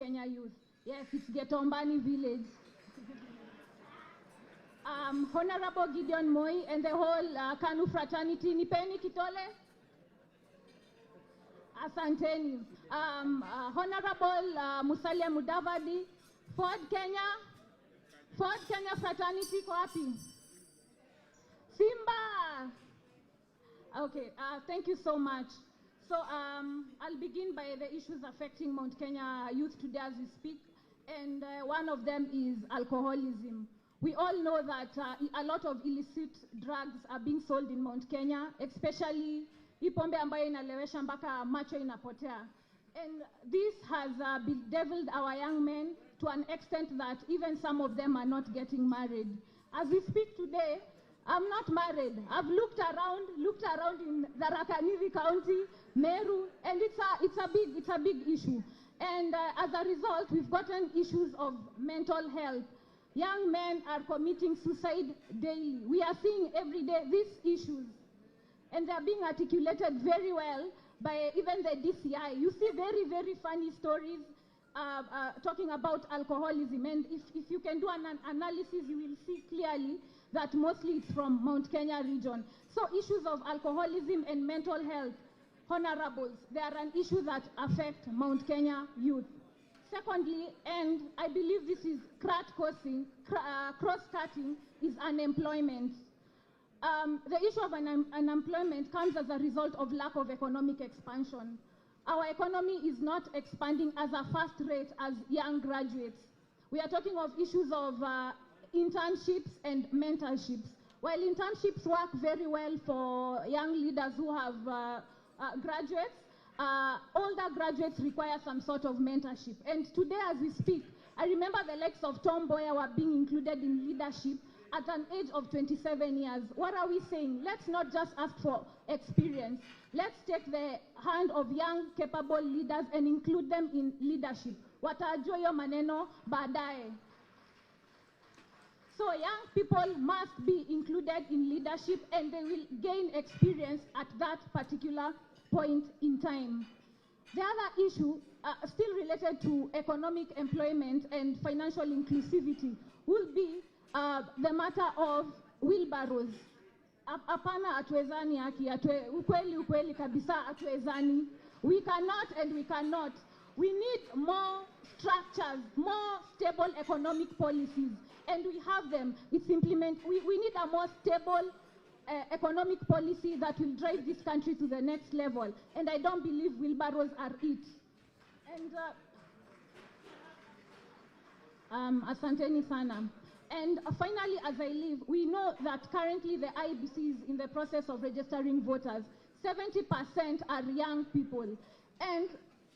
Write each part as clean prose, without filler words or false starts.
Kenya youth. Yes, it's Getombani village. Honorable Gideon Moi and the whole KANU fraternity, nipeni kitole. Asanteni. Honorable Musalia Mudavadi, Ford Kenya fraternity kwa wapi? Simba. Okay, thank you so much. So I'll begin by the issues affecting Mount Kenya youth today as we speak, and one of them is alcoholism. We all know that a lot of illicit drugs are being sold in Mount Kenya, especially ipombe ambayo inalewesha mpaka macho inapotea. And this has bedeviled our young men to an extent that even some of them are not getting married. As we speak today, I'm not married. I've looked around in Tharaka Nithi County, Meru, and it's a big issue. And as a result, we've gotten issues of mental health. Young men are committing suicide daily. We are seeing every day these issues, and they're being articulated very well by even the DCI. You see very, very funny stories talking about alcoholism, and if you can do an analysis, you will see clearly that mostly it's from Mount Kenya region. So issues of alcoholism and mental health, honorables, they are an issue that affect Mount Kenya youth. Secondly, and I believe this is cross-cutting, is unemployment. The issue of unemployment comes as a result of lack of economic expansion. Our economy is not expanding as a fast rate as young graduates. We are talking of issues of internships and mentorships. While internships work very well for young leaders who have graduates, older graduates require some sort of mentorship. And today as we speak, I remember the likes of Tom Mboya were being included in leadership at an age of 27 years. What are we saying? Let's not just ask for experience. Let's take the hand of young, capable leaders and include them in leadership. Watajua yo maneno baadaye. So young people must be included in leadership, and they will gain experience at that particular point in time. The other issue, still related to economic employment and financial inclusivity, will be the matter of wheelbarrows. Apana atuezani haki, ukweli kabisa atuezani. We cannot and we cannot. We need more structures, more stable economic policies, and we have them. It's implement. We need a more stable economic policy that will drive this country to the next level. And I don't believe wheelbarrows are it. And asanteni sana. And finally, as I leave, we know that currently the IEBC is in the process of registering voters. 70% are young people. And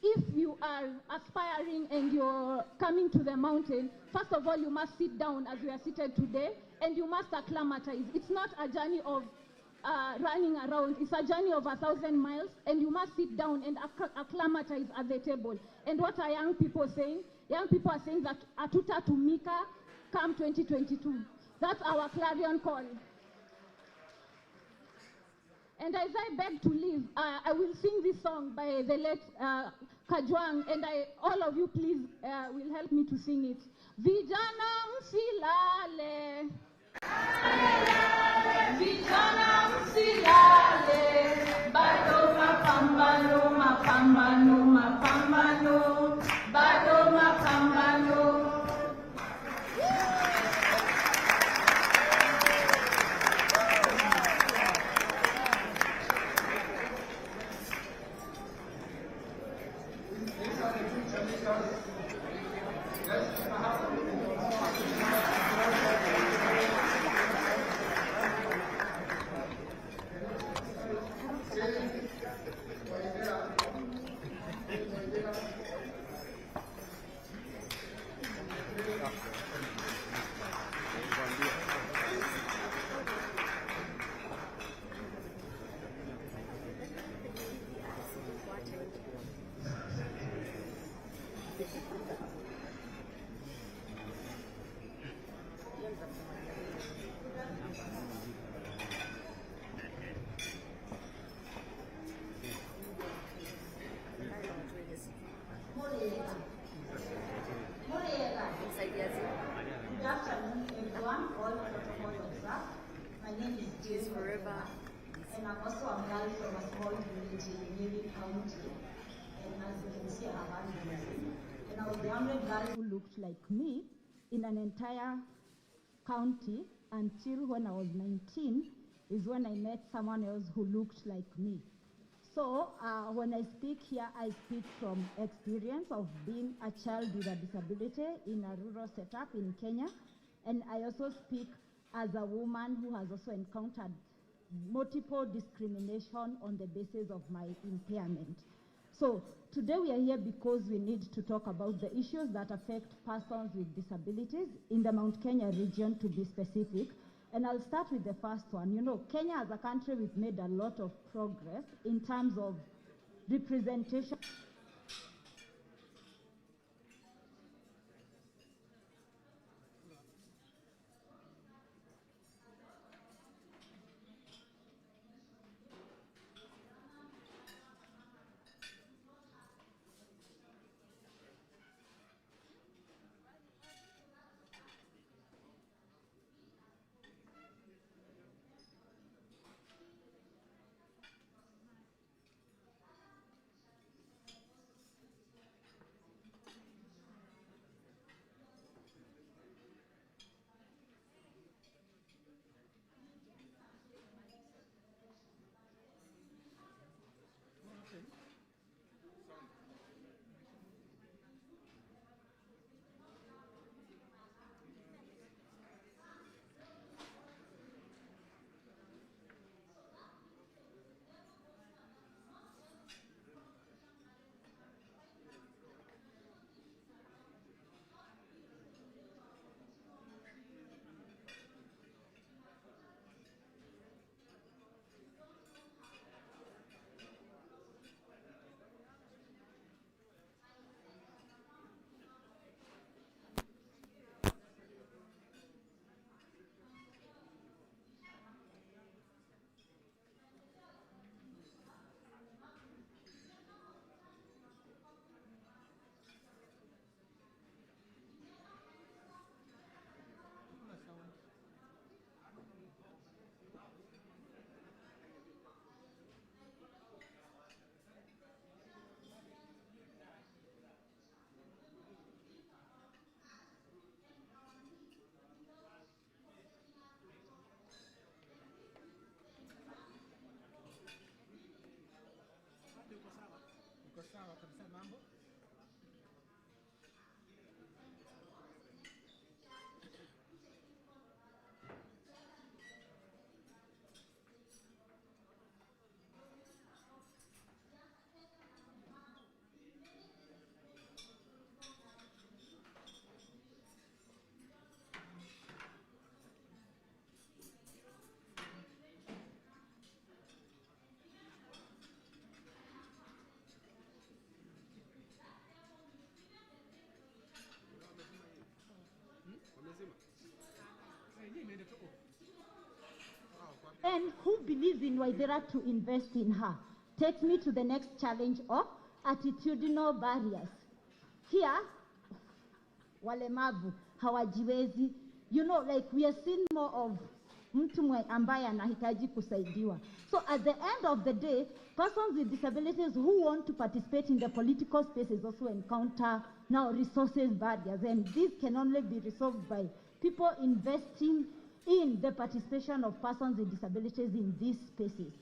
if you are aspiring and you're coming to the mountain, first of all, you must sit down as we are seated today, and you must acclimatize. It's not a journey of running around. It's a journey of 1,000 miles, and you must sit down and acclimatize at the table. And what are young people saying? Young people are saying that atuta tumika come 2022. That's our clarion call. And as I beg to leave, I will sing this song by the late Kajwang, and all of you please will help me to sing it. Vijana msilale, vijana msilale, bado mapambano, mapambano, mapambano, bado mapambano. And I'm also a girl from a small village in Miri County. And as you can see, I have albinism. And I was the only girl who looked like me in an entire county until when I was 19 is when I met someone else who looked like me. So when I speak here, I speak from experience of being a child with a disability in a rural setup in Kenya. And I also speak as a woman who has also encountered multiple discrimination on the basis of my impairment. So today we are here because we need to talk about the issues that affect persons with disabilities in the Mount Kenya region, to be specific. And I'll start with the first one. You know, Kenya as a country, we've made a lot of progress in terms of representation. And who believes in Waithera to invest in her? Takes me to the next challenge of attitudinal barriers. Here, walemavu, hawajiwezi. You know, like we are seeing more of mtu ambaye anahitaji kusaidiwa. So at the end of the day, persons with disabilities who want to participate in the political spaces also encounter now resources barriers, and this can only be resolved by people investing in the participation of persons with disabilities in these spaces.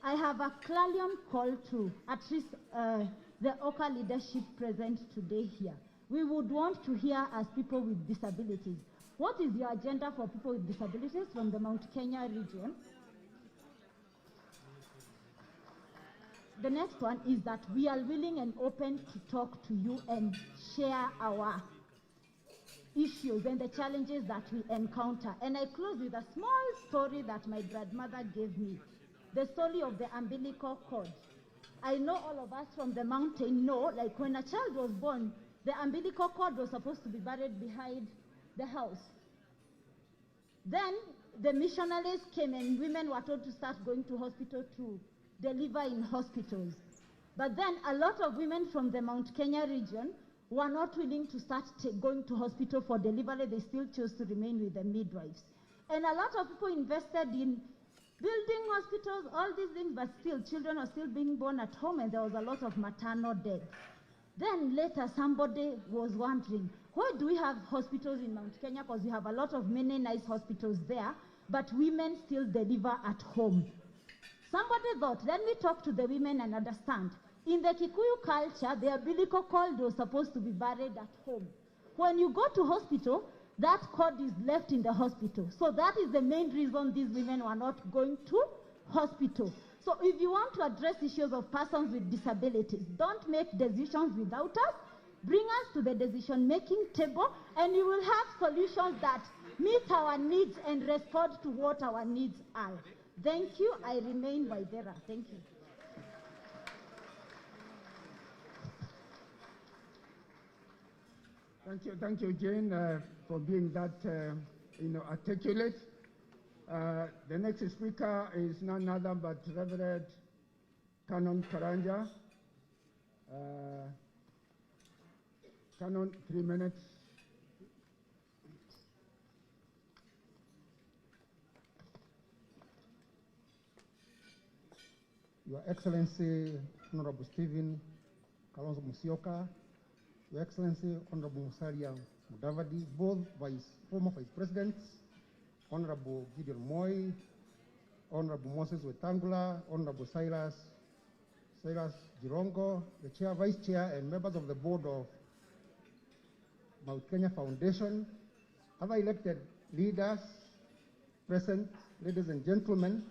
I have a clarion call to at least the OKA leadership present today here. We would want to hear, as people with disabilities, what is your agenda for people with disabilities from the Mount Kenya region? The next one is that we are willing and open to talk to you and share our issues and the challenges that we encounter. And I close with a small story that my grandmother gave me, the story of the umbilical cord. I know all of us from the mountain know, like when a child was born, the umbilical cord was supposed to be buried behind the house. Then the missionaries came and women were told to start going to hospital to deliver in hospitals. But then a lot of women from the Mount Kenya region were not willing to start going to hospital for delivery. They still chose to remain with the midwives. And a lot of people invested in building hospitals, all these things, but still children are still being born at home, and there was a lot of maternal deaths. Then later somebody was wondering, why do we have hospitals in Mount Kenya? Because we have a lot of many nice hospitals there, but women still deliver at home. Somebody thought, let me talk to the women and understand. In the Kikuyu culture, the umbilical cord was supposed to be buried at home. When you go to hospital, that cord is left in the hospital. So that is the main reason these women were not going to hospital. So if you want to address issues of persons with disabilities, don't make decisions without us. Bring us to the decision-making table, and you will have solutions that meet our needs and respond to what our needs are. Thank you. I remain Waithera. Thank you. Thank you, Jane, for being that, articulate. The next speaker is none other but Reverend Canon Karanja. Canon, 3 minutes. Your Excellency, Honorable Stephen Kalonzo Musyoka, Your Excellency, Honorable Musalia Mudavadi, both former Vice Presidents, Honorable Gideon Moi, Honorable Moses Wetangula, Honorable Silas Jirongo, the Chair, Vice Chair, and members of the Board of Mount Kenya Foundation, other elected leaders present, ladies and gentlemen,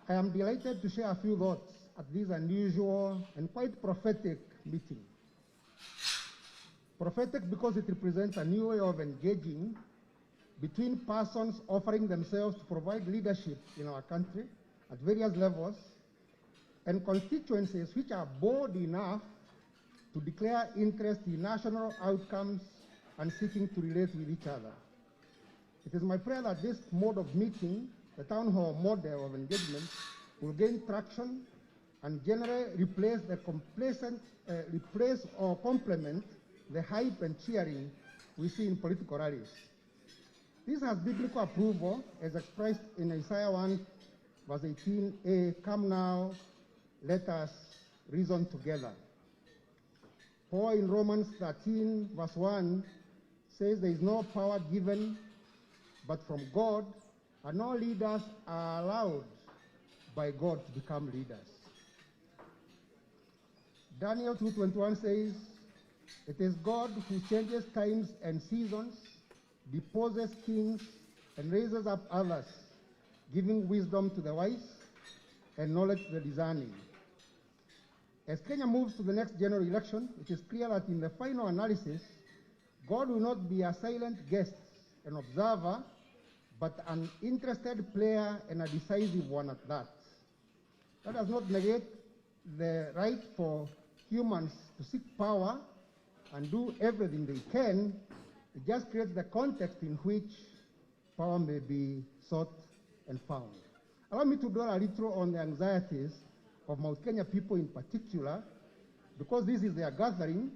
I am delighted to share a few thoughts at this unusual and quite prophetic meeting. Prophetic because it represents a new way of engaging between persons offering themselves to provide leadership in our country at various levels and constituencies which are bold enough to declare interest in national outcomes and seeking to relate with each other. It is my prayer that this mode of meeting, the town hall model of engagement, will gain traction and generally replace or complement the hype and cheering we see in political rallies. This has biblical approval as expressed in Isaiah 1 verse 18a, come now, let us reason together. Paul in Romans 13 verse 1 says there is no power given but from God, and all leaders are allowed by God to become leaders. Daniel 2:21 says, it is God who changes times and seasons, deposes kings, and raises up others, giving wisdom to the wise and knowledge to the discerning. As Kenya moves to the next general election, it is clear that in the final analysis, God will not be a silent guest, an observer, but an interested player and a decisive one at that. That does not negate the right for humans to seek power and do everything they can. It just creates the context in which power may be sought and found. Allow me to dwell a little on the anxieties of Mount Kenya people in particular, because this is their gathering,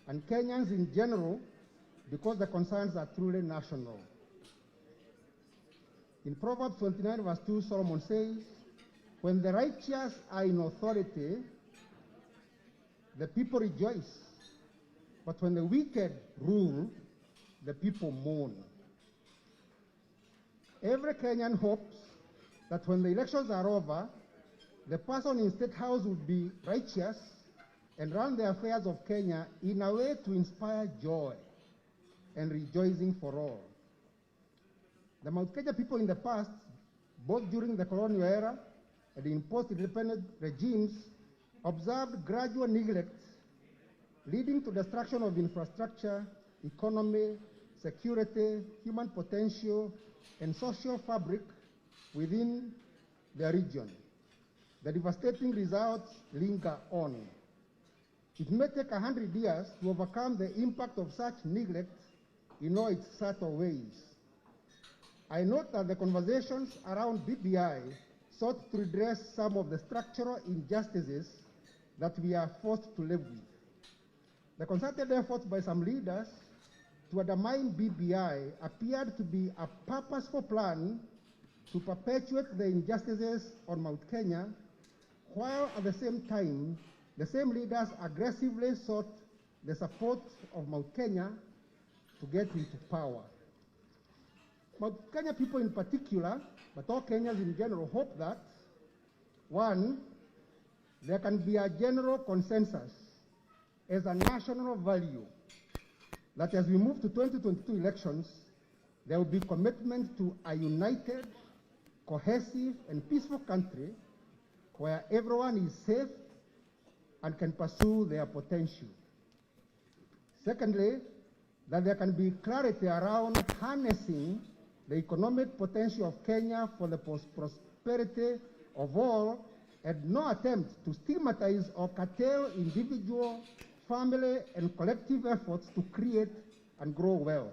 and Kenyans in general, because the concerns are truly national. In Proverbs 29 verse 2, Solomon says, when the righteous are in authority, the people rejoice. But when the wicked rule, the people mourn. Every Kenyan hopes that when the elections are over, the person in State House will be righteous and run the affairs of Kenya in a way to inspire joy and rejoicing for all. The Mount Kenya people in the past, both during the colonial era and in post-independent regimes, observed gradual neglect leading to destruction of infrastructure, economy, security, human potential, and social fabric within the region. The devastating results linger on. It may take 100 years to overcome the impact of such neglect in all its subtle ways. I note that the conversations around BBI sought to redress some of the structural injustices that we are forced to live with. The concerted efforts by some leaders to undermine BBI appeared to be a purposeful plan to perpetuate the injustices on Mount Kenya, while at the same time, the same leaders aggressively sought the support of Mount Kenya to get into power. Mount Kenya people in particular, but all Kenyans in general, hope that, one, there can be a general consensus as a national value that as we move to 2022 elections, there will be commitment to a united, cohesive, and peaceful country where everyone is safe and can pursue their potential. Secondly, that there can be clarity around harnessing the economic potential of Kenya for the prosperity of all, and no attempt to stigmatize or curtail individual, family, and collective efforts to create and grow wealth.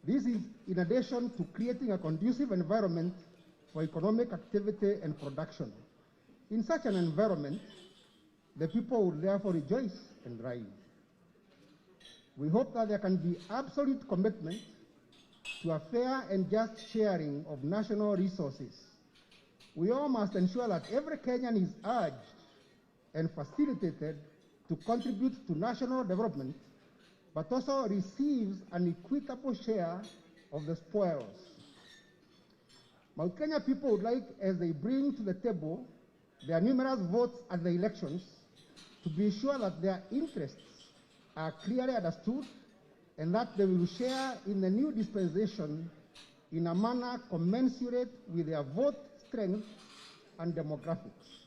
This is in addition to creating a conducive environment for economic activity and production. In such an environment, the people would therefore rejoice and thrive. We hope that there can be absolute commitment to a fair and just sharing of national resources. We all must ensure that every Kenyan is urged and facilitated to contribute to national development, but also receives an equitable share of the spoils. Mount Kenya people would like, as they bring to the table their numerous votes at the elections, to be sure that their interests are clearly understood and that they will share in the new dispensation in a manner commensurate with their vote strength and demographics.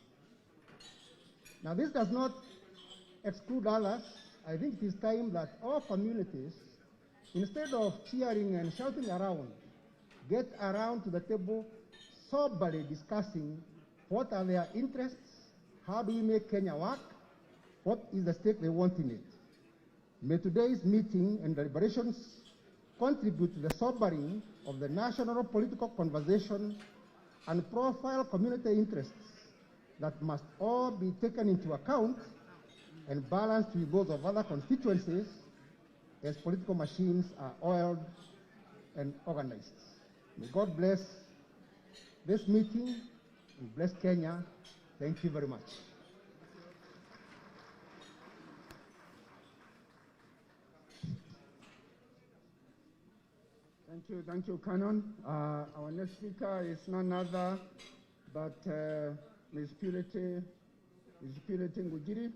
Now, this does not exclude others. I think it is time that all communities, instead of cheering and shouting around, get around to the table soberly discussing what are their interests, how do we make Kenya work, what is the stake they want in it. May today's meeting and deliberations contribute to the sobering of the national political conversation and profile community interests that must all be taken into account and balanced with those of other constituencies as political machines are oiled and organized. May God bless this meeting and bless Kenya. Thank you very much. Thank you, Canon. Our next speaker is none other but Ms. Purity Ngujiri,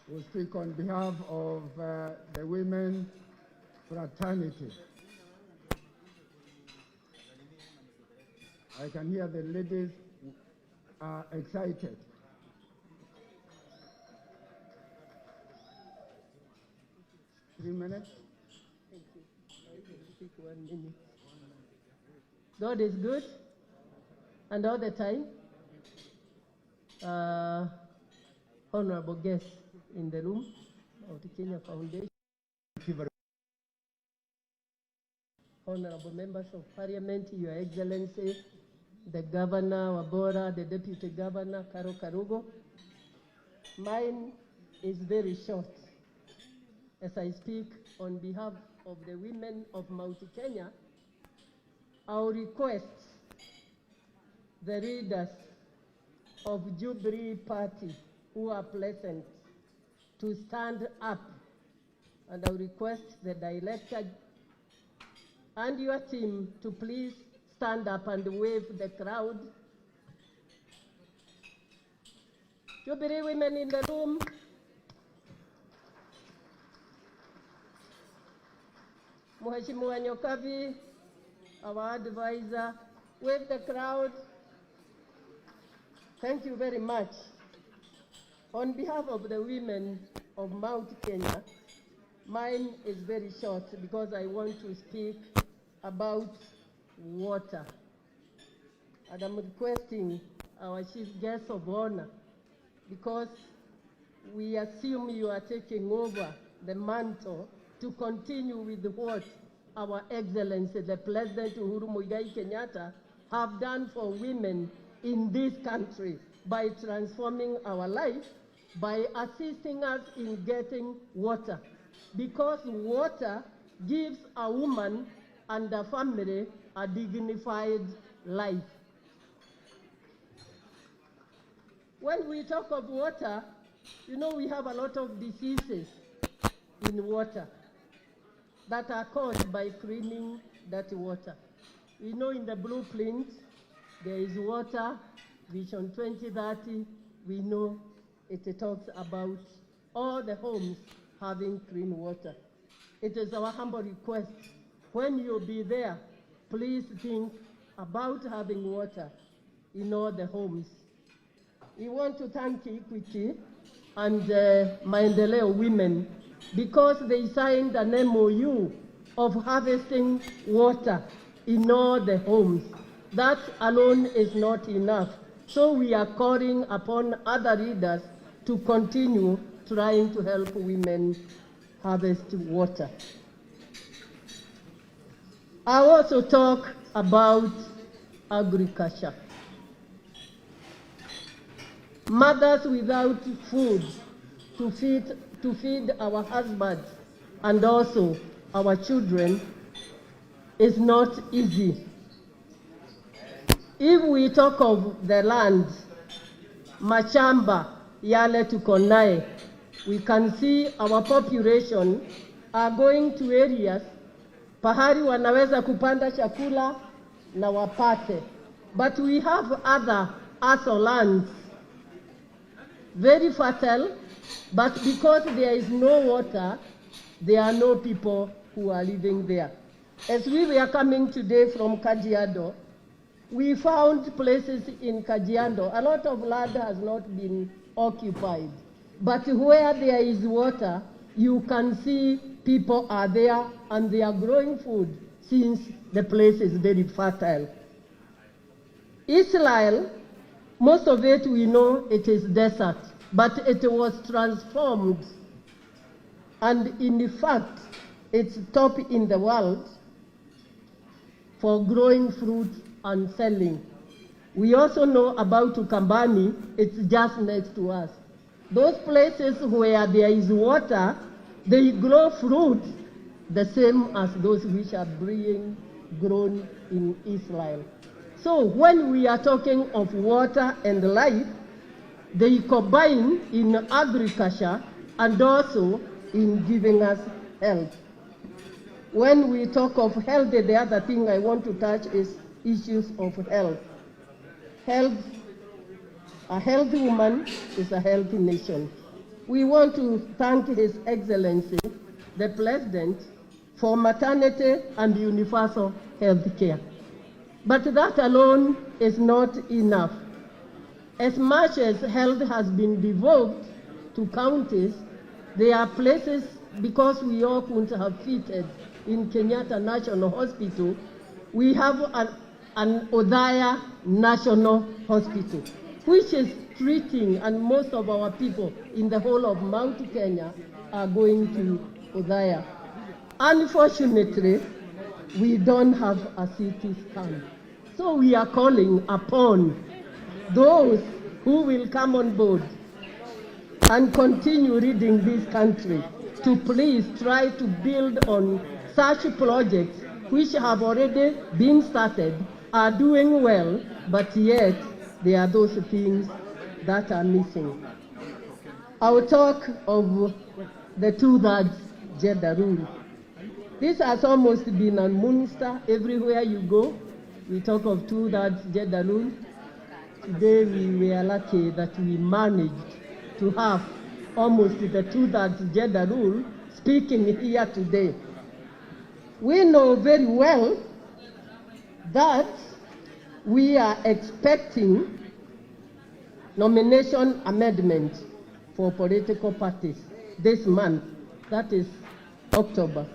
who will speak on behalf of the women fraternity. I can hear the ladies are excited. Three minutes. Thank you. I can speak 1 minute. God is good, and all the time. Honorable guests in the room of the Kenya Foundation. Honorable members of Parliament, Your Excellency, the Governor Wabora, the Deputy Governor Karo Karugo. Mine is very short. As I speak on behalf of the women of Mount Kenya, I'll request the leaders of Jubilee Party who are present to stand up, and I'll request the director and your team to please stand up and wave the crowd. Jubilee women in the room. Mheshimiwa Nyokavi, our advisor, wave the crowd. Thank you very much. On behalf of the women of Mount Kenya, mine is very short because I want to speak about water. And I'm requesting our chief guest of honor, because we assume you are taking over the mantle to continue with what our Excellency, the President Uhuru Muigai Kenyatta, have done for women in this country by transforming our life, by assisting us in getting water. Because water gives a woman and a family a dignified life. When we talk of water, you know we have a lot of diseases in water that are caused by cleaning dirty water. We know in the blueprint there is water, Vision 2030, we know it talks about all the homes having clean water. It is our humble request, when you'll be there, please think about having water in all the homes. We want to thank Equity and Maendeleo Women because they signed an MOU of harvesting water in all the homes. That alone is not enough. So we are calling upon other leaders to continue trying to help women harvest water. I also talk about agriculture. Mothers without food to feed our husbands and also our children is not easy. If we talk of the land, mashamba yale tuko naye, we can see our population are going to areas pahali wanaweza kupanda chakula na wapate. But we have other arso lands, very fertile, but because there is no water, there are no people who are living there. As we were coming today from Kajiado, we found places in Kajiado, a lot of land has not been occupied. But where there is water, you can see people are there and they are growing food since the place is very fertile. Israel, most of it we know it is desert, but it was transformed. And in fact, it's top in the world for growing fruit and selling. We also know about Ukambani, it's just next to us. Those places where there is water, they grow fruit the same as those which are being grown in Israel. So when we are talking of water and life, they combine in agriculture and also in giving us health. When we talk of health, the other thing I want to touch is issues of health. A healthy woman is a healthy nation. We want to thank His Excellency, the President, for maternity and universal health care. But that alone is not enough. As much as health has been devolved to counties, there are places, because we all couldn't have fitted in Kenyatta National Hospital, we have an Odaya National Hospital, which is treating, and most of our people in the whole of Mount Kenya are going to Odaya. Unfortunately, we don't have a CT scan. So we are calling upon those who will come on board and continue leading this country to please try to build on such projects which have already been started, are doing well, but yet there are those things that are missing. I will talk of the 2/3 gender rule. This has almost been a monster everywhere you go. We talk of 2/3 gender rule. Today we were lucky that we managed to have almost the 2/3 gender rule speaking here today. We know very well that we are expecting nomination amendment for political parties this month, that is October.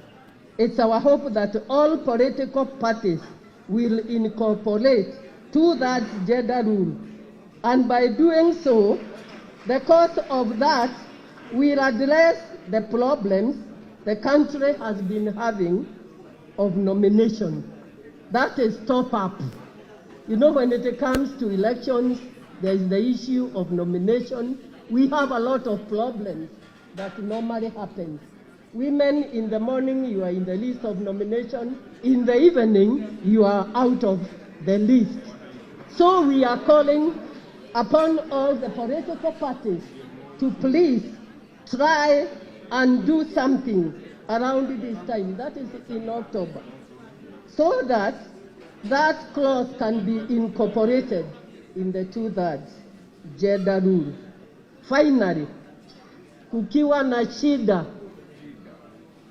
It's our hope that all political parties will incorporate 2/3 gender rule, and by doing so, the cost of that will address the problems the country has been having of nomination. That is top up. You know, when it comes to elections, there is the issue of nomination. We have a lot of problems that normally happens. Women in the morning, you are in the list of nomination. In the evening, you are out of the least. So we are calling upon all the political parties to please try and do something around this time, that is in October, so that that clause can be incorporated in the 2/3 gender rule. Finally, kukiwa na shida,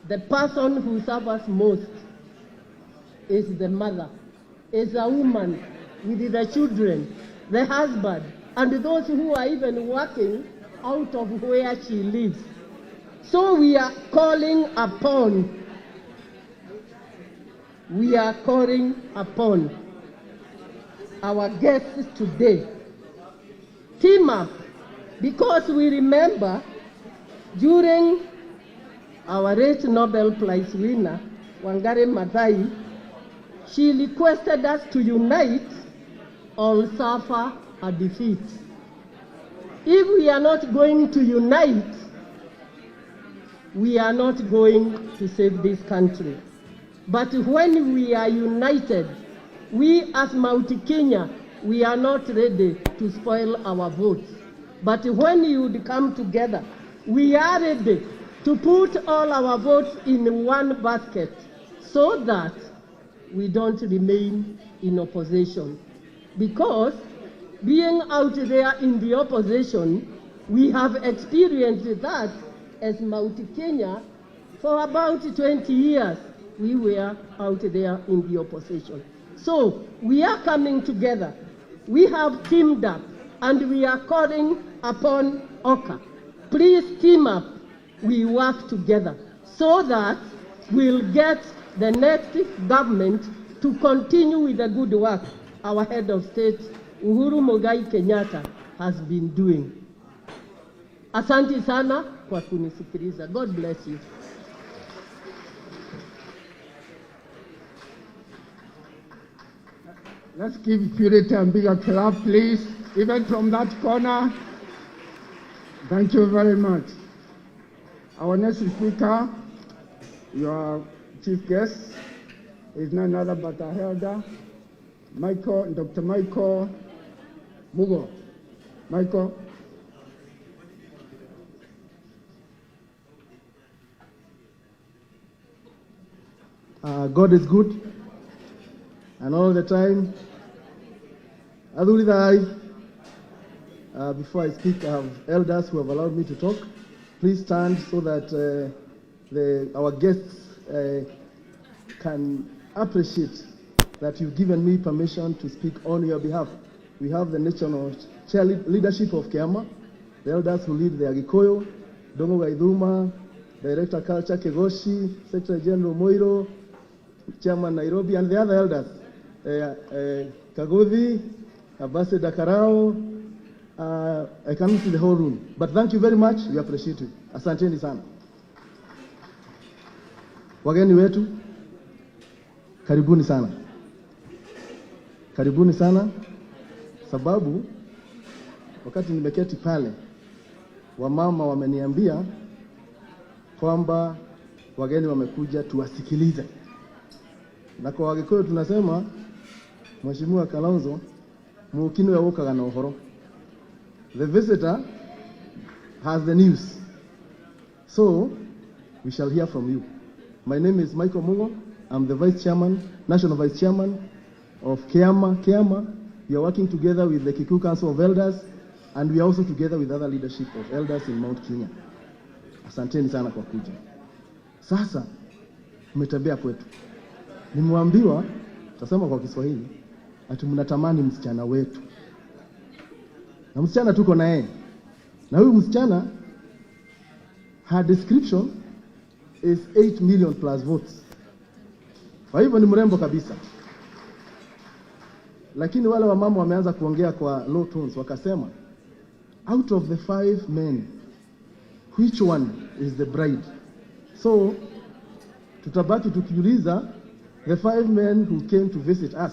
the person who suffers most is the mother, is a woman with the children, the husband, and those who are even working out of where she lives. So we are calling upon our guests today, team up, because we remember during our late Nobel Prize winner, Wangari Maathai, she requested us to unite or suffer a defeat. If we are not going to unite, we are not going to save this country. But when we are united, we as Mount Kenya, we are not ready to spoil our votes. But when you would come together, we are ready to put all our votes in one basket so that we don't remain in opposition. Because being out there in the opposition, we have experienced that as Mount Kenya for about 20 years. We were out there in the opposition. So we are coming together. We have teamed up and we are calling upon OKA. Please team up. We work together so that we'll get the next government to continue with the good work our head of state, Uhuru Muigai Kenyatta, has been doing. Asante sana kwa kunisikiliza. God bless you. Let's give Purity a bigger clap, please, even from that corner. Thank you very much. Our next speaker, your chief guest, is none other but our elder, Dr. Michael Mugo. Michael. God is good, and all the time. Before I speak, I have elders who have allowed me to talk. Please stand so that our guests can appreciate that you've given me permission to speak on your behalf. We have the national chair leadership of Kiama, the elders who lead the Agikoyo, Dongo Gaiduma, Director Culture Kegoshi, Secretary General Moiro, Chairman Nairobi, and the other elders, Kagodhi, Ambassador Karao. I cannot see the whole room, but thank you very much. We appreciate you. Asanteni sana. Wageni wetu, karibuni sana. Karibuni sana, sababu wakati nimeketi pale, wamama wameniambia kwamba wageni wamekuja tuwasikilize. Na kwa Wagikuyu tunasema, Mheshimiwa Kalonzo, muukinu ya wokaga na uhoro. The visitor has the news. So, we shall hear from you. My name is Michael Mugo. I'm the Vice Chairman, National Vice Chairman of Kiama. We are working together with the Kikuyu Council of Elders, and we are also together with other leadership of elders in Mount Kenya. Asanteni sana kwa kuja. Sasa, umetembea kwetu. Nimwambiwa, tutasema kwa Kiswahili, ati mnatamani msichana wetu. Na msichana tuko na yeye. Na huyu msichana, her description is 8 million plus votes. Kwa hivyo ni mrembo kabisa. Lakini wale wamama wameanza kuongea kwa low tones, wakasema, out of the 5 men, which one is the bride? So, tutabaki tukiuliza, the 5 men who came to visit us,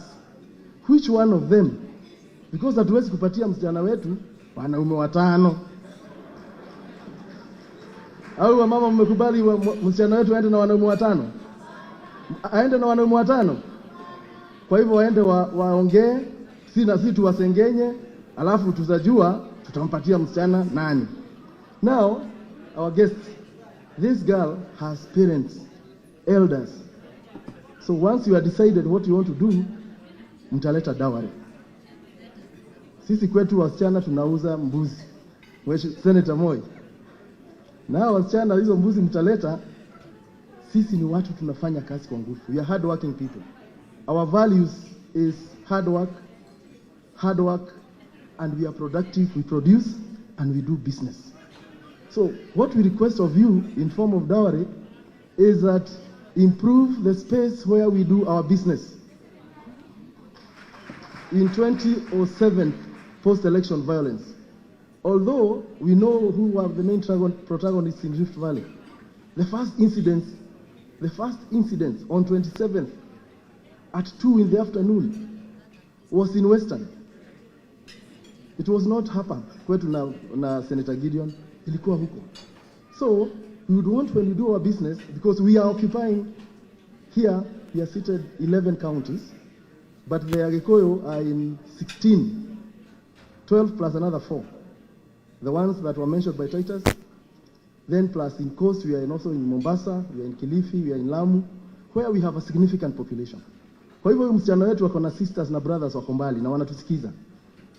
which one of them? Because hatuwezi kupatia msichana wetu wanaume 5. Au wamama mmekubali msichana wetu aende na wanaume 5? Aende na wanaume 5? Kwa hivyo waende waongee, si na sisi tuwasengenye, alafu tutajua tutampatia msichana nani. Now, our guest, this girl has parents, elders. So once you have decided what you want to do, mtaleta dowry. Sisi kwetu wasichana tunauza mbuzi. Senator Moi. Na wasichana hizo mbuzi mtaleta, sisi ni watu tunafanya kazi kwa nguvu. We are hard working people. Our values is hard work, and we are productive, we produce, and we do business. So what we request of you in form of dowry is that improve the space where we do our business. In 2007, post-election violence, although we know who were the main protagonists in Rift Valley, the first incident on 27th at 2 in the afternoon was in Western. It was not hapa kwetu na Senator Gideon, ilikuwa huko. So we would want, when we do our business, because we are occupying here, we are seated 11 counties, but the Agikoyo are in 16, 12 plus another 4. The ones that were mentioned by Titus, then plus in Coast, we are also in Mombasa, we are in Kilifi, we are in Lamu, where we have a significant population. Kwa hivyo msichana wetu wako na sisters na brothers wako mbali na wanatusikiza.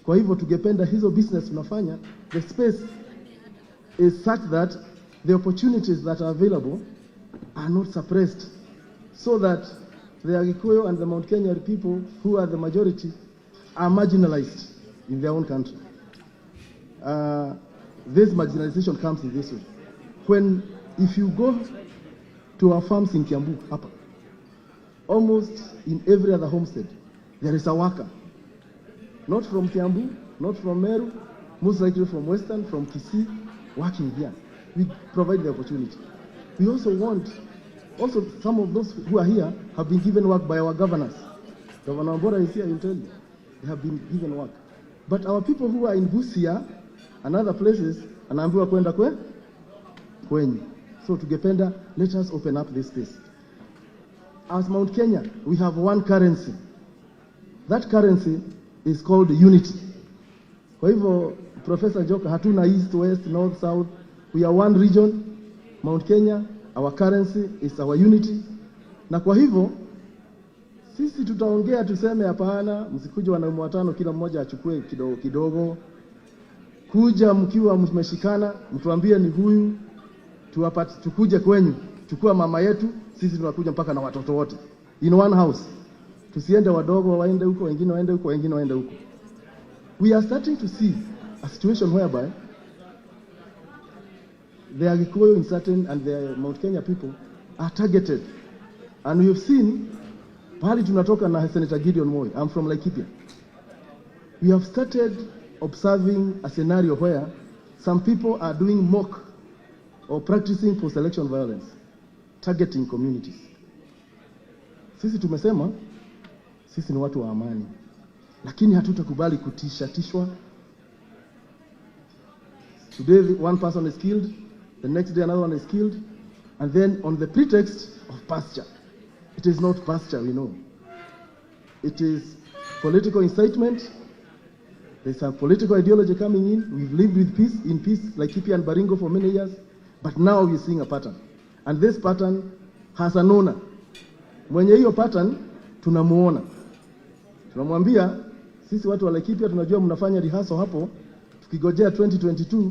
Kwa hivyo tungependa hizo business tunafanya, the space is such that the opportunities that are available are not suppressed, so that the Agikoyo and the Mount Kenya people, who are the majority, are marginalized in their own country. This marginalization comes in this way. If you go to our farms in Kiambu, Upper, almost in every other homestead, there is a worker. Not from Kiambu, not from Meru, most likely from Western, from Kisii, working here. We provide the opportunity. We also want, some of those who are here have been given work by our governors. Governor Mbora is here, I will tell you. They have been given work. But our people who are in Busia and other places, anaambiwa kwenda kwenyu. So tungependa, let us open up this space. As Mount Kenya, we have one currency. That currency is called unity. Kwa hivyo, Professor Joka, hatuna east, west, north, south. We are one region, Mount Kenya. Our currency is our unity. Na kwa hivyo, sisi tutaongea tuseme hapana, msikuje wanaume watano kila mmoja achukue kidogo kidogo. Kuja mkiwa mmeshikana, mtuambie ni huyu, tukuje kwenyu, chukua mama yetu, sisi tunakuja mpaka na watoto wote. In one house. Tusiende wadogo waende huko, wengine waende huko, wengine waende huko. We are starting to see a situation whereby the Agikoyo in certain and the Mount Kenya people are targeted. And we have seen, pahali tunatoka na Senator Gideon Moi, I'm from Laikipia. We have started observing a scenario where some people are doing mock or practicing post-election violence, targeting communities. Sisi tumesema, sisi ni watu wa amani, lakini hatutakubali tishwa. Today one person is killed, the next day another one is killed, and then on the pretext of pasture. It is not pasture, we know. It is political incitement. There's a political ideology coming in. We've lived with peace, in peace, like Laikipia and Baringo for many years, but now we're seeing a pattern. And this pattern has an owner. Mwenye hiyo pattern, tunamuona. Tunamwambia, sisi watu wa Laikipia tunajua mnafanya rehearsal hapo, tukigojea 2022,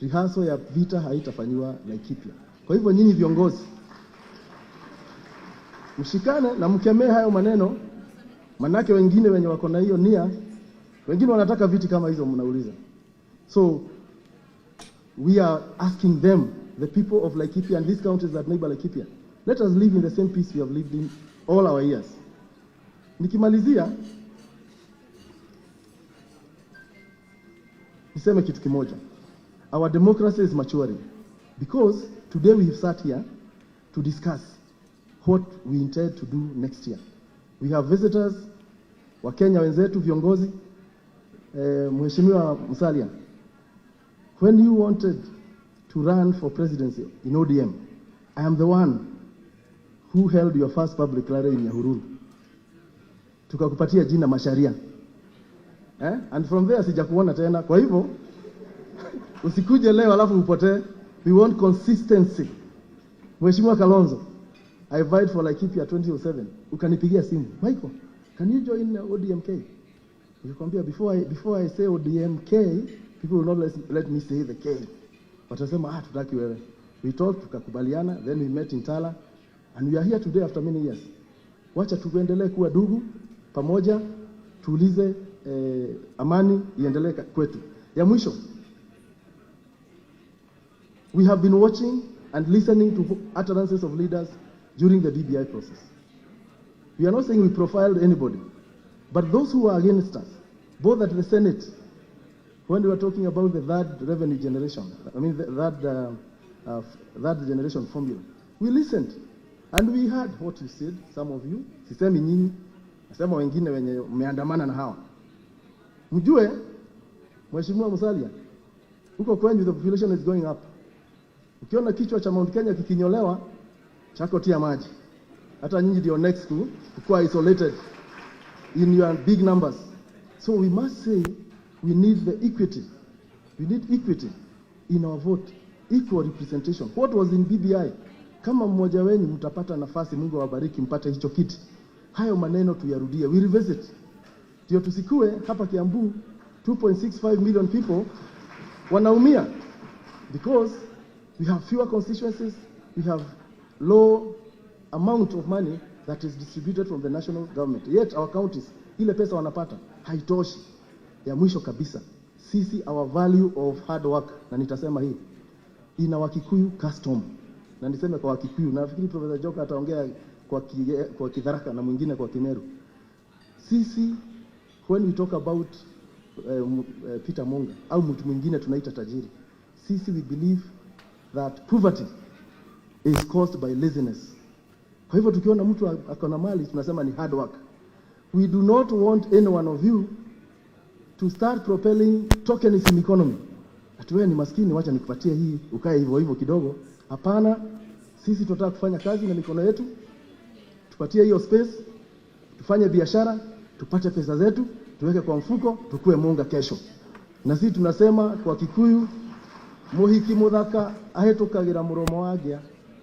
rehearsal ya vita haitafanywa Laikipia. Kwa hivyo nyinyi viongozi, mshikane na mkemee hayo maneno, manake wengine wenye wako na hiyo nia, wengine wanataka viti kama hizo mnauliza. So we are asking them, the people of Laikipia and these counties that neighbor Laikipia, let us live in the same peace we have lived in all our years. Nikimalizia, niseme kitu kimoja. Our democracy is maturing because today we have sat here to discuss what we intend to do next year. We have visitors, Wakenya wenzetu, viongozi, Mheshimiwa Musalia. When you wanted to run for presidency in ODM, I am the one who held your first public rally in Nyahururu. tukakupatia jina Masharia. And from there sijakuona tena. Kwa hivyo usikuje leo alafu upotee. We want consistency. Mheshimiwa Kalonzo, I vied for Laikipia 2007. Ukanipigia simu, Michael, can you join ODMK? Nilikwambia before I say ODMK, people will not let me say the K. Watasema tutaki wewe. We talked, tukakubaliana, then we met in Tala, and we are here today after many years. Wacha tuendelee kuwa ndugu pamoja, tuulize amani iendelee kwetu. Ya mwisho, we have been watching and listening to utterances of leaders during the BBI process. We are not saying we profiled anybody, but those who are against us, both at the Senate, when we were talking about the third revenue generation, that generation formula, we listened and we heard what you said, some of you. Sisemi nyinyi, nasema wengine wenye mmeandamana na hawa. Mjue, Mheshimiwa Musalia, huko kwenyu the population is going up. Ukiona kichwa cha Mount Kenya kikinyolewa, chako tia maji. Hata nyinyi ndio next to kuwa isolated in your big numbers. So we must say we need the equity. We need equity in our vote, equal representation. What was in BBI? Kama mmoja wenu mtapata nafasi, Mungu awabariki mpate hicho kiti. Hayo maneno tuyarudie. We revisit. Ndio tusikue hapa Kiambu 2.65 million people wanaumia because we have fewer constituencies, we have low amount of money that is distributed from the national government. Yet our counties, ile pesa wanapata haitoshi. Ya mwisho kabisa, sisi our value of hard work, na nitasema hii, ina Wakikuyu custom. Na niseme kwa Wakikuyu, na nafikiri Professor Joka ataongea kwa Kitharaka na mwingine kwa Kimeru. Sisi, when we talk about Peter Monga, au mtu mwingine tunaita tajiri, sisi we believe that poverty is caused by laziness. Kwa hivyo tukiona mtu akona mali, tunasema ni hard work. We do not want any one of you to start propelling tokenism economy. Atuwe ni maskini, wacha nikupatie hii, ukae hivyo hivyo kidogo. Hapana, sisi tunataka kufanya kazi na mikono yetu, tupatie hiyo space, tufanye biashara, tupate pesa zetu, tuweke kwa mfuko, tukue munga kesho. Na sisi tunasema kwa Kikuyu, muhiki muthaka ahetokagira muromo wagia,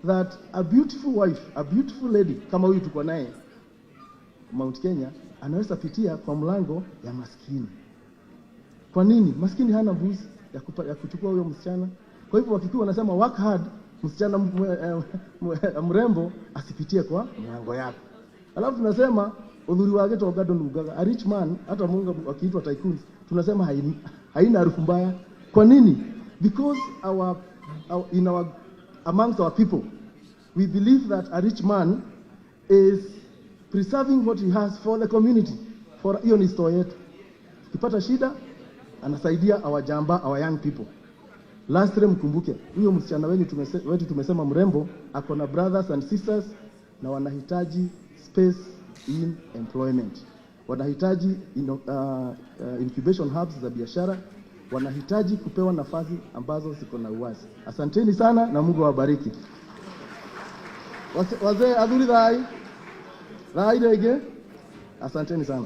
that a beautiful wife, a beautiful lady kama huyu tuko naye Mount Kenya, anaweza pitia kwa mlango ya maskini. Kwa nini? Maskini hana mbuzi ya kuchukua huyo msichana. Kwa hivyo Wakikuyu wanasema work hard, msichana mrembo asipitie kwa mlango yako. Alafu tunasema udhuri wake to gado nugaga. A rich man, hata Mungu akiitwa tycoons, tunasema haina harufu mbaya. Kwa nini? Because amongst our people, we believe that a rich man is preserving what he has for the community, for hiyo ni story yetu. Kipata shida, anasaidia our young people. Last time mkumbuke, huyo msichana wetu tumesema mrembo, akona brothers and sisters, na wanahitaji space in employment. Wanahitaji incubation hubs za biashara, wanahitaji kupewa nafasi ambazo ziko na uwazi. Asanteni sana na Mungu awabariki. Wazee adhuri dhai dege. Asanteni sana.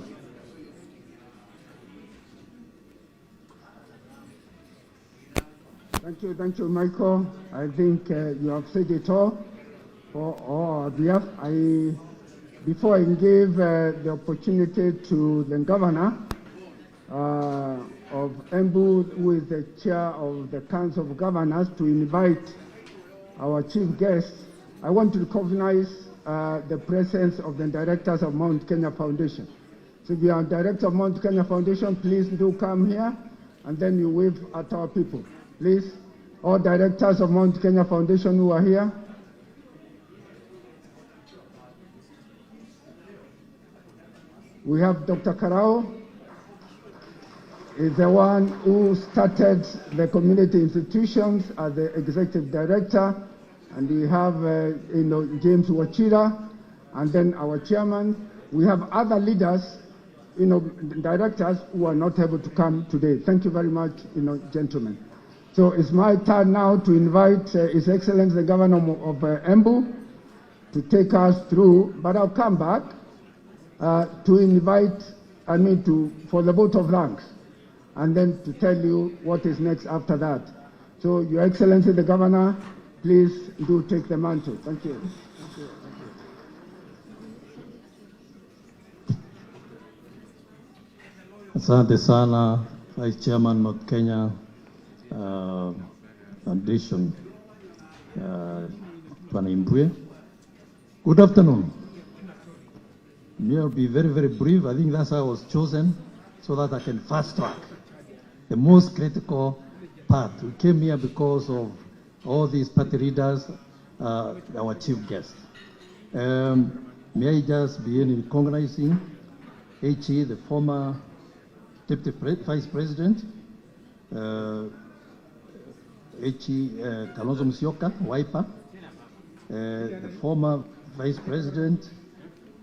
Thank you, Michael. I think you have said it all for our behalf. Before I give the opportunity to the governor of Embu, who is the chair of the Council of Governors, to invite our chief guest, I want to recognize the presence of the directors of Mount Kenya Foundation. So if you are director of Mount Kenya Foundation, please do come here, and then you wave at our people. Please, all directors of Mount Kenya Foundation who are here. We have Dr. Karao, is the one who started the community institutions as the executive director, and we have James Wachira, and then our chairman. We have other leaders, directors who are not able to come today. Thank you very much, gentlemen. So it's my turn now to invite His Excellency the Governor of Embu to take us through, but I'll come back to invite, for the vote of thanks, and then to tell you what is next after that. So, Your Excellency the Governor, please do take the mantle. Thank you. Asante sana, Vice Chairman Mount Kenya Foundation, Panimbwe. Good afternoon. I'll be very, very brief. I think that's how I was chosen, so that I can fast track the most critical part. We came here because of all these party leaders, our chief guest. May I just begin in recognizing HE, the former Deputy Vice President, HE Kalonzo Musyoka, Wiper, the former Vice President,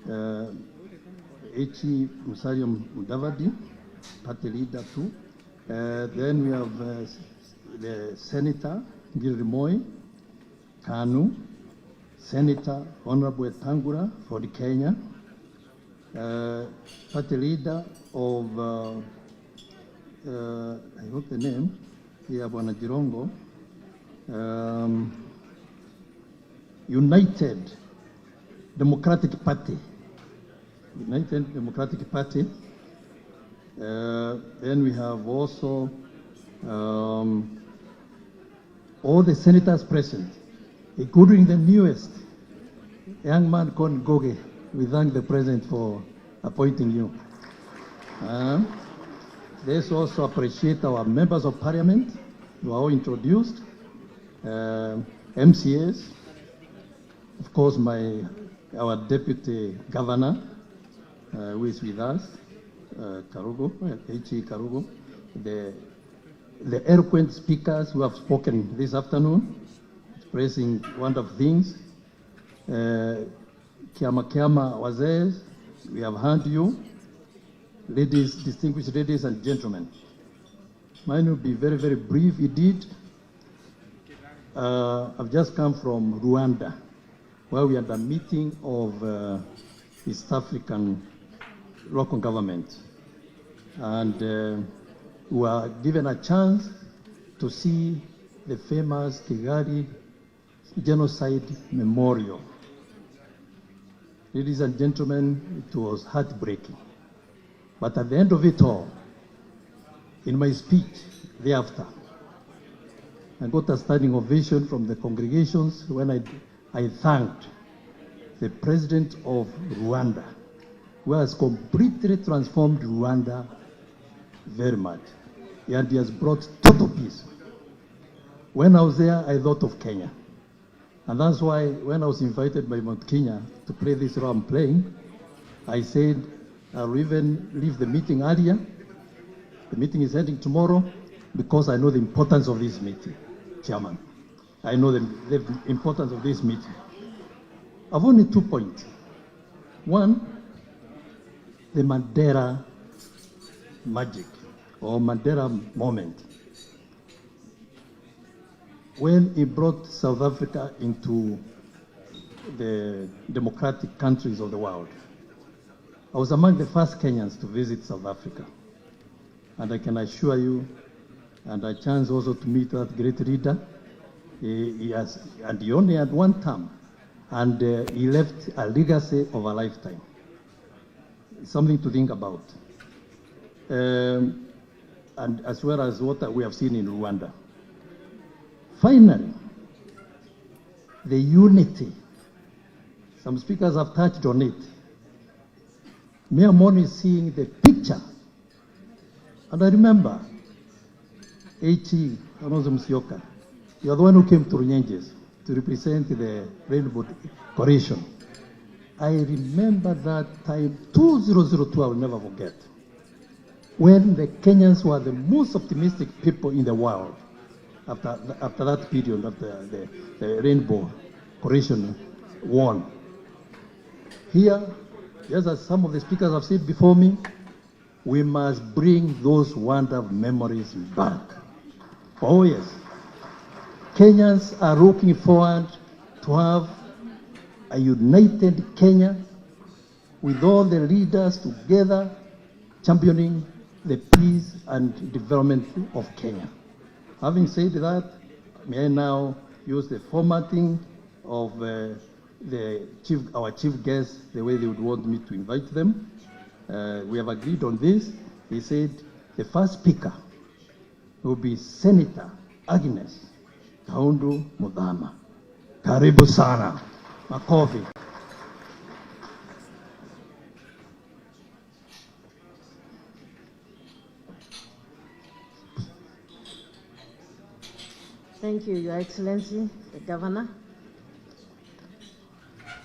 HE Musalia Mudavadi, party leader too. Then we have the Senator Gilri Moi, Kanu, Senator Honorable Tangura for the Kenya, party leader of, I hope the name, here, Bwana Jirongo, United Democratic Party. United Democratic Party. Then we have also all the senators present, including the newest young man called Goge. We thank the President for appointing you. Let's also appreciate our members of Parliament who are all introduced, MCAs, of course our Deputy Governor who is with us, Karugo, H.E. Karugo, the eloquent speakers who have spoken this afternoon, expressing wonderful things. Kiama Wazes, we have heard you. Ladies, distinguished ladies and gentlemen, mine will be very, very brief indeed. I've just come from Rwanda, where we had a meeting of East African local government. And we were given a chance to see the famous Kigali Genocide Memorial. Ladies and gentlemen, it was heartbreaking. But at the end of it all, in my speech thereafter, I got a standing ovation from the congregations when I thanked the president of Rwanda, who has completely transformed Rwanda very much. And he has brought total peace. When I was there, I thought of Kenya. And that's why when I was invited by Mount Kenya to play this role I'm playing, I said, I'll even leave the meeting earlier. The meeting is ending tomorrow because I know the importance of this meeting, Chairman. I know the importance of this meeting. I've only 2 points. One, the Mandela magic or Mandela moment. When he brought South Africa into the democratic countries of the world, I was among the first Kenyans to visit South Africa. And I can assure you, and I chance also to meet that great leader. He only had one term, and he left a legacy of a lifetime. Something to think about. And as well as what we have seen in Rwanda. Finally, the unity. Some speakers have touched on it. Me and Moni seeing the picture. And I remember, H.E. Kalonzo Musyoka, you are the one who came to Runyenjes to represent the Rainbow Coalition. I remember that time, 2002, I will never forget, when the Kenyans were the most optimistic people in the world after that period, after the Rainbow Coalition won. Here, just as some of the speakers have said before me, we must bring those wonderful memories back. Oh yes, Kenyans are looking forward to have a united Kenya with all the leaders together championing the peace and development of Kenya. Having said that, may I now use the formatting of our chief guests the way they would want me to invite them. We have agreed on this. He said the first speaker will be Senator Agnes Kaundu Muthama. Karibu sana. Makofi. Thank you, Your Excellency, the Governor.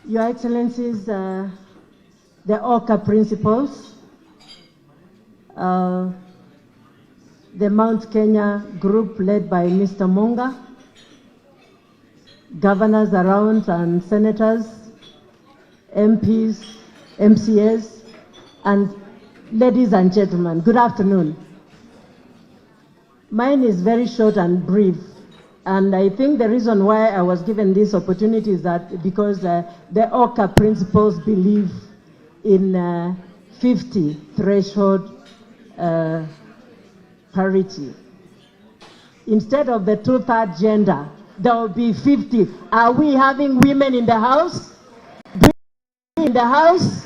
Your Excellencies, the OKA principals, the Mount Kenya group led by Mr. Monga, governors around and senators, MPs, MCAs, and ladies and gentlemen, good afternoon. Mine is very short and brief. And I think the reason why I was given this opportunity is that because the OKA principles believe in 50 threshold parity. Instead of the 2/3 gender, there will be 50. Are we having women in the house? In the house,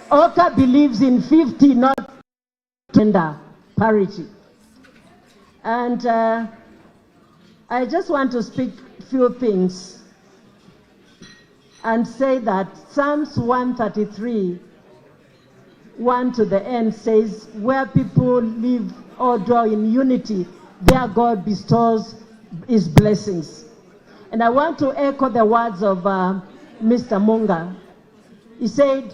OKA believes in 50, not gender parity. And I just want to speak a few things and say that Psalms 133, 1 to the end says, where people live or dwell in unity, there God bestows his blessings. And I want to echo the words of Mr. Monga. He said,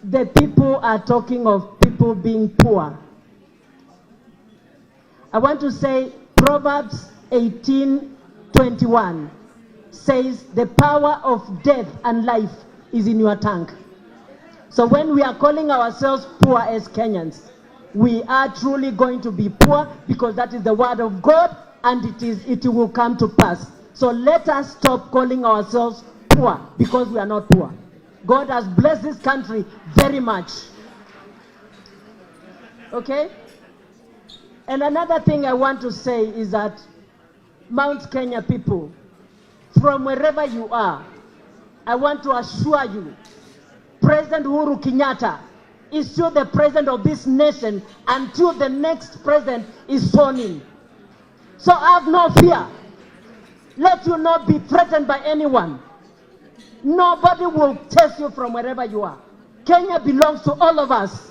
the people are talking of people being poor. I want to say Proverbs 18:21 says the power of death and life is in your tongue. So when we are calling ourselves poor as Kenyans, we are truly going to be poor because that is the word of God and it will come to pass. So let us stop calling ourselves poor because we are not poor. God has blessed this country very much. Okay? And another thing I want to say is that Mount Kenya people, from wherever you are, I want to assure you, President Uhuru Kenyatta is still the president of this nation until the next president is sworn in. So have no fear. Let you not be threatened by anyone. Nobody will test you from wherever you are. Kenya belongs to all of us.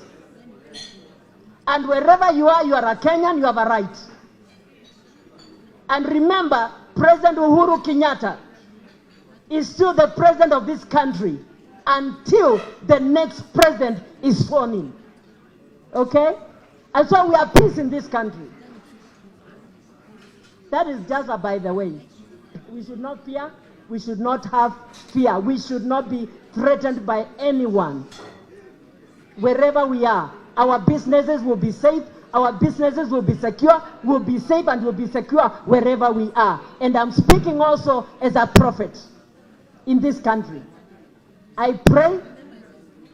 And wherever you are a Kenyan, you have a right. And remember, President Uhuru Kenyatta is still the president of this country until the next president is sworn in. Okay? And so we have peace in this country. That is just a by the way. We should not fear. We should not have fear. We should not be threatened by anyone. Wherever we are, our businesses will be safe, our businesses will be secure, will be safe and will be secure wherever we are. And I'm speaking also as a prophet in this country. I pray,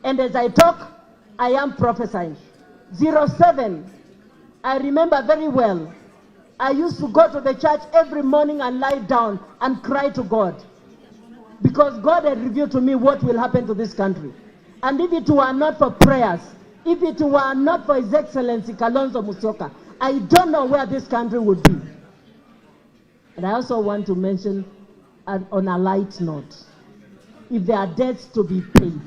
and as I talk, I am prophesying. 07, I remember very well, I used to go to the church every morning and lie down and cry to God. Because God had revealed to me what will happen to this country. And if it were not for prayers, if it were not for His Excellency Kalonzo Musyoka, I don't know where this country would be. And I also want to mention on a light note, if there are debts to be paid,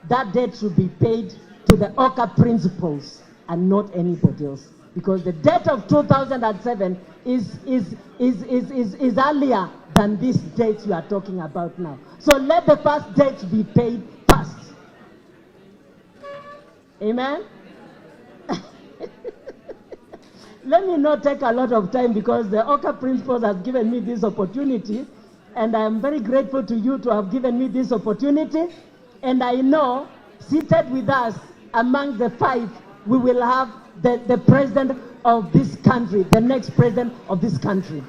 that debt should be paid to the OKA principals and not anybody else. Because the debt of 2007 is earlier than this date you are talking about now. So let the first debt be paid first. Amen? Let me not take a lot of time because the OKA principals have given me this opportunity, and I am very grateful to you to have given me this opportunity. And I know, seated with us among the 5, we will have the president of this country, the next president of this country.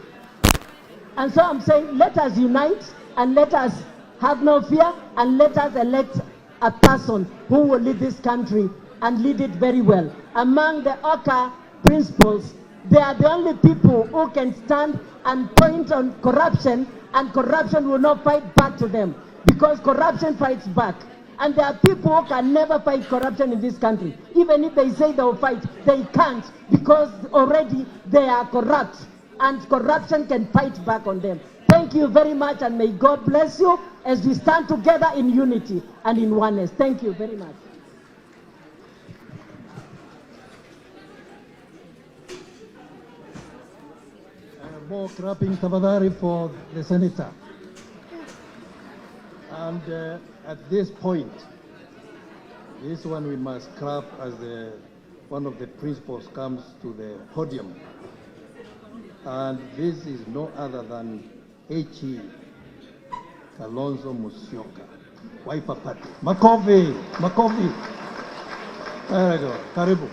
And so I'm saying, let us unite and let us Have no fear, and let us elect a person who will lead this country and lead it very well. Among the OKA principles, they are the only people who can stand and point on corruption, and corruption will not fight back to them, because corruption fights back. And there are people who can never fight corruption in this country. Even if they say they will fight, they can't, because already they are corrupt, and corruption can fight back on them. Thank you very much, and may God bless you as we stand together in unity and in oneness. Thank you very much. More clapping tafadhali for the senator. And at this point, this one we must clap as one of the principals comes to the podium. And this is no other than H.E. Kalonzo Musyoka. Wiper Party. Makofi. Makofi. There we go. Karibu.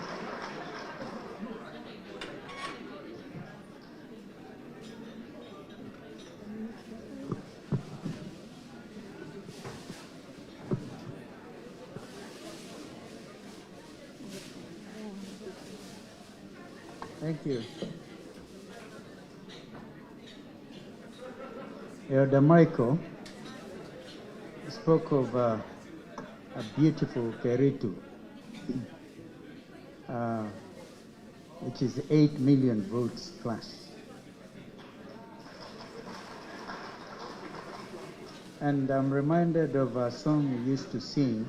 Thank you. Elder Michael spoke of a beautiful Keritu, which is 8 million votes plus. And I'm reminded of a song we used to sing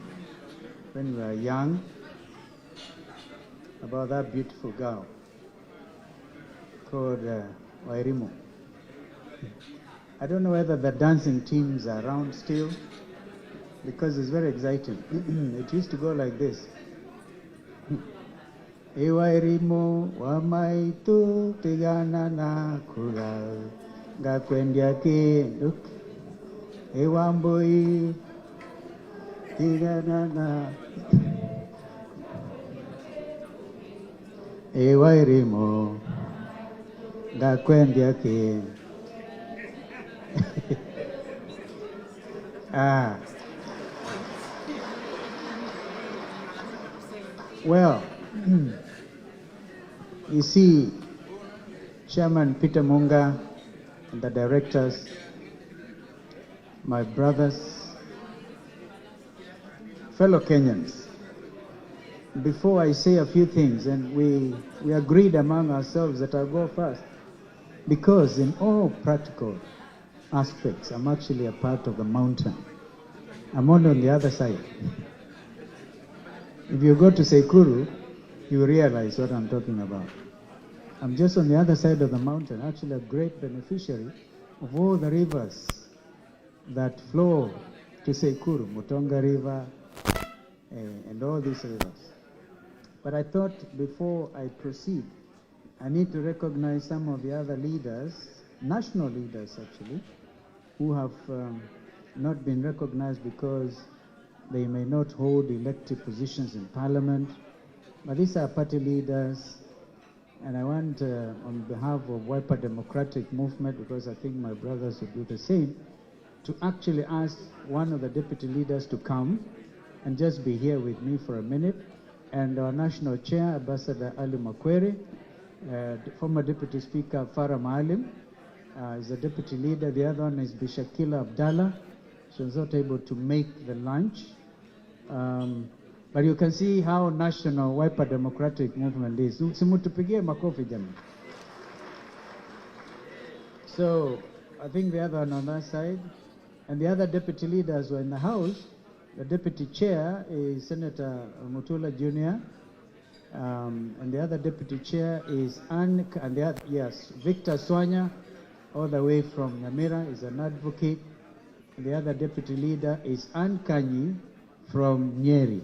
when we were young about that beautiful girl called Wairimu. I don't know whether the dancing teams are around still, because it's very exciting. It used to go like this. Ewairimu wamaitu tigana na kura gakwendia kindu. Ewamboi tigana na Ewairimu gakwendia kindu. Well, you see, Chairman Peter Munga and the directors, my brothers, fellow Kenyans, before I say a few things, and we agreed among ourselves that I'll go first, because in all practical aspects, I'm actually a part of the mountain. I'm only on the other side. If you go to Sekuru, you realize what I'm talking about. I'm just on the other side of the mountain, actually a great beneficiary of all the rivers that flow to Sekuru, Mutonga River, and all these rivers. But I thought before I proceed, I need to recognize some of the other leaders, national leaders actually, who have not been recognized because they may not hold elected positions in parliament. But these are party leaders, and I want, on behalf of Wiper Democratic Movement, because I think my brothers will do the same, to actually ask one of the deputy leaders to come and just be here with me for a minute. And our national chair, Ambassador Ali Makwere, former deputy speaker Farah Maalim, is a deputy leader. The other one is Bishakila Abdallah. She was not able to make the lunch. But you can see how national Wiper Democratic Movement is. Simutupigie makofi jamani. So I think the other one on that side, and the other deputy leaders were in the House. The deputy chair is Senator Mutula Jr., and the other deputy chair is Victor Swanya, all the way from Nyamira, is an advocate. And the other deputy leader is Ann Kanyi from Nyeri.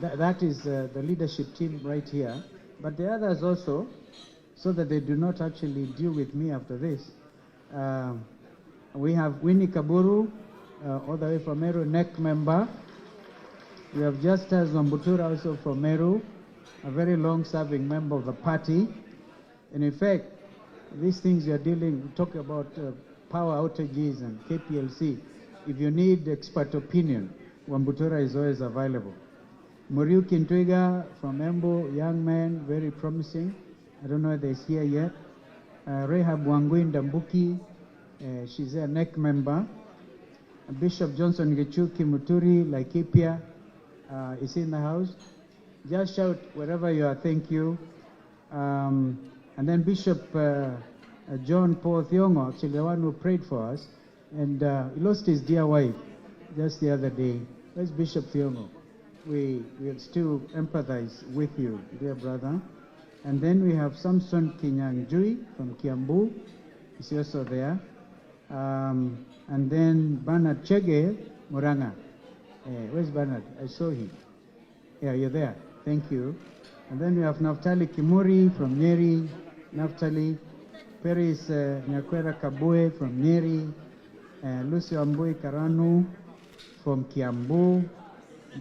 That is the leadership team right here. But the others also, so that they do not actually deal with me after this. We have Winnie Kaburu, all the way from Meru, NEC member. We have Justus Wambutura, also from Meru, a very long-serving member of the party. And in fact, these things we are talking about power outages and KPLC, if you need expert opinion, Wambutura is always available. Muriuki Ntwiga from Embu, young man, very promising. I don't know whether he's here yet. Rehab Wangui Ndambuki, she's a NEC member. Bishop Johnson Gichuki Muturi, Laikipia, is in the house. Just shout wherever you are, thank you. And then Bishop John Paul Thiongo, actually the one who prayed for us, and he lost his dear wife just the other day. Where's Bishop Thiongo? We still empathize with you, dear brother. And then we have Samson Kinyanjui from Kiambu. He's also there. And then Bernard Chege, Muranga. Where's Bernard? I saw him. Yeah, you're there. Thank you. And then we have Naftali Kimuri from Nyeri. Naftali. Peris Nyakwera Kabue from Nyeri. Lucio Ambui Karanu from Kiambu.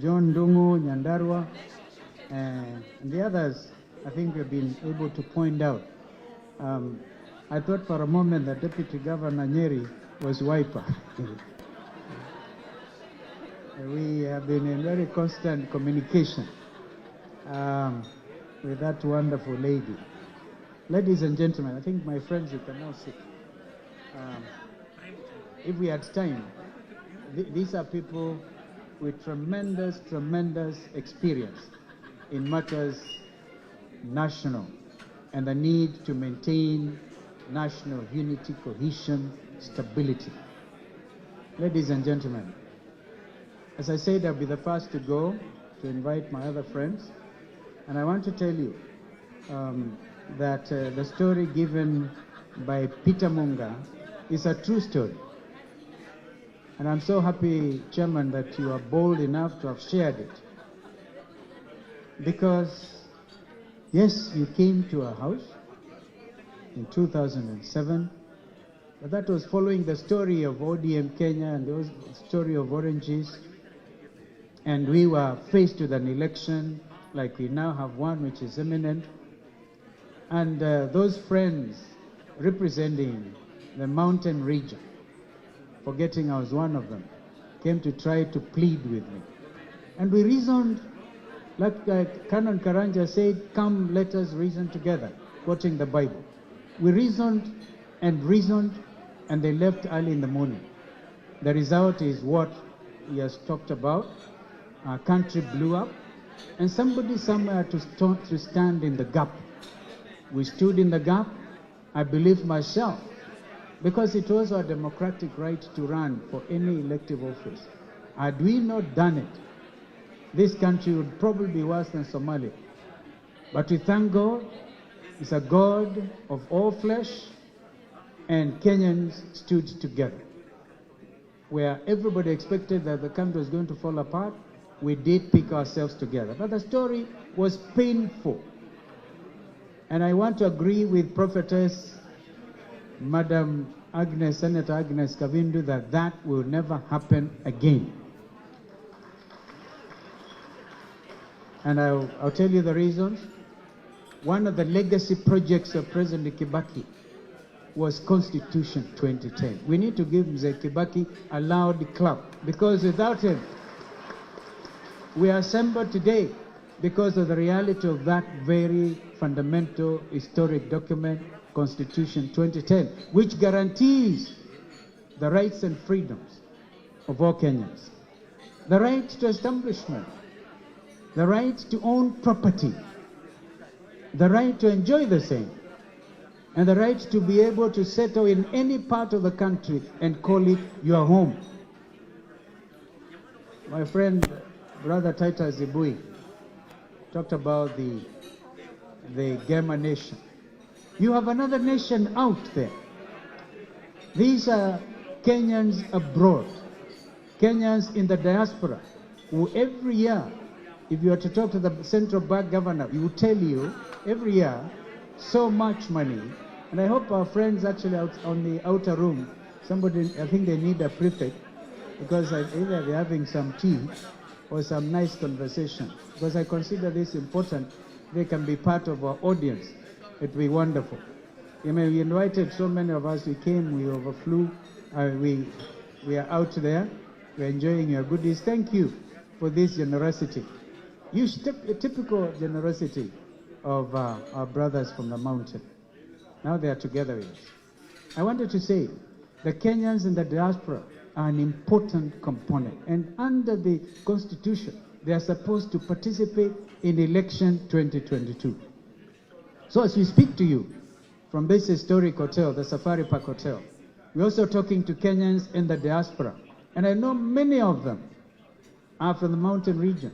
John Dungu Nyandarua. And the others, I think we've been able to point out. I thought for a moment that Deputy Governor Nyeri was Wiper. We have been in very constant communication with that wonderful lady. Ladies and gentlemen, I think my friends, you can now sit. If we had time, these are people with tremendous, tremendous experience in matters national and the need to maintain national unity, cohesion, stability. Ladies and gentlemen, as I said, I'll be the first to go to invite my other friends. And I want to tell you that the story given by Peter Munga is a true story. And I'm so happy, Chairman, that you are bold enough to have shared it. Because, yes, you came to our house in 2007, but that was following the story of ODM Kenya and the story of oranges. And we were faced with an election like we now have one, which is imminent. And those friends representing the mountain region, forgetting I was one of them, came to try to plead with me. And we reasoned, like Canon Karanja said, come let us reason together, quoting the Bible. We reasoned, and they left early in the morning. The result is what he has talked about. Our country blew up, and somebody somewhere to stand in the gap. We stood in the gap, I believe myself, because it was our democratic right to run for any elective office. Had we not done it, this country would probably be worse than Somalia. But we thank God, He's a God of all flesh, and Kenyans stood together. Where everybody expected that the country was going to fall apart, we did pick ourselves together. But the story was painful. And I want to agree with Prophetess Madam Agnes, Senator Agnes Kavindu, that will never happen again. And I'll tell you the reasons. One of the legacy projects of President Kibaki was Constitution 2010. We need to give Mzee Kibaki a loud clap, because without him, we are assembled today because of the reality of that very fundamental historic document, Constitution 2010, which guarantees the rights and freedoms of all Kenyans. The right to establishment, the right to own property, the right to enjoy the same, and the right to be able to settle in any part of the country and call it your home. My friend, Brother Titus Zibui, talked about the Gema nation. You have another nation out there. These are Kenyans abroad, Kenyans in the diaspora, who every year, if you were to talk to the central bank governor, he will tell you every year so much money. And I hope our friends actually out on the outer room, somebody, I think they need a prefect, because either they're having some tea or some nice conversation. Because I consider this important. They can be part of our audience. It would be wonderful. I mean, we invited so many of us. We came, we overflew. We are out there. We're enjoying your goodies. Thank you for this generosity. Typical generosity of our brothers from the mountain. Now they are together with us. I wanted to say the Kenyans in the diaspora are an important component. And under the Constitution, they are supposed to participate in election 2022. So as we speak to you from this historic hotel, the Safari Park Hotel, we're also talking to Kenyans in the diaspora. And I know many of them are from the mountain region.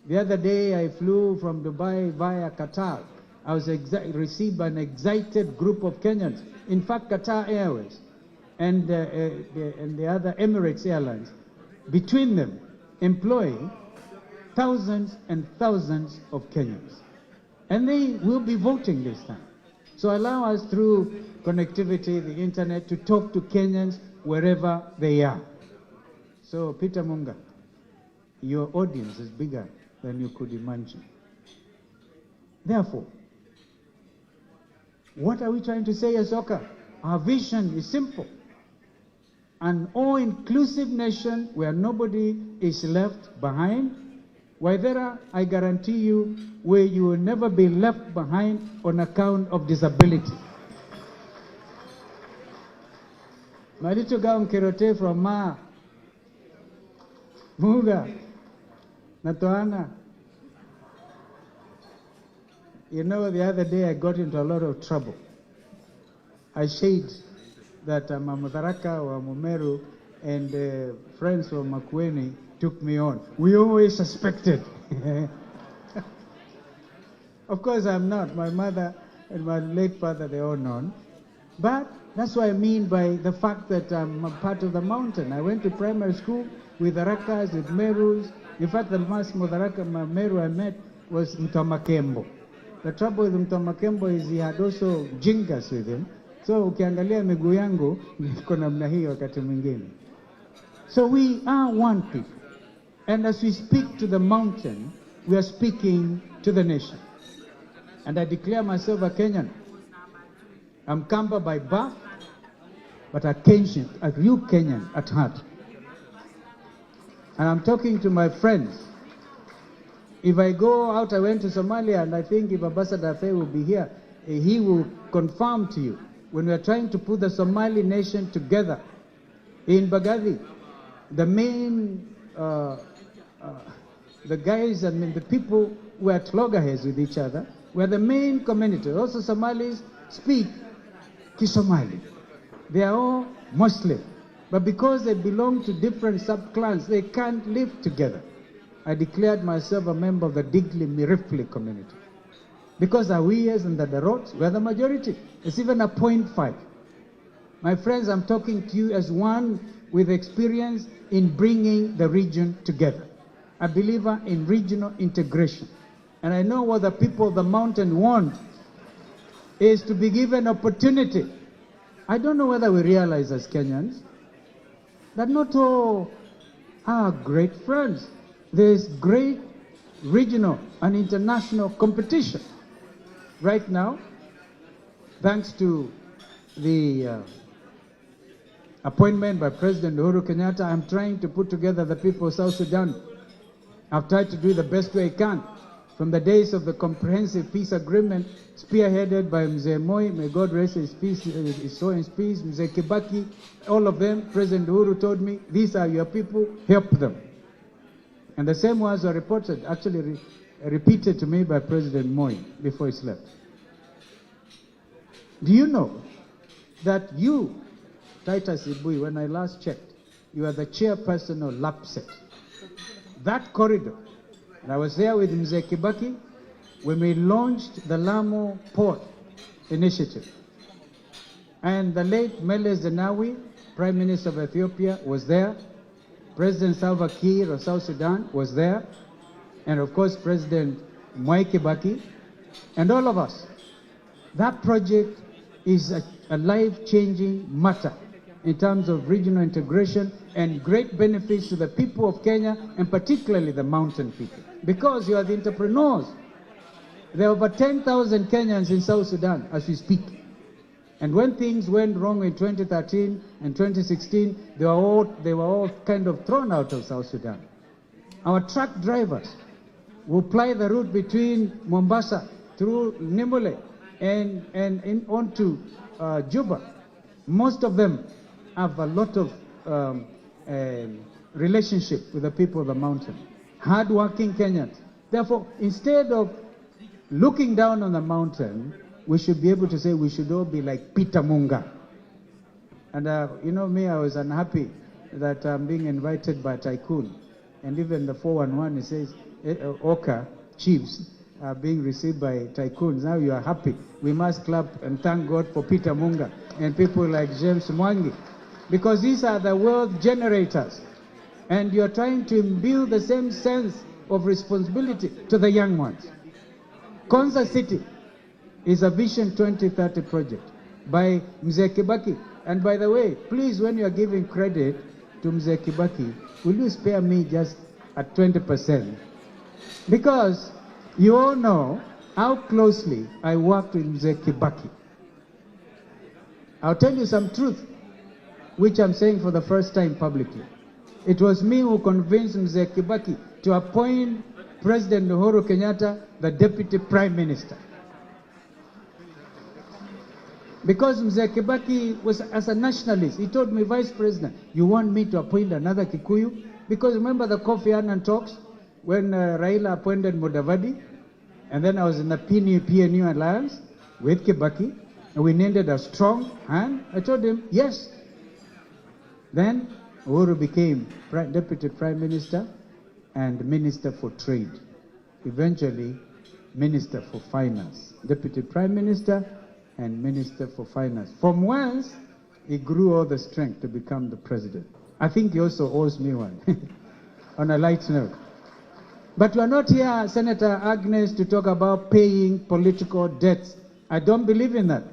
The other day I flew from Dubai via Qatar. I was received by an excited group of Kenyans. In fact, Qatar Airways and the other Emirates Airlines, between them, employing thousands and thousands of Kenyans. And they will be voting this time. So allow us through connectivity, the internet, to talk to Kenyans wherever they are. So Peter Munga, your audience is bigger than you could imagine. Therefore, what are we trying to say as OKA? Our vision is simple. An all-inclusive nation where nobody is left behind. Waithera, I guarantee you, where you will never be left behind on account of disability. Marito Gaon Kirote from Ma, Muga, Natoana. You know, the other day I got into a lot of trouble. I said that I'm a Madaraka or a Mumeru, and friends from Makueni took me on. We always suspected. Of course I'm not. My mother and my late father, they're all known. But that's what I mean by the fact that I'm a part of the mountain. I went to primary school with Arakas, with Merus. In fact, the last Mudaraka Meru I met was Mtamakembo. The trouble with Mtamakembo is he had also jingas with him. So ukiangalia miguu yangu niko namna hii wakati mwingine. So we are one people. And as we speak to the mountain, we are speaking to the nation. And I declare myself a Kenyan. I'm Kamba by birth, but a Kenyan, a real Kenyan at heart. And I'm talking to my friends. If I go out, I went to Somalia, and I think if Ambassador Faye will be here, he will confirm to you, when we are trying to put the Somali nation together in Bagavi, the main, the guys, I mean the people who are at loggerheads with each other, were the main community. Also Somalis speak Kisomali. They are all Muslim. But because they belong to different sub-clans, they can't live together. I declared myself a member of the Digli Mirifli community. Because Awiyas and the Darots were the majority. It's even a 0.5. My friends, I'm talking to you as one with experience in bringing the region together. A believer in regional integration. And I know what the people of the mountain want is to be given opportunity. I don't know whether we realize as Kenyans that not all are great friends. There's great regional and international competition. Right now, thanks to the appointment by President Uhuru Kenyatta, I'm trying to put together the people of South Sudan. I've tried to do the best way I can. From the days of the comprehensive peace agreement, spearheaded by Mzee Moi, may God rest his soul in peace, Mzee Kibaki, all of them, President Uhuru told me, these are your people, help them. And the same words were reported, actually repeated to me by President Moi before he left. Do you know that you, Titus Ibui, when I last checked, you are the chairperson of LAPSET. That corridor, and I was there with Mzee Kibaki when we launched the Lamu Port Initiative. And the late Meles Zenawi, Prime Minister of Ethiopia, was there. President Salva Kiir of South Sudan was there. And of course, President Mwai Kibaki, and all of us. That project is a life-changing matter in terms of regional integration and great benefits to the people of Kenya, and particularly the mountain people. Because you are the entrepreneurs. There are over 10,000 Kenyans in South Sudan as we speak. And when things went wrong in 2013 and 2016, they were all kind of thrown out of South Sudan. Our truck drivers who ply the route between Mombasa through Nimule and onto Juba, most of them have a lot of relationship with the people of the mountain. Hard-working Kenyans. Therefore, instead of looking down on the mountain, we should be able to say we should all be like Peter Munga. And you know me, I was unhappy that I'm being invited by Tycoon. And even the 411, it says, OKA chiefs are being received by Tycoons. Now you are happy. We must clap and thank God for Peter Munga and people like James Mwangi. Because these are the wealth generators. And you're trying to imbue the same sense of responsibility to the young ones. Konza City is a Vision 2030 project by Mzee Kibaki. And by the way, please, when you are giving credit to Mzee Kibaki, will you spare me just at 20%? Because you all know how closely I worked with Mzee Kibaki. I'll tell you some truth, which I'm saying for the first time publicly. It was me who convinced Mzee Kibaki to appoint President Uhuru Kenyatta the Deputy Prime Minister. Because Mzee Kibaki was, as a nationalist, he told me, Vice President, you want me to appoint another Kikuyu? Because remember the Kofi Annan talks when Raila appointed Mudavadi, and then I was in the PNU alliance with Kibaki, and we needed a strong hand. I told him, yes. Then Uhuru became Deputy Prime Minister and Minister for Trade. Eventually, Minister for Finance. Deputy Prime Minister and Minister for Finance. From whence he grew all the strength to become the president. I think he also owes me one, on a light note. But we are not here, Senator Agnes, to talk about paying political debts. I don't believe in that.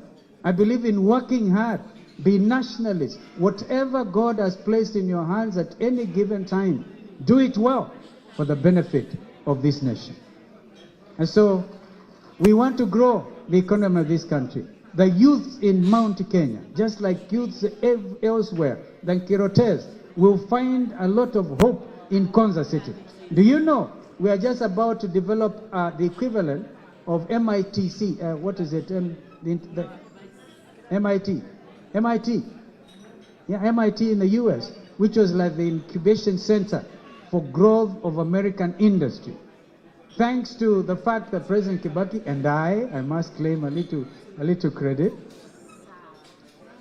I believe in working hard, be nationalist. Whatever God has placed in your hands at any given time, do it well for the benefit of this nation. And so, we want to grow the economy of this country. The youths in Mount Kenya, just like youths elsewhere, like Kirotes, will find a lot of hope in Konza City. Do you know, we are just about to develop the equivalent of MITC, what is it, MIT. Yeah, MIT in the US, which was like the incubation center for growth of American industry. Thanks to the fact that President Kibaki and I must claim a little credit,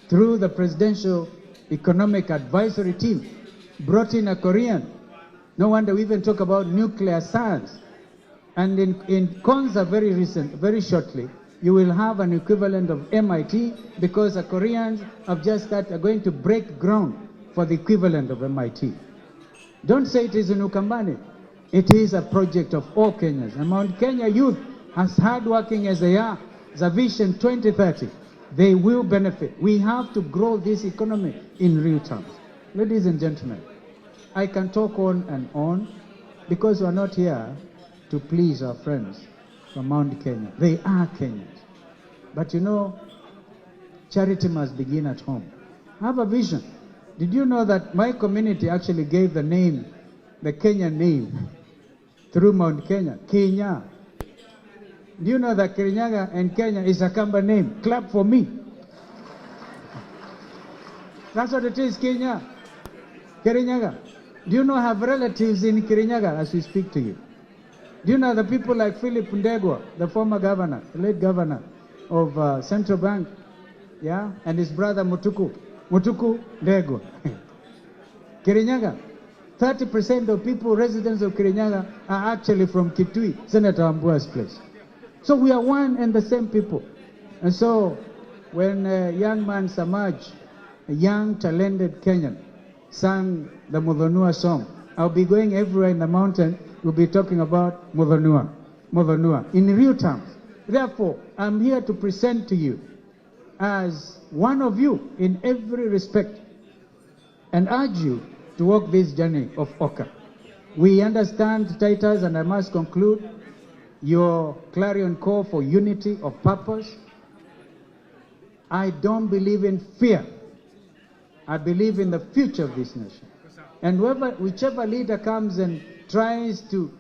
through the Presidential Economic Advisory Team, brought in a Korean. No wonder we even talk about nuclear science. And in Konza very shortly, you will have an equivalent of MIT, because the Koreans have just are going to break ground for the equivalent of MIT. Don't say it is in Ukambani. It is a project of all Kenyans. And Mount Kenya youth, as hardworking as they are, the Vision 2030, they will benefit. We have to grow this economy in real terms. Ladies and gentlemen, I can talk on and on, because we are not here to please our friends from Mount Kenya. They are Kenyans. But you know, charity must begin at home. Have a vision. Did you know that my community actually gave the name, the Kenyan name, through Mount Kenya? Kenya. Do you know that Kirinyaga and Kenya is a Kamba name? Clap for me. That's what it is, Kenya. Kirinyaga. Do you know I have relatives in Kirinyaga as we speak to you? Do you know the people like Philip Ndegwa, the former governor, the late governor of Central Bank, yeah, and his brother Mutuku Ndegwa. Kirinyaga. 30% of people, residents of Kirinyaga, are actually from Kitui, Senator Ambua's place. So we are one and the same people. And so when young man Samaj, a young talented Kenyan, sang the Mudhonua song, I'll be going everywhere in the mountain, we'll be talking about Mudhonua, in real terms. Therefore, I'm here to present to you as one of you in every respect, and urge you to walk this journey of OKA. We understand, Titus, and I must conclude, your clarion call for unity of purpose, I don't believe in fear. I believe in the future of this nation. And whichever leader comes and tries to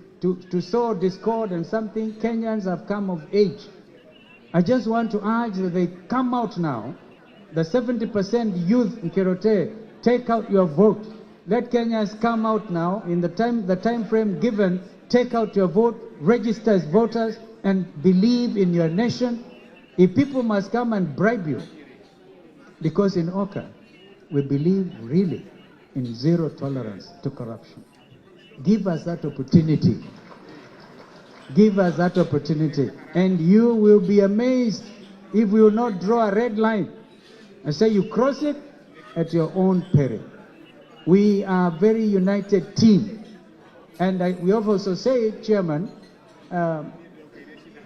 sow discord and something, Kenyans have come of age. I just want to urge that they come out now. The 70% youth in Kerote, take out your vote. Let Kenyans come out now in the time frame given. Take out your vote, register as voters, and believe in your nation. If people must come and bribe you, because in OKA, we believe really in zero tolerance to corruption. Give us that opportunity. Give us that opportunity. And you will be amazed if we will not draw a red line and say you cross it at your own peril. We are a very united team. And we also say, Chairman,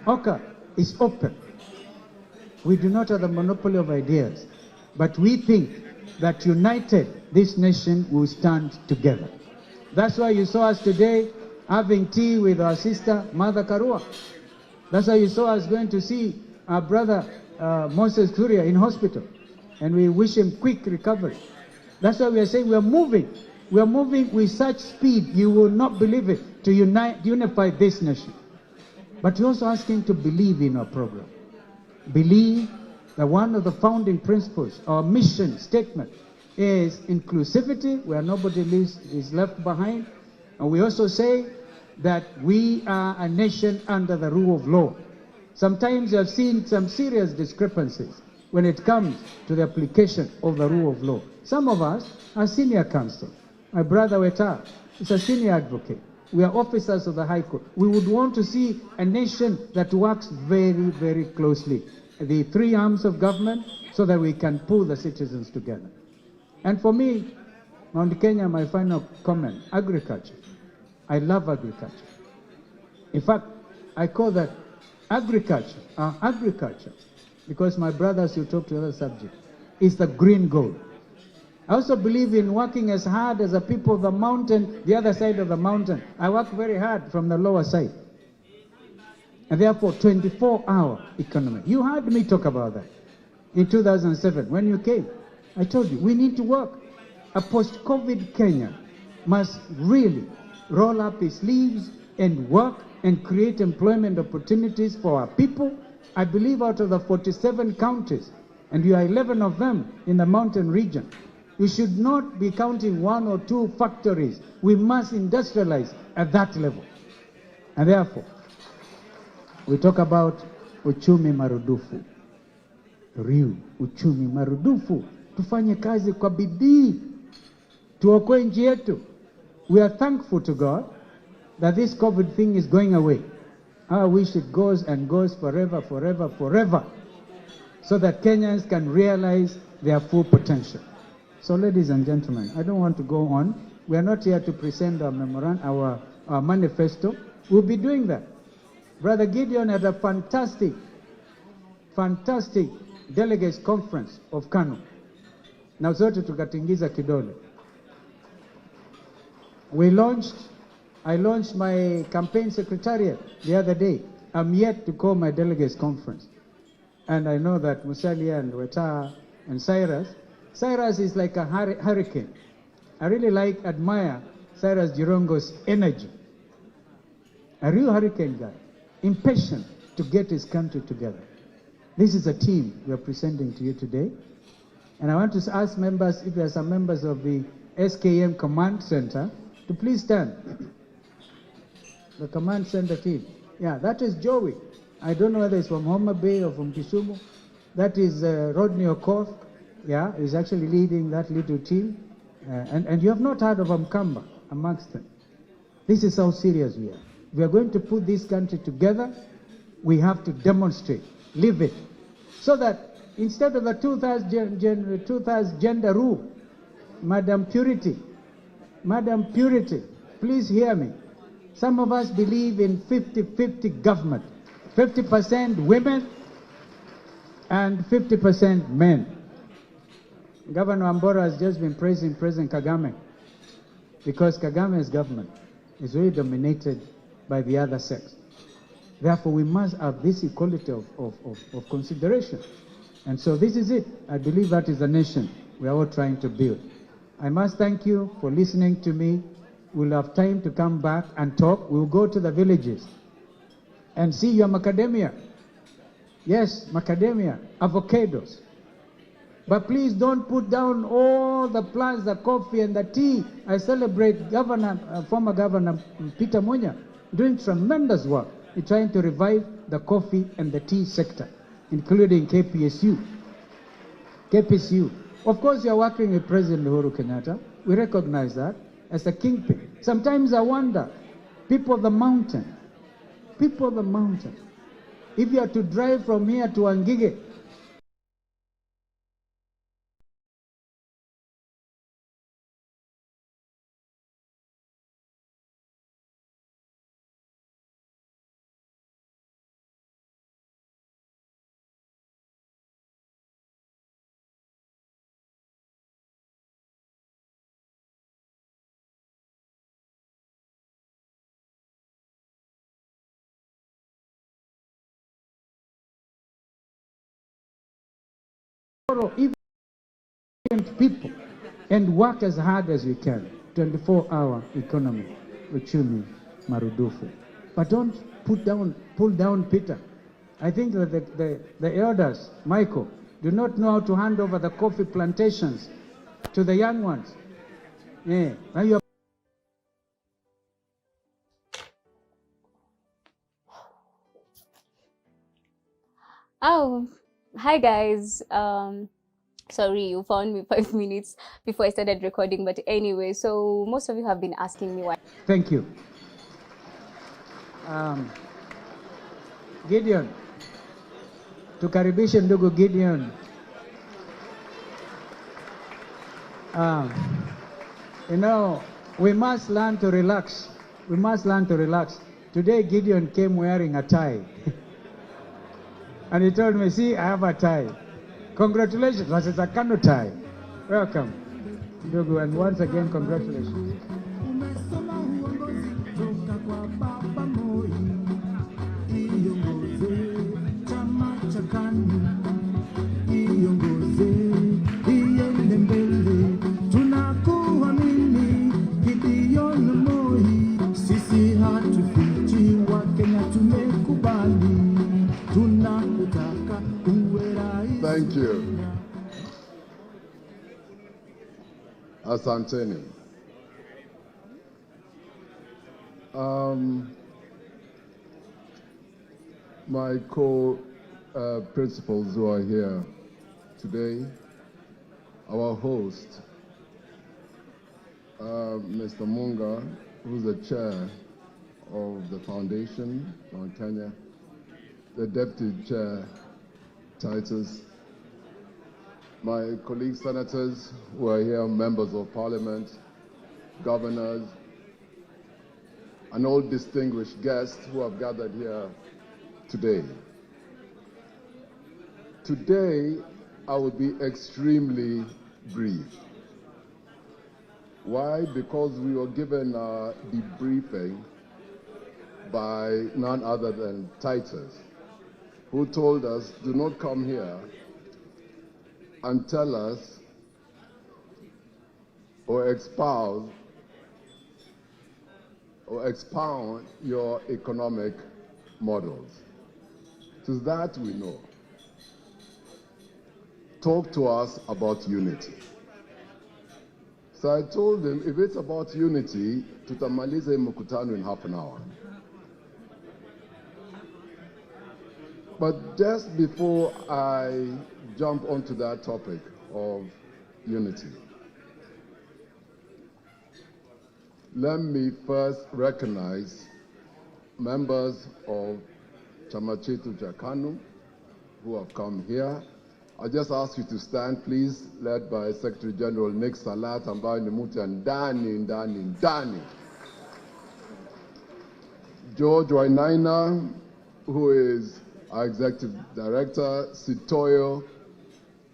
OKA is open. We do not have the monopoly of ideas, but we think that united, this nation will stand together. That's why you saw us today having tea with our sister, Mother Karua. That's why you saw us going to see our brother, Moses Kuria, in hospital. And we wish him quick recovery. That's why we are saying we are moving. We are moving with such speed, you will not believe it, to unify this nation. But we're also asking to believe in our program. Believe that one of the founding principles, our mission statement, is inclusivity, where nobody is left behind. And we also say that we are a nation under the rule of law. Sometimes you have seen some serious discrepancies when it comes to the application of the rule of law. Some of us are senior counsel. My brother Weta is a senior advocate. We are officers of the High Court. We would want to see a nation that works very, very closely, the three arms of government, so that we can pull the citizens together. And for me, Mount Kenya, my final comment, agriculture. I love agriculture. In fact, I call that agriculture, because my brothers, you talk to other subject, is the green gold. I also believe in working as hard as the people of the mountain, the other side of the mountain. I work very hard from the lower side. And therefore, 24-hour economy. You heard me talk about that in 2007 when you came. I told you, we need to work. A post-COVID Kenya must really roll up its sleeves and work and create employment opportunities for our people. I believe out of the 47 counties, and you are 11 of them in the mountain region, you should not be counting 1 or 2 factories. We must industrialize at that level. And therefore, we talk about uchumi marudufu. Riu, uchumi marudufu. Tufanye kazi kwa bidii. Tuokoe nchi yetu. We are thankful to God that this COVID thing is going away. I wish it goes and goes forever, forever, forever, so that Kenyans can realize their full potential. So, ladies and gentlemen, I don't want to go on. We are not here to present our memorandum, our manifesto. We'll be doing that. Brother Gideon had a fantastic delegates conference of Kano. Na zote tukatingiza kidole. I launched my campaign secretariat the other day. I'm yet to call my delegates conference. And I know that Musalia and Weta and Cyrus is like a hurricane. I really admire Cyrus Jirongo's energy. A real hurricane guy, impatient to get his country together. This is a team we are presenting to you today. And I want to ask members, if there are some members of the SKM Command Center, to please stand. The Command Center team. Yeah, that is Joey. I don't know whether it's from Homa Bay or from Kisumu. That is Rodney Okoth. Yeah, he's actually leading that little team. And you have not heard of Mkamba amongst them. This is how serious we are. We are going to put this country together. We have to demonstrate, live it, so that instead of the 2000 gender rule, Madam Purity, please hear me. Some of us believe in 50-50 government, 50% women and 50% men. Governor Ambora has just been praising President Kagame because Kagame's government is really dominated by the other sex. Therefore, we must have this equality of consideration. And so this is it. I believe that is the nation we are all trying to build. I must thank you for listening to me. We'll have time to come back and talk. We'll go to the villages and see your macadamia. Yes, macadamia, avocados. But please don't put down all the plants, the coffee and the tea. I celebrate former Governor Peter Munya doing tremendous work in trying to revive the coffee and the tea sector, including KPSU. Of course, you're working with President Uhuru Kenyatta. We recognize that as a kingpin. Sometimes I wonder, people of the mountain, if you are to drive from here to Angige, even people, and work as hard as we can. 24-hour economy, uchumi marudufu. But don't pull down Peter. I think that the elders, Michael, do not know how to hand over the coffee plantations to the young ones. Yeah. Now you are Oh, hi guys. Sorry, you found me 5 minutes before I started recording, but anyway, so most of you have been asking me why. Thank you. Gideon, tukaribishe ndugu Gideon. You know, we must learn to relax. Today Gideon came wearing a tie. And he told me, see, I have a tie. Congratulations, that is a Kano tie. Welcome, ndugu, and once again, congratulations. Thank you. Asanteni. My co-principals who are here today, our host, Mr. Munga, who's the chair of the foundation, Mount Kenya, the deputy chair, Titus, my colleague senators who are here, members of parliament, governors, and all distinguished guests who have gathered here today. Today, I will be extremely brief. Why? Because we were given a debriefing by none other than Titus, who told us, do not come here and tell us or expound your economic models. So that we know. Talk to us about unity. So I told him, if it's about unity, tutamalize mkutano in half an hour. But just before I jump onto that topic of unity, let me first recognize members of Chama Chetu cha KANU who have come here. I'll just ask you to stand, please, led by Secretary General Nick Salat, ambaye ni mtu ya ndani. George Wainaina, who is our Executive Director, Sitoyo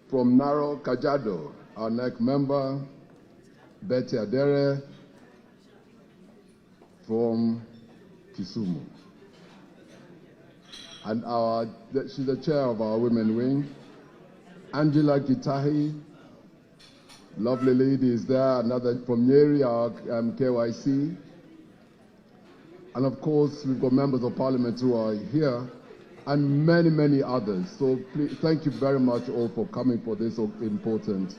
from Narrow Kajiado, our NEC member, Betty Adere from Kisumu. And she's the chair of our women wing, Angela Gitahi, lovely lady is there, another from Nyeri, our KYC. And of course, we've got members of parliament who are here, and many, many others. So please, thank you very much all for coming for this important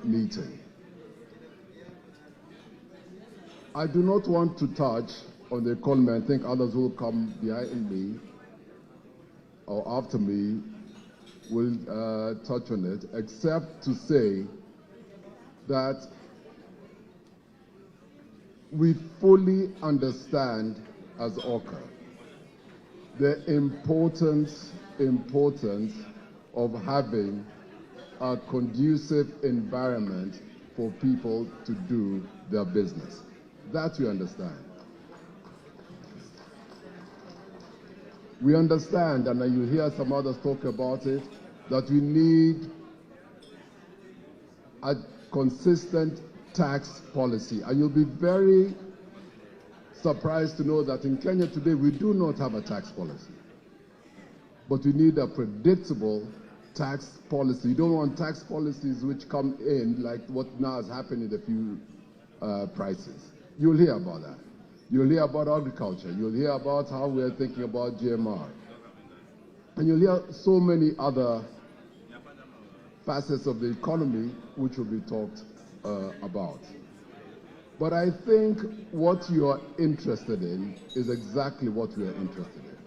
meeting. I do not want to touch on the economy. I think others will come behind me or after me will touch on it, except to say that we fully understand as OKA the importance of having a conducive environment for people to do their business. That we understand. We understand, and you hear some others talk about it, that we need a consistent tax policy. And you'll be very surprised to know that in Kenya today we do not have a tax policy. But we need a predictable tax policy. You don't want tax policies which come in like what now has happened in the few prices. You'll hear about that. You'll hear about agriculture. You'll hear about how we're thinking about GMR. And you'll hear so many other facets of the economy which will be talked about. But I think what you are interested in is exactly what we are interested in.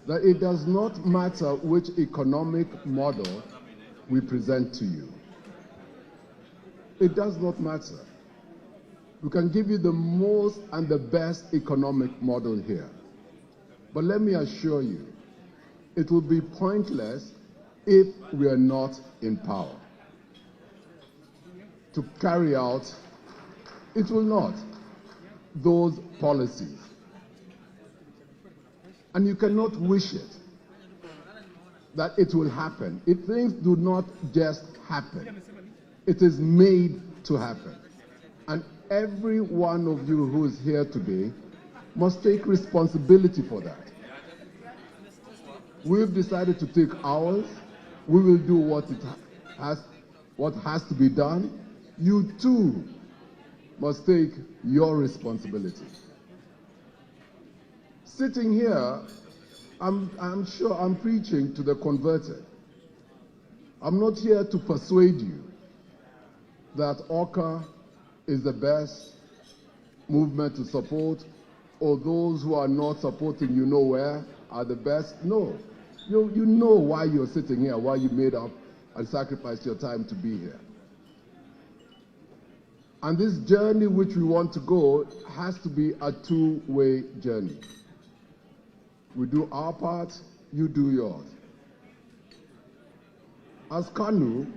That it does not matter which economic model we present to you. It does not matter. We can give you the most and the best economic model here. But let me assure you, it will be pointless if we are not in power to carry out, it will not, those policies. And you cannot wish it, that it will happen. If things do not just happen, it is made to happen. And every one of you who is here today must take responsibility for that. We've decided to take ours. We will do what has to be done. You too must take your responsibility. Sitting here, I'm sure I'm preaching to the converted. I'm not here to persuade you that OKA is the best movement to support, or those who are not supporting you nowhere are the best. No. You know why you're sitting here, why you made up and sacrificed your time to be here. And this journey which we want to go has to be a two-way journey. We do our part, you do yours. As KANU,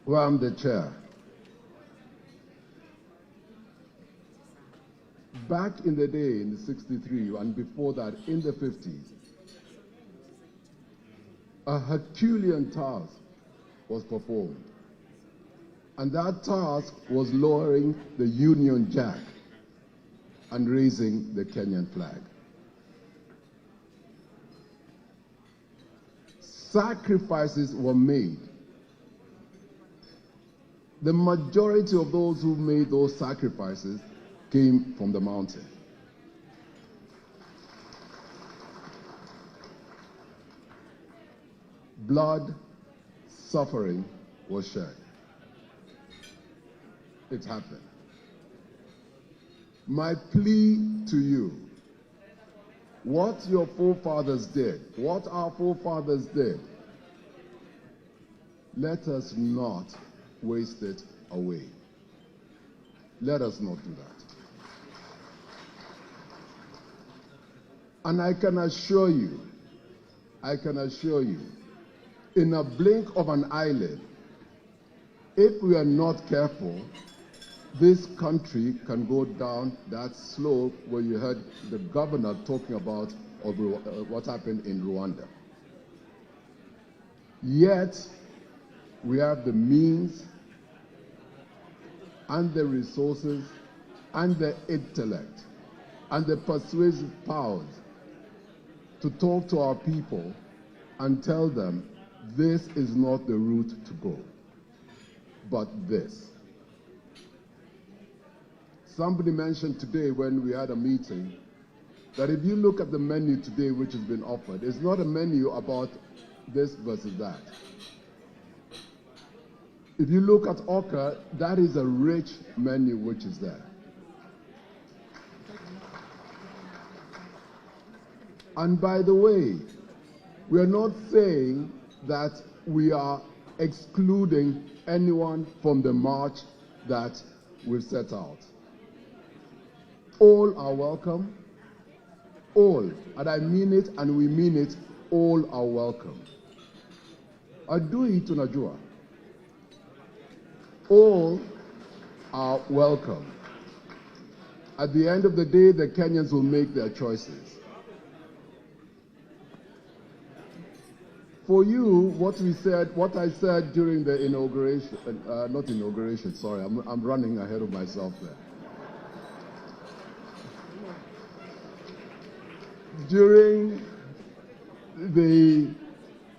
where I'm the chair, back in the day, in the 63, and before that, in the 50s, a Herculean task was performed. And that task was lowering the Union Jack and raising the Kenyan flag. Sacrifices were made. The majority of those who made those sacrifices came from the mountain. Blood, suffering was shed. It happened. My plea to you, what your forefathers did, what our forefathers did, let us not waste it away. Let us not do that. And I can assure you, in a blink of an eyelid, if we are not careful, this country can go down that slope where you heard the governor talking about what happened in Rwanda. Yet, we have the means and the resources and the intellect and the persuasive powers to talk to our people and tell them this is not the route to go, but this. Somebody mentioned today when we had a meeting that if you look at the menu today which has been offered, it's not a menu about this versus that. If you look at OKA, that is a rich menu which is there. And by the way, we are not saying that we are excluding anyone from the march that we've set out. All are welcome. All, and I mean it and we mean it, all are welcome. Adui tunajua. All are welcome. At the end of the day, the Kenyans will make their choices. For you, what I said during the inauguration, not inauguration, sorry, I'm running ahead of myself there.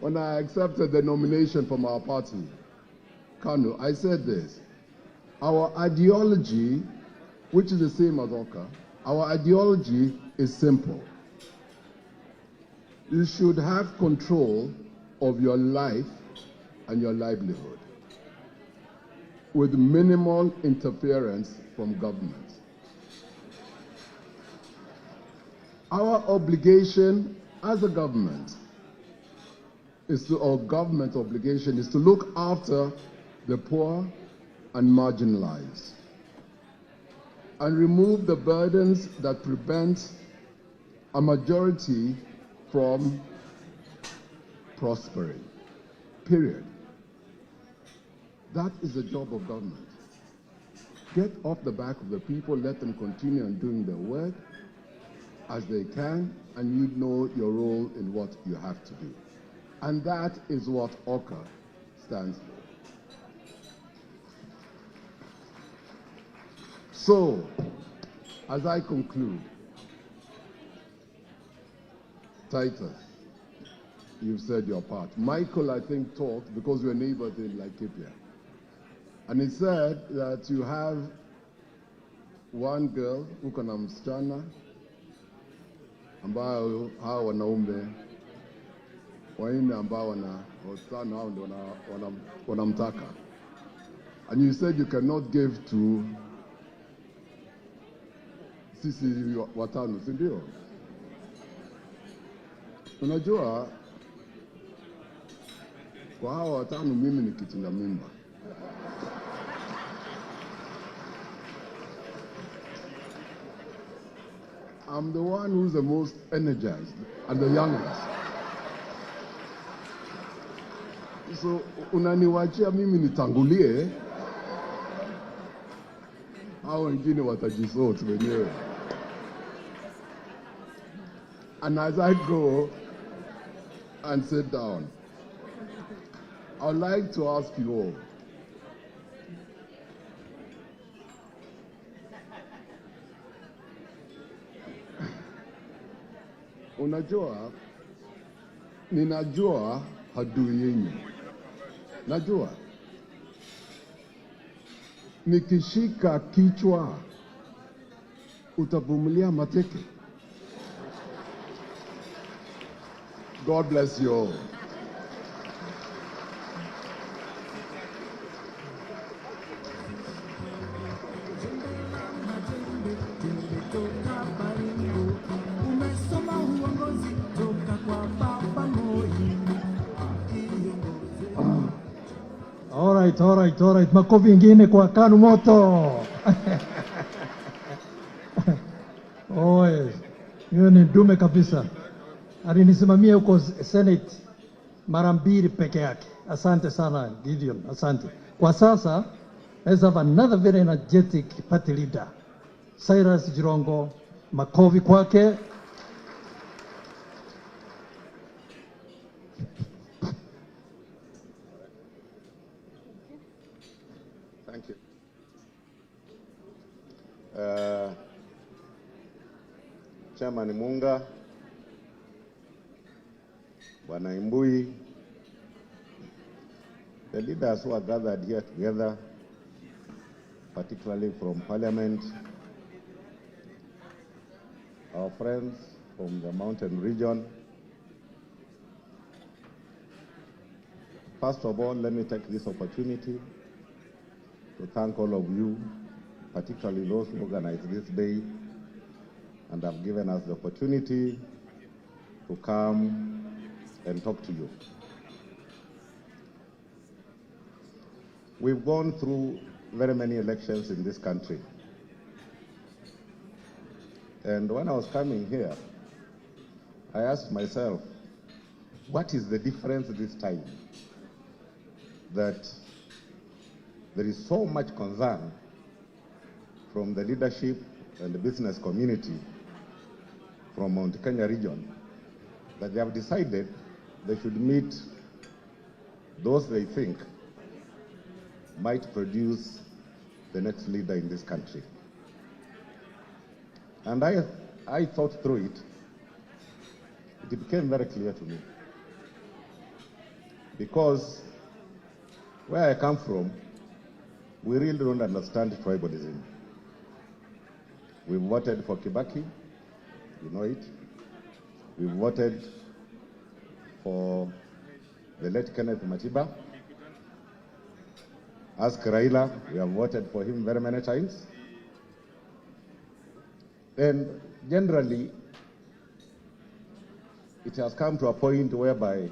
When I accepted the nomination from our party, Kanu, I said this: our ideology, which is the same as OKA, our ideology is simple. You should have control of your life and your livelihood with minimal interference from government. Our obligation as a government government obligation is to look after the poor and marginalized and remove the burdens that prevent a majority from prospering. Period. That is the job of government. Get off the back of the people, let them continue on doing their work as they can, and you know your role in what you have to do. And that is what OKA stands for. So, as I conclude, Titus, you've said your part. Michael, I think, talked because we're neighbors in Laikipia. And he said that you have one girl, uko na msichana, ambao hawa wanaume wanne ambao wasichana hao ndio wanamtaka. And you said you cannot give to sisi watano, si ndio? Unajua, kwa hawa watano mimi ni kitinda mimba. I'm the one who's the most energized and the youngest. So, unaniwachia mimi nitangulie, hao wengine watajisort wenyewe. And as I go and sit down, I'd like to ask you all, unajua, ninajua adui yenu. Najua, nikishika kichwa, utavumilia mateke. God bless you all. All right. Makofi ingine kwa Kanu moto. Oye, hiyo ni dume kabisa. Alinisimamia huko Senate mara 2 peke yake. Asante sana Gideon, asante. Kwa sasa, let's have another very energetic party leader. Cyrus Jirongo, makofi kwake. Thank you. Chairman Munga, Wanaimbui, the leaders who are gathered here together, particularly from Parliament, our friends from the mountain region. First of all, let me take this opportunity to thank all of you, particularly those who organized this day and have given us the opportunity to come and talk to you. We've gone through very many elections in this country. And when I was coming here, I asked myself, what is the difference this time that there is so much concern from the leadership and the business community from Mount Kenya region that they have decided they should meet those they think might produce the next leader in this country. And I thought through it. It became very clear to me. Because where I come from, we really don't understand tribalism. We voted for Kibaki, you know it. We voted for the late Kenneth Matiba. Ask Raila, we have voted for him very many times. And generally, it has come to a point whereby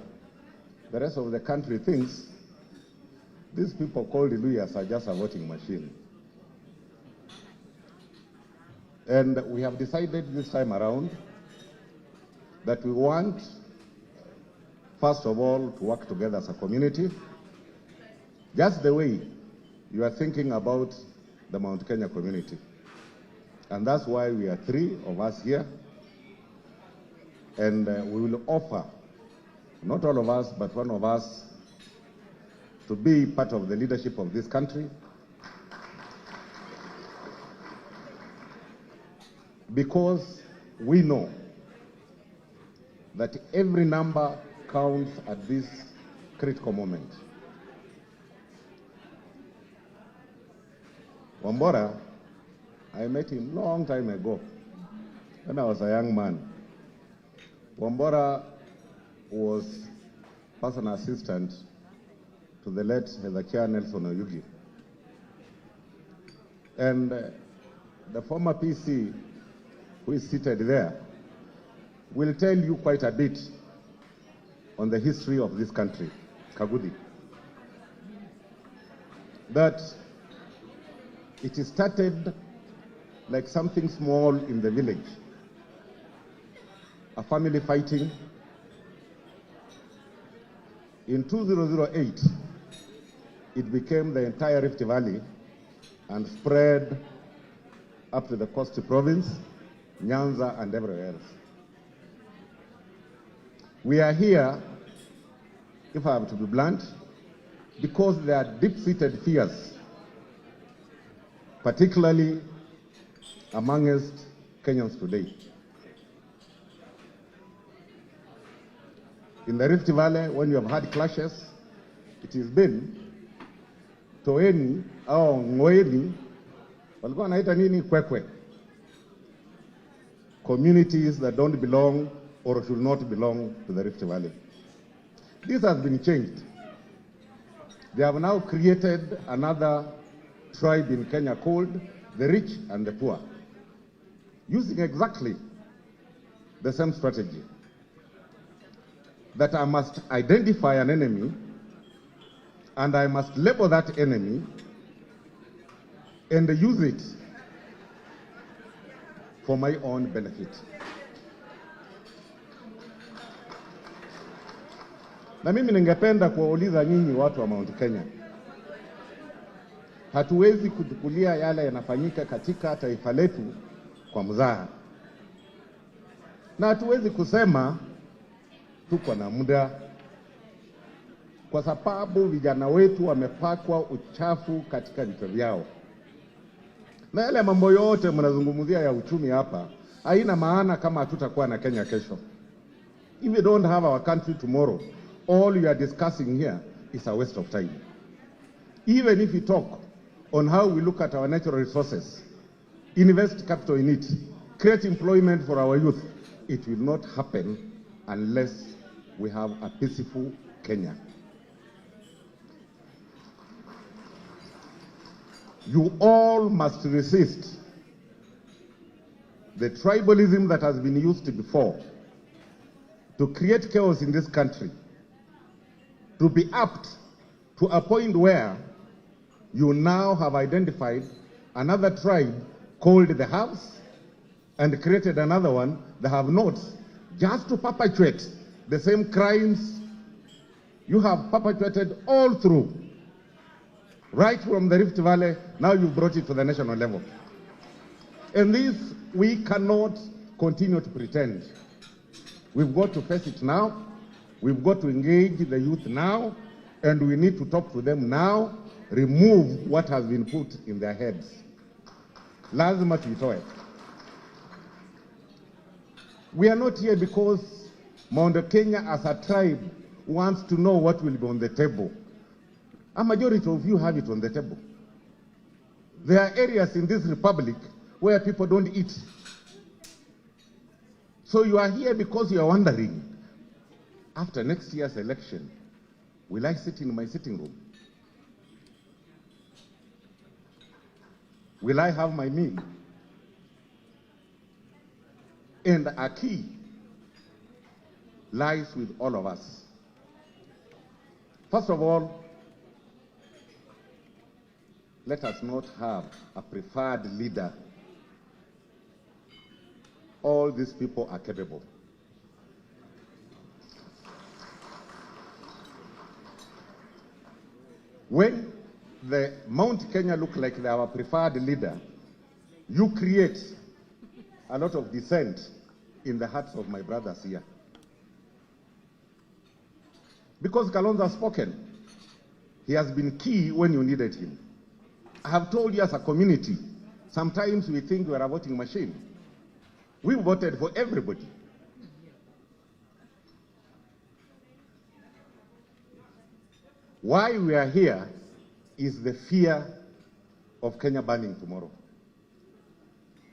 the rest of the country thinks these people called Iluyas are just a voting machine. And we have decided this time around that we want, first of all, to work together as a community, just the way you are thinking about the Mount Kenya community. And that's why we are 3 of us here. And we will offer, not all of us, but one of us, to be part of the leadership of this country. Because we know that every number counts at this critical moment. Wambora, I met him long time ago when I was a young man. Wambora was personal assistant to the late Hezekiah Nelson Oyugi. And the former PC who is seated there will tell you quite a bit on the history of this country, Kagudi. That it started like something small in the village, a family fighting. In 2008, it became the entire Rift Valley and spread up to the Coast Province, Nyanza, and everywhere else. We are here, if I have to be blunt, because there are deep-seated fears, particularly amongst Kenyans today. In the Rift Valley, when you have had clashes, it has been Toeni au Ngoeni, walikuwa wanaita nini kwekwe, communities that don't belong or should not belong to the Rift Valley. This has been changed. They have now created another tribe in Kenya called the rich and the poor, using exactly the same strategy. That I must identify an enemy and I must label that enemy and use it for my own benefit. Na mimi ningependa kuwauliza nyinyi watu wa Mount Kenya. Hatuwezi kuchukulia yale yanafanyika katika taifa letu kwa mzaha. Na hatuwezi kusema tuko na muda, kwa sababu vijana wetu wamepakwa uchafu katika vichwa vyao. Na yale mambo yote mnazungumzia ya uchumi hapa haina maana kama hatutakuwa na Kenya kesho. If we don't have our country tomorrow, all you are discussing here is a waste of time. Even if we talk on how we look at our natural resources, invest capital in it, create employment for our youth, it will not happen unless we have a peaceful Kenya. You all must resist the tribalism that has been used before to create chaos in this country, to be apt to a point where you now have identified another tribe called the Haves and created another one, the Have-Nots, just to perpetuate the same crimes you have perpetuated all through. Right from the Rift Valley, now you've brought it to the national level. And this, we cannot continue to pretend. We've got to face it now. We've got to engage the youth now, and we need to talk to them now, remove what has been put in their heads. Lazima tuitoe. We are not here because Mount Kenya as a tribe wants to know what will be on the table. A majority of you have it on the table. There are areas in this republic where people don't eat. So you are here because you are wondering, after next year's election, will I sit in my sitting room? Will I have my meal? And a key lies with all of us. First of all, let us not have a preferred leader. All these people are capable. When the Mount Kenya look like they are our preferred leader, you create a lot of dissent in the hearts of my brothers here. Because Kalonzo has spoken, he has been key when you needed him. I have told you as a community, sometimes we think we are a voting machine. We voted for everybody. Why we are here is the fear of Kenya burning tomorrow.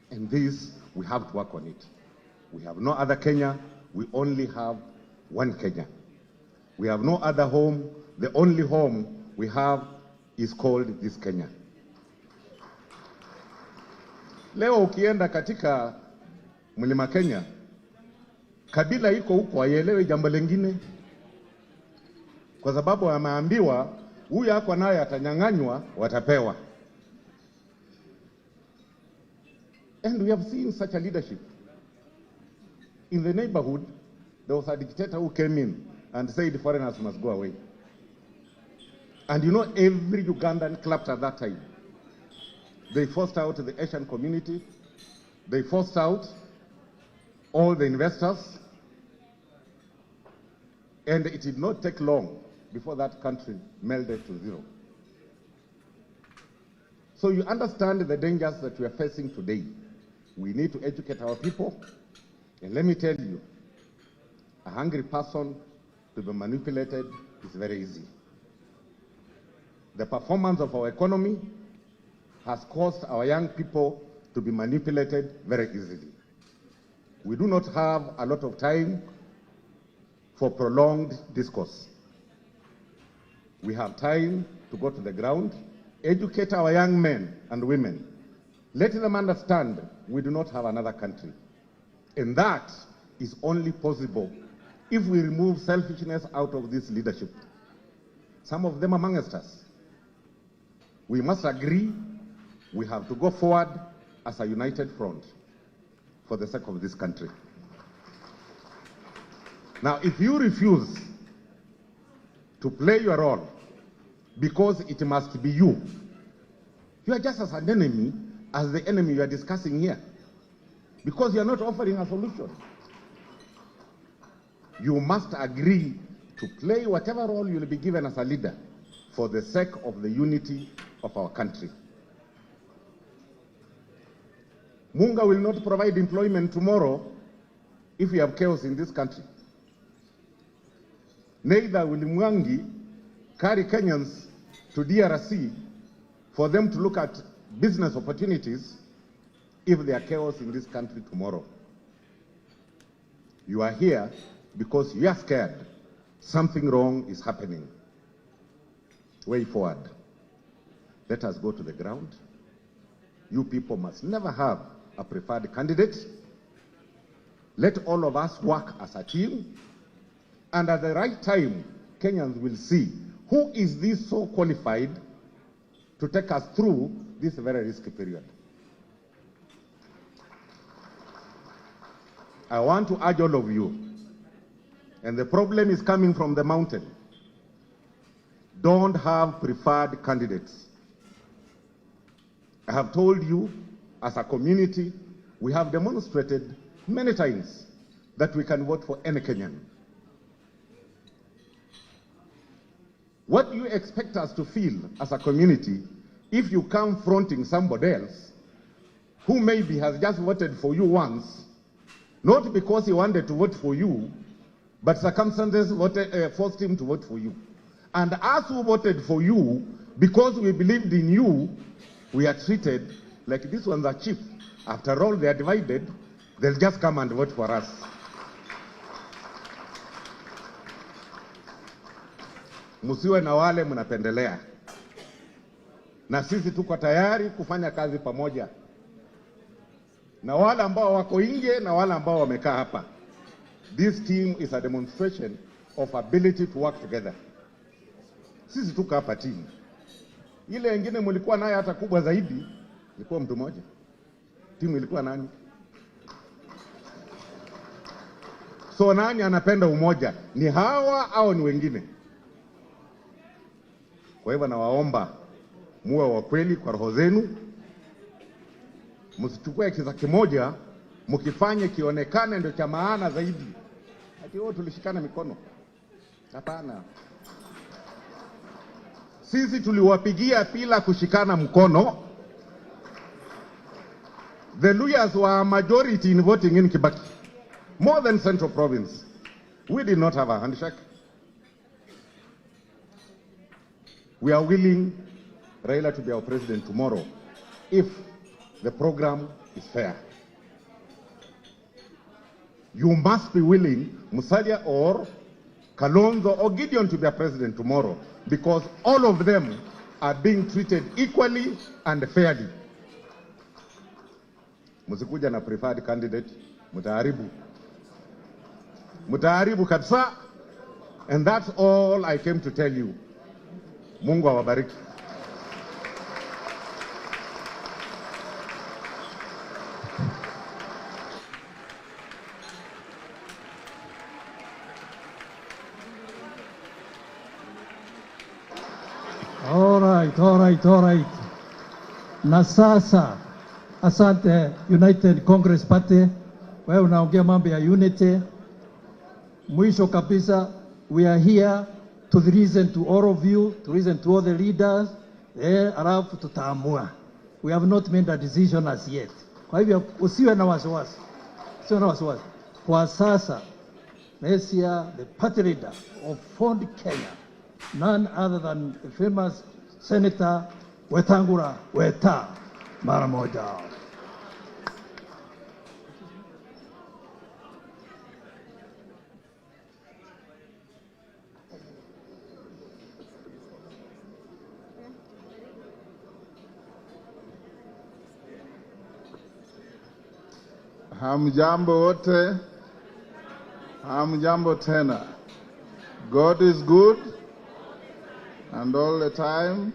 And this, we have to work on it. We have no other Kenya, we only have one Kenya. We have no other home, the only home we have is called this Kenya. Leo ukienda katika Mlima Kenya, kabila iko huko haielewi jambo lingine, kwa sababu ameambiwa huyu hako naye atanyang'anywa, watapewa. And we have seen such a leadership. In the neighborhood, there was a dictator who came in and said foreigners must go away. And you know, every Ugandan clapped at that time. They forced out the Asian community. They forced out all the investors. And it did not take long before that country melted to zero. So you understand the dangers that we are facing today. We need to educate our people. And let me tell you, a hungry person to be manipulated is very easy. The performance of our economy has caused our young people to be manipulated very easily. We do not have a lot of time for prolonged discourse. We have time to go to the ground, educate our young men and women, let them understand we do not have another country. And that is only possible if we remove selfishness out of this leadership. Some of them amongst us. We must agree we have to go forward as a united front for the sake of this country. Now, if you refuse to play your role because it must be you, you are just as an enemy as the enemy you are discussing here, because you are not offering a solution. You must agree to play whatever role you will be given as a leader for the sake of the unity of our country. Munga will not provide employment tomorrow if we have chaos in this country. neither will Mwangi carry Kenyans to DRC for them to look at business opportunities if there are chaos in this country tomorrow. You are here because you are scared something wrong is happening. Way forward. Let us go to the ground. You people must never have a preferred candidate. Let all of us work as a team. And at the right time, Kenyans will see who is this so qualified to take us through this very risky period. I want to urge all of you, and the problem is coming from the mountain, don't have preferred candidates. I have told you, as a community, we have demonstrated many times that we can vote for any Kenyan. What do you expect us to feel as a community if you come fronting somebody else who maybe has just voted for you once, not because he wanted to vote for you, but circumstances forced him to vote for you? And us who voted for you, because we believed in you, we are treated like this one's a chief. After all, they are divided, they'll just come and vote for us. Musiwe na wale mnapendelea. Na sisi tuko tayari kufanya kazi pamoja. Na wale ambao wako nje na wale ambao wamekaa hapa. This team is a demonstration of ability to work together. Sisi tuko hapa team. Ile wengine mlikuwa naye hata kubwa zaidi, ilikuwa mtu mmoja. Timu ilikuwa nani? So nani anapenda umoja? Ni hawa au ni wengine? Kwa hivyo nawaomba muwe wa kweli kwa roho zenu. Msichukue kiza kimoja, mkifanye kionekane ndio cha maana zaidi. Ati wote tulishikana mikono. Hapana. Sisi tuliwapigia bila kushikana mkono. The Luyas were a majority in voting in Kibaki, more than Central Province. We did not have a handshake. We are willing Raila to be our president tomorrow if the program is fair. You must be willing, Musalia or Kalonzo or Gideon, to be a president tomorrow, because all of them are being treated equally and fairly. Musikuja na preferred candidate, mutaharibu. Mutaharibu kabisa. And that's all I came to tell you. Mungu awabariki. All right. Na sasa, asante United Congress Party, wewe unaongea mambo ya unity. Mwisho kabisa, we are here to listen to all of you, to listen to all the leaders, alafu tutaamua. We have not made a decision as yet. Kwa hivyo usiwe na wasiwasi. Kwa sasa, Mesia, the party leader of Ford Kenya, none other than the famous Senator Wetangula Weta mara moja. Hamjambo wote. Hamjambo tena. God is good and all the time.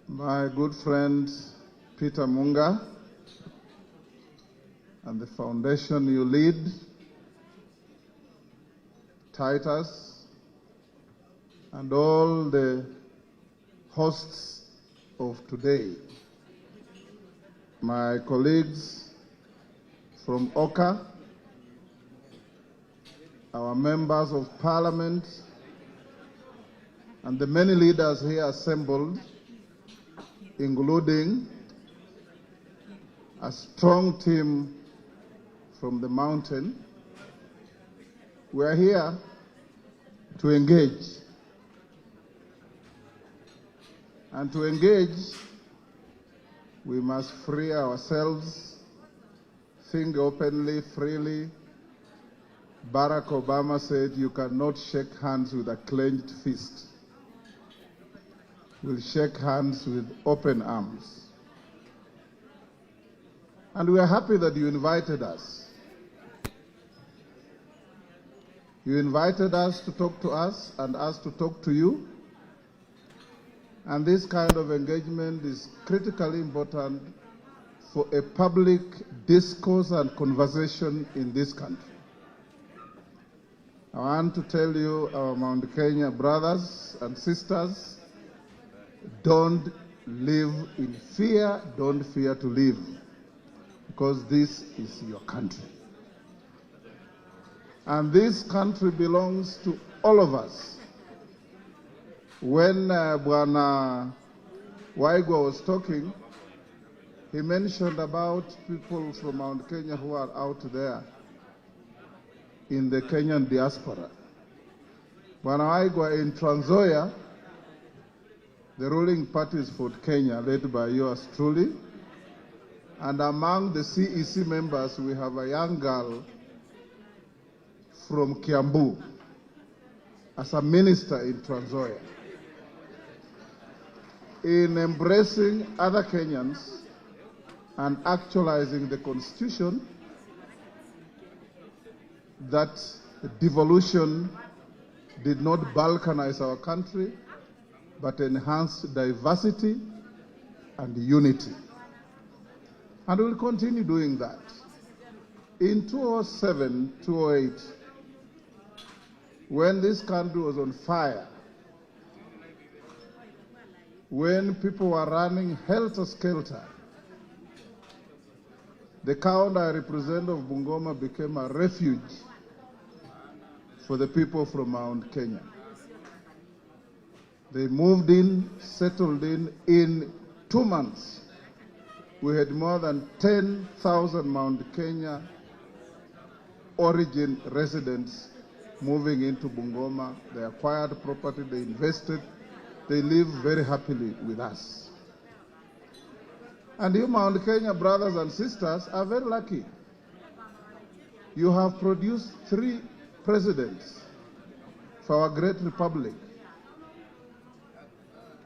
My good friend Peter Munga and the foundation you lead, Titus, and all the hosts of today, my colleagues from OKA, our members of parliament, and the many leaders here assembled, including a strong team from the mountain, We are here to engage. And to engage, we must free ourselves, think openly, freely. Barack Obama said, you cannot shake hands with a clenched fist. We'll shake hands with open arms. And we are happy that you invited us. You invited us to talk to us and us to talk to you. And this kind of engagement is critically important for a public discourse and conversation in this country. I want to tell you, our Mount Kenya brothers and sisters, don't live in fear, don't fear to live, because this is your country. And this country belongs to all of us. When Bwana Waigwa was talking, he mentioned about people from Mount Kenya who are out there in the Kenyan diaspora. Bwana Waigwa, in Trans Nzoia, the ruling party is Fort Kenya, led by yours truly. And among the CEC members, we have a young girl from Kiambu as a minister in Trans Nzoia. In embracing other Kenyans and actualizing the constitution, that devolution did not balkanize our country, but enhanced diversity and unity. And we'll continue doing that. In 2007, 2008, when this country was on fire, when people were running helter-skelter, the county I represent of Bungoma became a refuge for the people from Mount Kenya. They moved in, settled in 2 months. We had more than 10,000 Mount Kenya origin residents moving into Bungoma. They acquired property, they invested, they live very happily with us. And you Mount Kenya brothers and sisters are very lucky. You have produced 3 presidents for our great republic.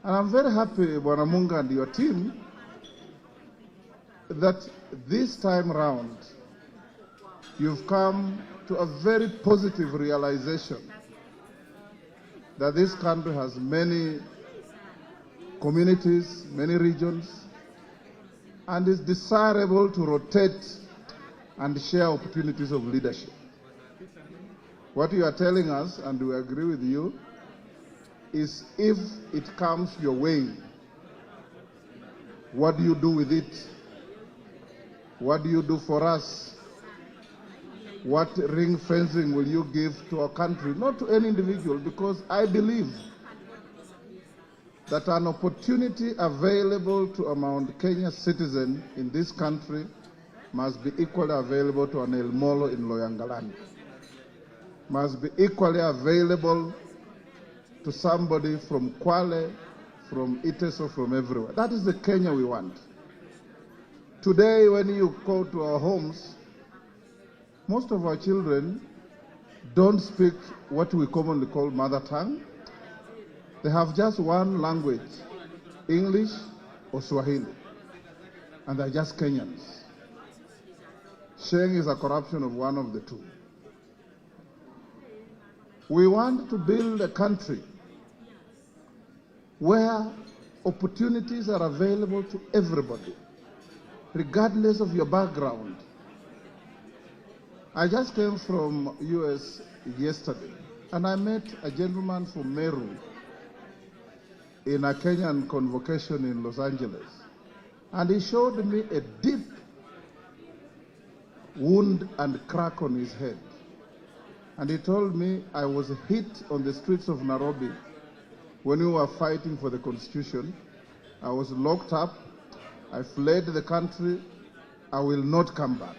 And I'm very happy, Bwana Munga and your team, that this time round, you've come to a very positive realization that this country has many communities, many regions, and is desirable to rotate and share opportunities of leadership. What you are telling us, and we agree with you, is if it comes your way, what do you do with it? What do you do for us? What ring fencing will you give to our country? Not to any individual, because I believe that an opportunity available to a Mount Kenya citizen in this country must be equally available to an El Molo in Loyangalani, must be equally available to somebody from Kwale, from Iteso, from everywhere. That is the Kenya we want. Today, when you go to our homes, most of our children don't speak what we commonly call mother tongue. They have just one language, English or Swahili, and they're just Kenyans. Sheng is a corruption of one of the two. We want to build a country where opportunities are available to everybody, regardless of your background. I just came from US yesterday, and I met a gentleman from Meru in a Kenyan convocation in Los Angeles. And he showed me a deep wound and crack on his head. And he told me, I was hit on the streets of Nairobi when we were fighting for the Constitution. I was locked up. I fled the country. I will not come back.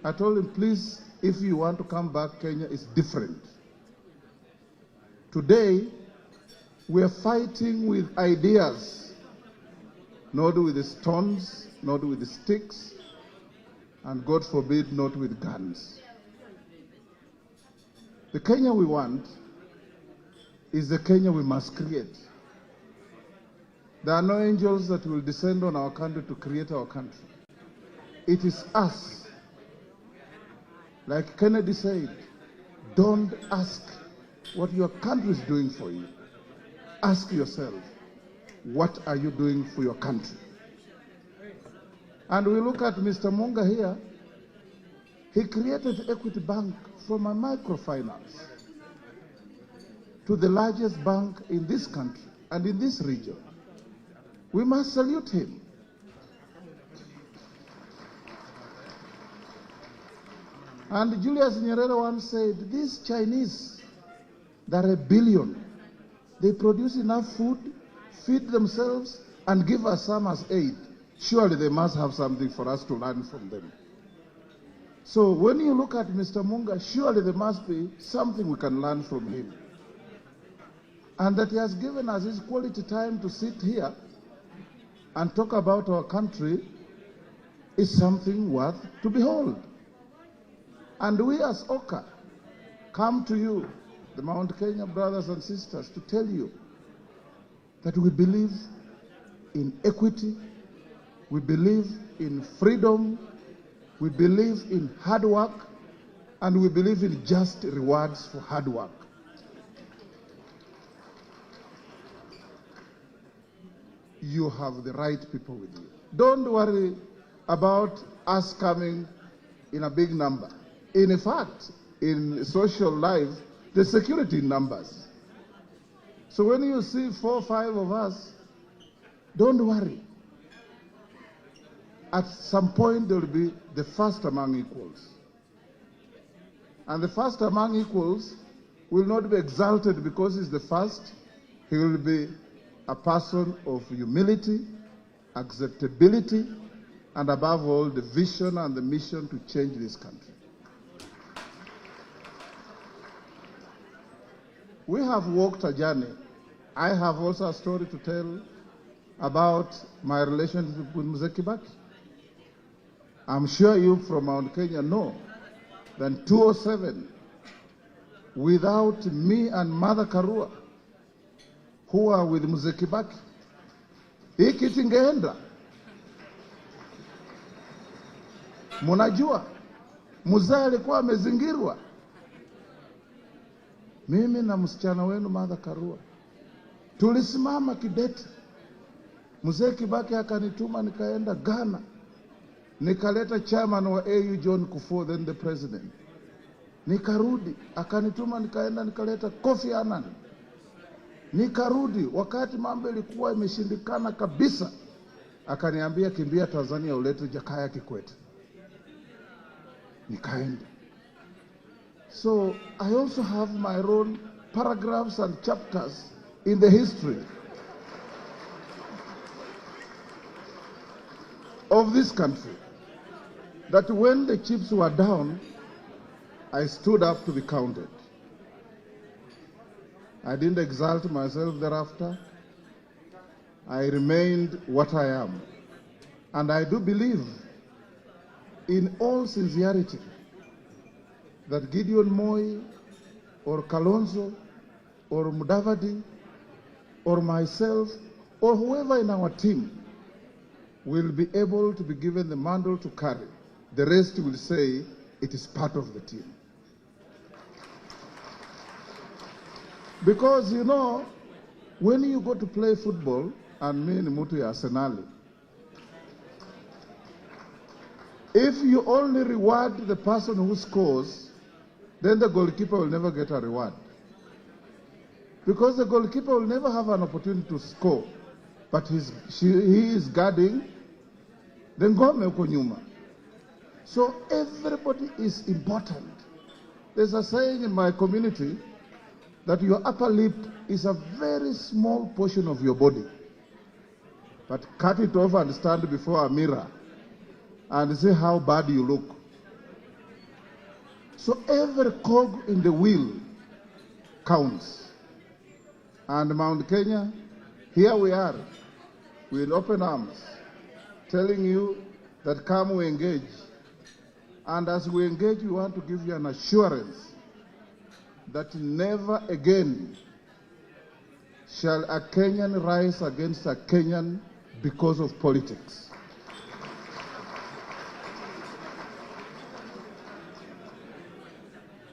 I told him, please, if you want to come back, Kenya is different. Today, we are fighting with ideas, not with the stones, not with the sticks, and God forbid, not with guns. The Kenya we want is the Kenya we must create. There are no angels that will descend on our country to create our country. It is us. Like Kennedy said, don't ask what your country is doing for you. Ask yourself, what are you doing for your country? And we look at Mr. Munga here. He created Equity Bank from a microfinance to the largest bank in this country and in this region. We must salute him. And Julius Nyerere once said, these Chinese, they're 1 billion. They produce enough food, feed themselves, and give us some as aid. Surely they must have something for us to learn from them. So when you look at Mr. Munga, surely there must be something we can learn from him. And that he has given us his quality time to sit here and talk about our country is something worth to behold. And we as OKA come to you, the Mount Kenya brothers and sisters, to tell you that we believe in equity, we believe in freedom, we believe in hard work, and we believe in just rewards for hard work. You have the right people with you. Don't worry about us coming in a big number. In fact, in social life, there's security in numbers. So when you see 4 or 5 of us, don't worry. At some point, there will be the first among equals. And the first among equals will not be exalted because he's the first. He will be a person of humility, acceptability, and above all, the vision and the mission to change this country. We have walked a journey. I have also a story to tell about my relationship with Mzee Kibaki. I'm sure you from Mount Kenya know that in 2007, without me and Mother Karua, who are with Mzee Kibaki, hii kitu ingeenda. Munajua, mzee alikuwa amezingirwa. Mimi na msichana wenu Mother Karua tulisimama kidete. Mzee Kibaki akanituma nikaenda Ghana. Nikaleta chairman wa AU John Kufuor, then the president. Nikarudi, akanituma nikaenda nikaleta Kofi Annan. Nikarudi, wakati mambo ilikuwa imeshindikana kabisa, akaniambia kimbia Tanzania ulete Jakaya Kikwete. Nikaenda. So I also have my own paragraphs and chapters in the history of this country. That when the chips were down, I stood up to be counted. I didn't exalt myself thereafter. I remained what I am. And I do believe in all sincerity that Gideon Moi or Kalonzo or Mudavadi or myself or whoever in our team will be able to be given the mantle to carry. The rest will say it is part of the team. Because, you know, when you go to play football, and me and Mutu Arsenal, if you only reward the person who scores, then the goalkeeper will never get a reward. Because the goalkeeper will never have an opportunity to score, but he is guarding the ngome uko nyuma. So everybody is important. There's a saying in my community that your upper lip is a very small portion of your body. But cut it off and stand before a mirror and see how bad you look. So every cog in the wheel counts. And Mount Kenya, here we are with open arms, telling you that come we engage. And as we engage, we want to give you an assurance that never again shall a Kenyan rise against a Kenyan because of politics.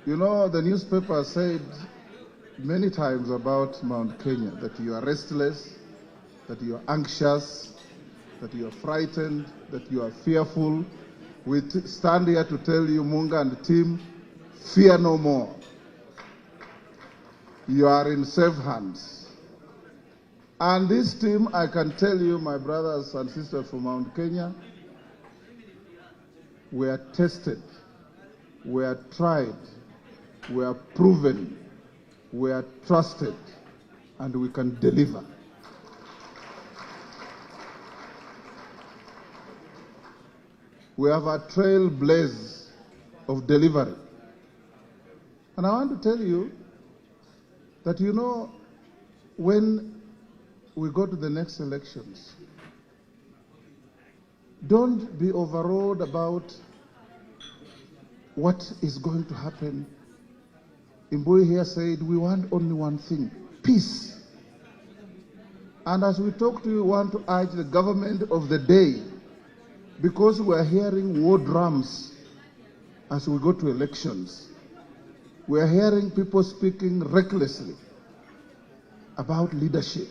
You know, the newspaper said many times about Mount Kenya that you are restless, that you are anxious, that you are frightened, that you are fearful. We stand here to tell you, Munga and the team, fear no more. You are in safe hands. And this team, I can tell you, my brothers and sisters from Mount Kenya, we are tested, we are tried, we are proven, we are trusted, and we can deliver. We have a trailblaze of delivery. And I want to tell you that, you know, when we go to the next elections, don't be overawed about what is going to happen. Imbui here said, we want only one thing, peace. And as we talk to you, we want to urge the government of the day, because we are hearing war drums as we go to elections. We are hearing people speaking recklessly about leadership.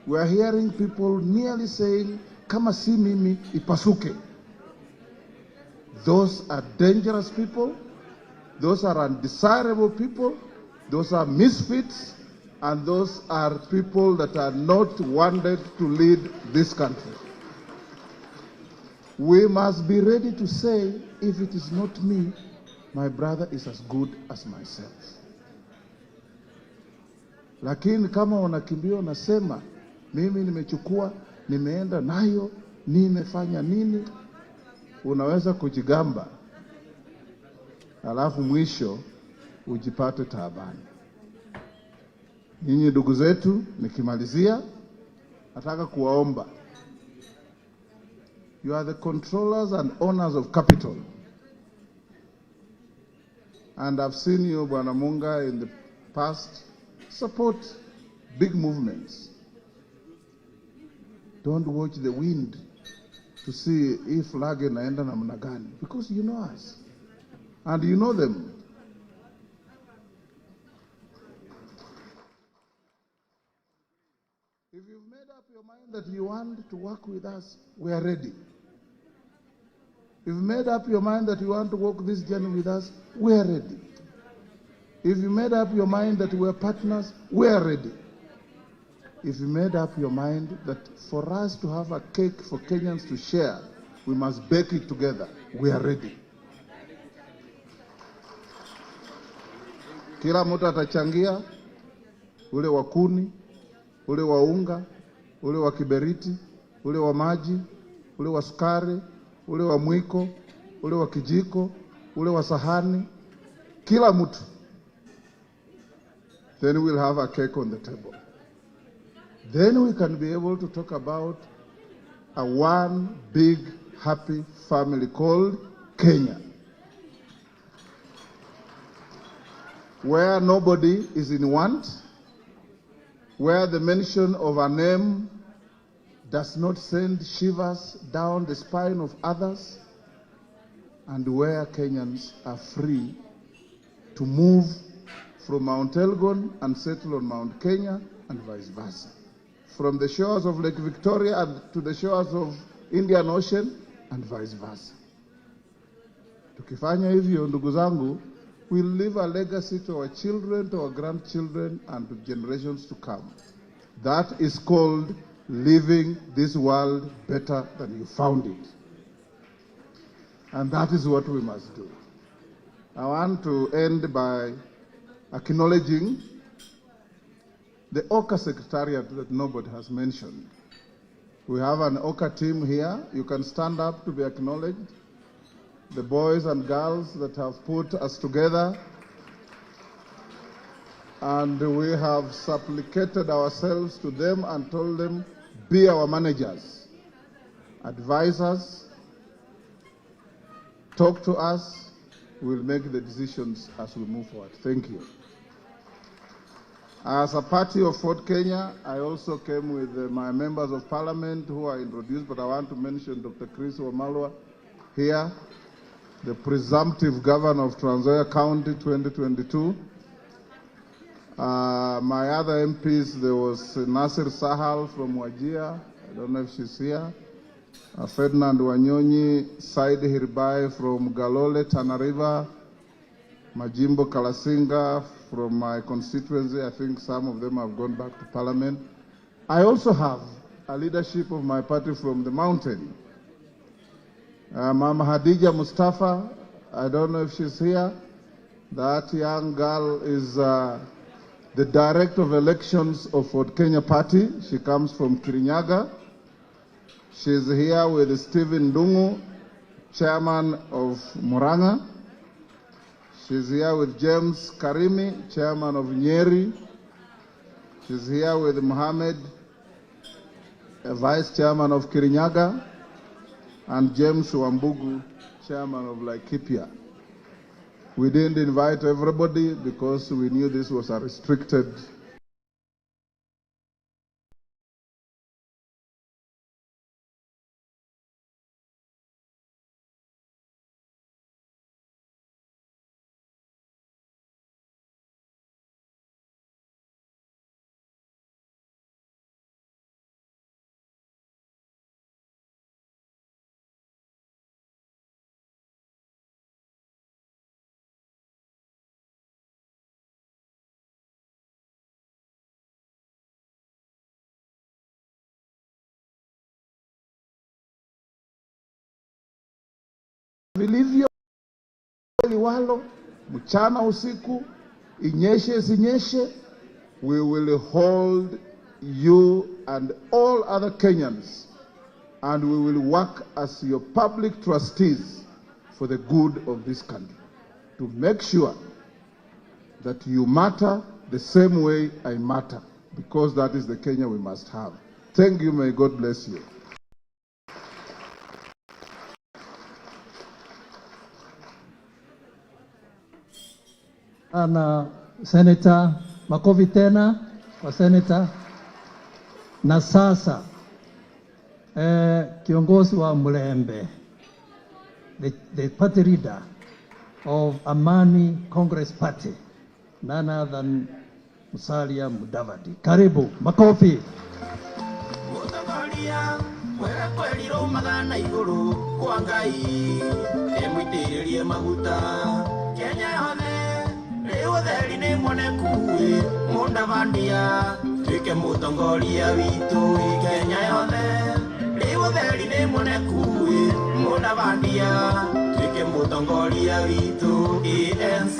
We are hearing people nearly saying, kama si mimi ipasuke. Those are dangerous people. Those are undesirable people. Those are misfits. And those are people that are not wanted to lead this country. We must be ready to say, if it is not me, my brother is as good as myself. Lakini kama unakimbia unasema, mimi nimechukua, nimeenda nayo, nimefanya nini, unaweza kujigamba, alafu mwisho ujipate taabani. Nyinyi ndugu zetu, nikimalizia, nataka kuwaomba. You are the controllers and owners of capital. And I've seen you, Bwana Munga, in the past, support big movements. Don't watch the wind to see if flag inaenda namna gani, because you know us. And you know them. If you've made up your mind that you want to work with us, we are ready. If you made up your mind that you want to walk this journey with us, we are ready. If you made up your mind that we are partners, we are ready. If you made up your mind that for us to have a cake for Kenyans to share, we must bake it together, we are ready. Kila mtu atachangia, ule wa kuni, ule wa unga, ule wa kiberiti, ule wa maji, ule wa sukari, ule wa mwiko, ule wa kijiko, ule wa sahani, kila mtu. Then we'll have a cake on the table. Then we can be able to talk about a one big happy family called Kenya, where nobody is in want, where the mention of a name does not send shivers down the spine of others, and where Kenyans are free to move from Mount Elgon and settle on Mount Kenya and vice versa. From the shores of Lake Victoria and to the shores of Indian Ocean and vice versa. Tukifanya hivyo, ndugu zangu, we'll leave a legacy to our children, to our grandchildren, and to generations to come. That is called leaving this world better than you found it. And that is what we must do. I want to end by acknowledging the OKA Secretariat that nobody has mentioned. We have an OKA team here. You can stand up to be acknowledged. the boys and girls that have put us together, and we have supplicated ourselves to them and told them, be our managers, advise us, talk to us, we'll make the decisions as we move forward. Thank you. As a party of Ford Kenya, I also came with my members of parliament who are introduced, but I want to mention Dr. Chris Wamalwa here, the presumptive governor of Trans Nzoia County 2022. My other MPs, there was Nasir Sahal from Wajir, I don't know if she's here, Ferdinand Wanyonyi, Said Hirbai from Galole, Tana River, Majimbo Kalasinga from my constituency. I think some of them have gone back to parliament. I also have a leadership of my party from the mountain. Mama Hadija Mustafa, I don't know if she's here. That young girl is the director of elections of Ford Kenya Party. She comes from Kirinyaga. She's here with Stephen Dungu, chairman of Muranga. She's here with James Karimi, chairman of Nyeri. She's here with Mohammed, vice chairman of Kirinyaga, and James Wambugu, chairman of Laikipia. We didn't invite everybody because we knew this was a restricted vilivyo liwalo, mchana usiku, inyeshe sinyeshe, we will hold you and all other Kenyans, and we will work as your public trustees for the good of this country, to make sure that you matter the same way I matter, because that is the Kenya we must have. Thank you, may God bless you. Na Senator, makofi tena kwa Senator. Na sasa kiongozi wa Mlembe, the party leader of Amani Congress Party, none other than Musalia Mudavadi. Karibu, makofi. Theri nĩ mwoneku Mũndavandia tuĩke mũtongoria witũ Kenya yothe. Rĩu theri nĩ mwoneku Mũndavandia tuĩke mũtongoria witũ ANC.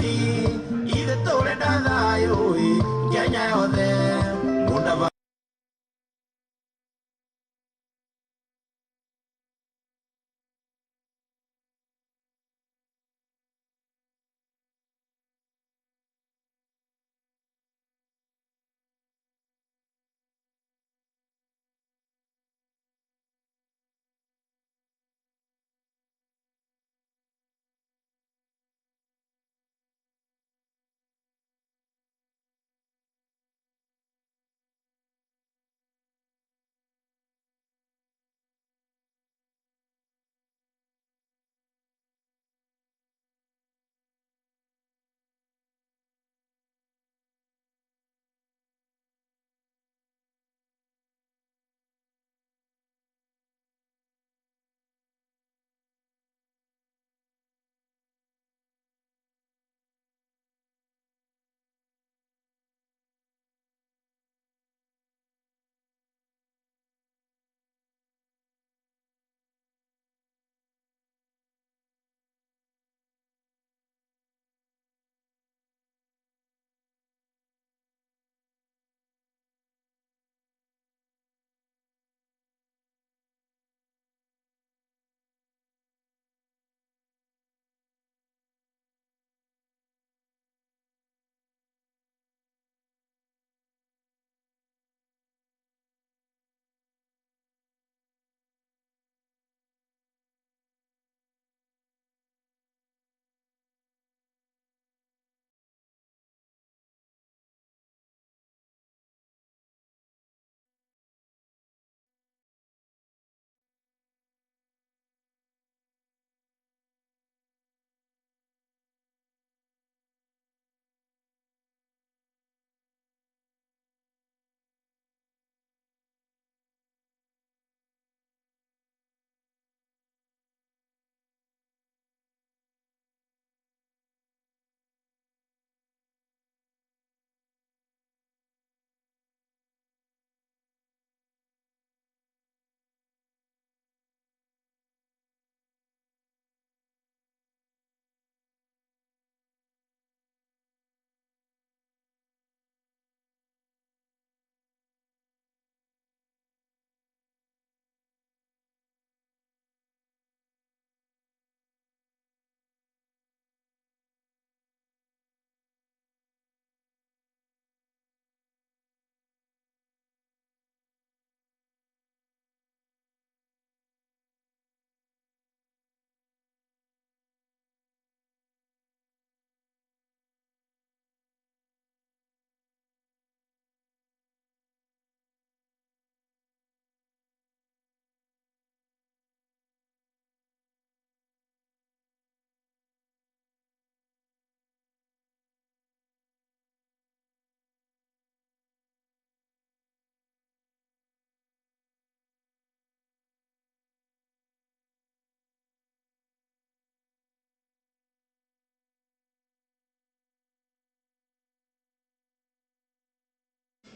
Ithe tũrenda thayũ Kenya yothe.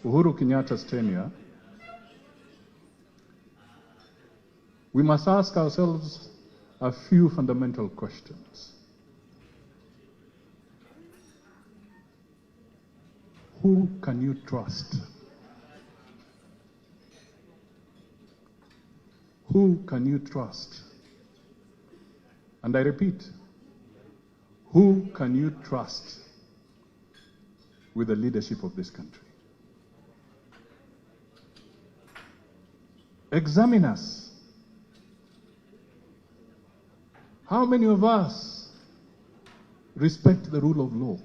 Uhuru Kenyatta's tenure, we must ask ourselves a few fundamental questions. Who can you trust? Who can you trust? And I repeat, who can you trust with the leadership of this country? Examine us. How many of us respect the rule of law?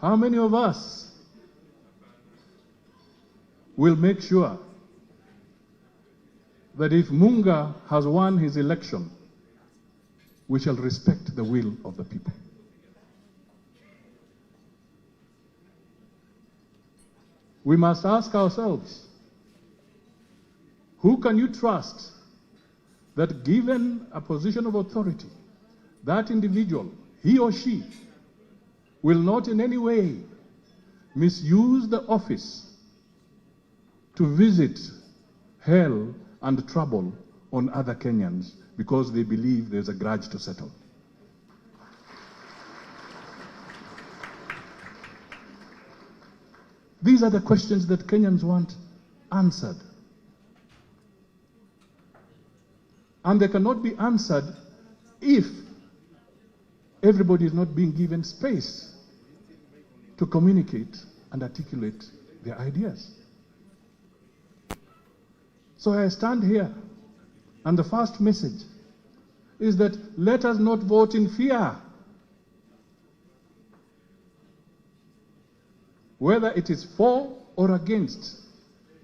How many of us will make sure that if Munga has won his election, we shall respect the will of the people? We must ask ourselves, who can you trust that given a position of authority, that individual, he or she, will not in any way misuse the office to visit hell and trouble on other Kenyans because they believe there's a grudge to settle? These are the questions that Kenyans want answered. And they cannot be answered if everybody is not being given space to communicate and articulate their ideas. So I stand here, and the first message is that let us not vote in fear. Whether it is for or against,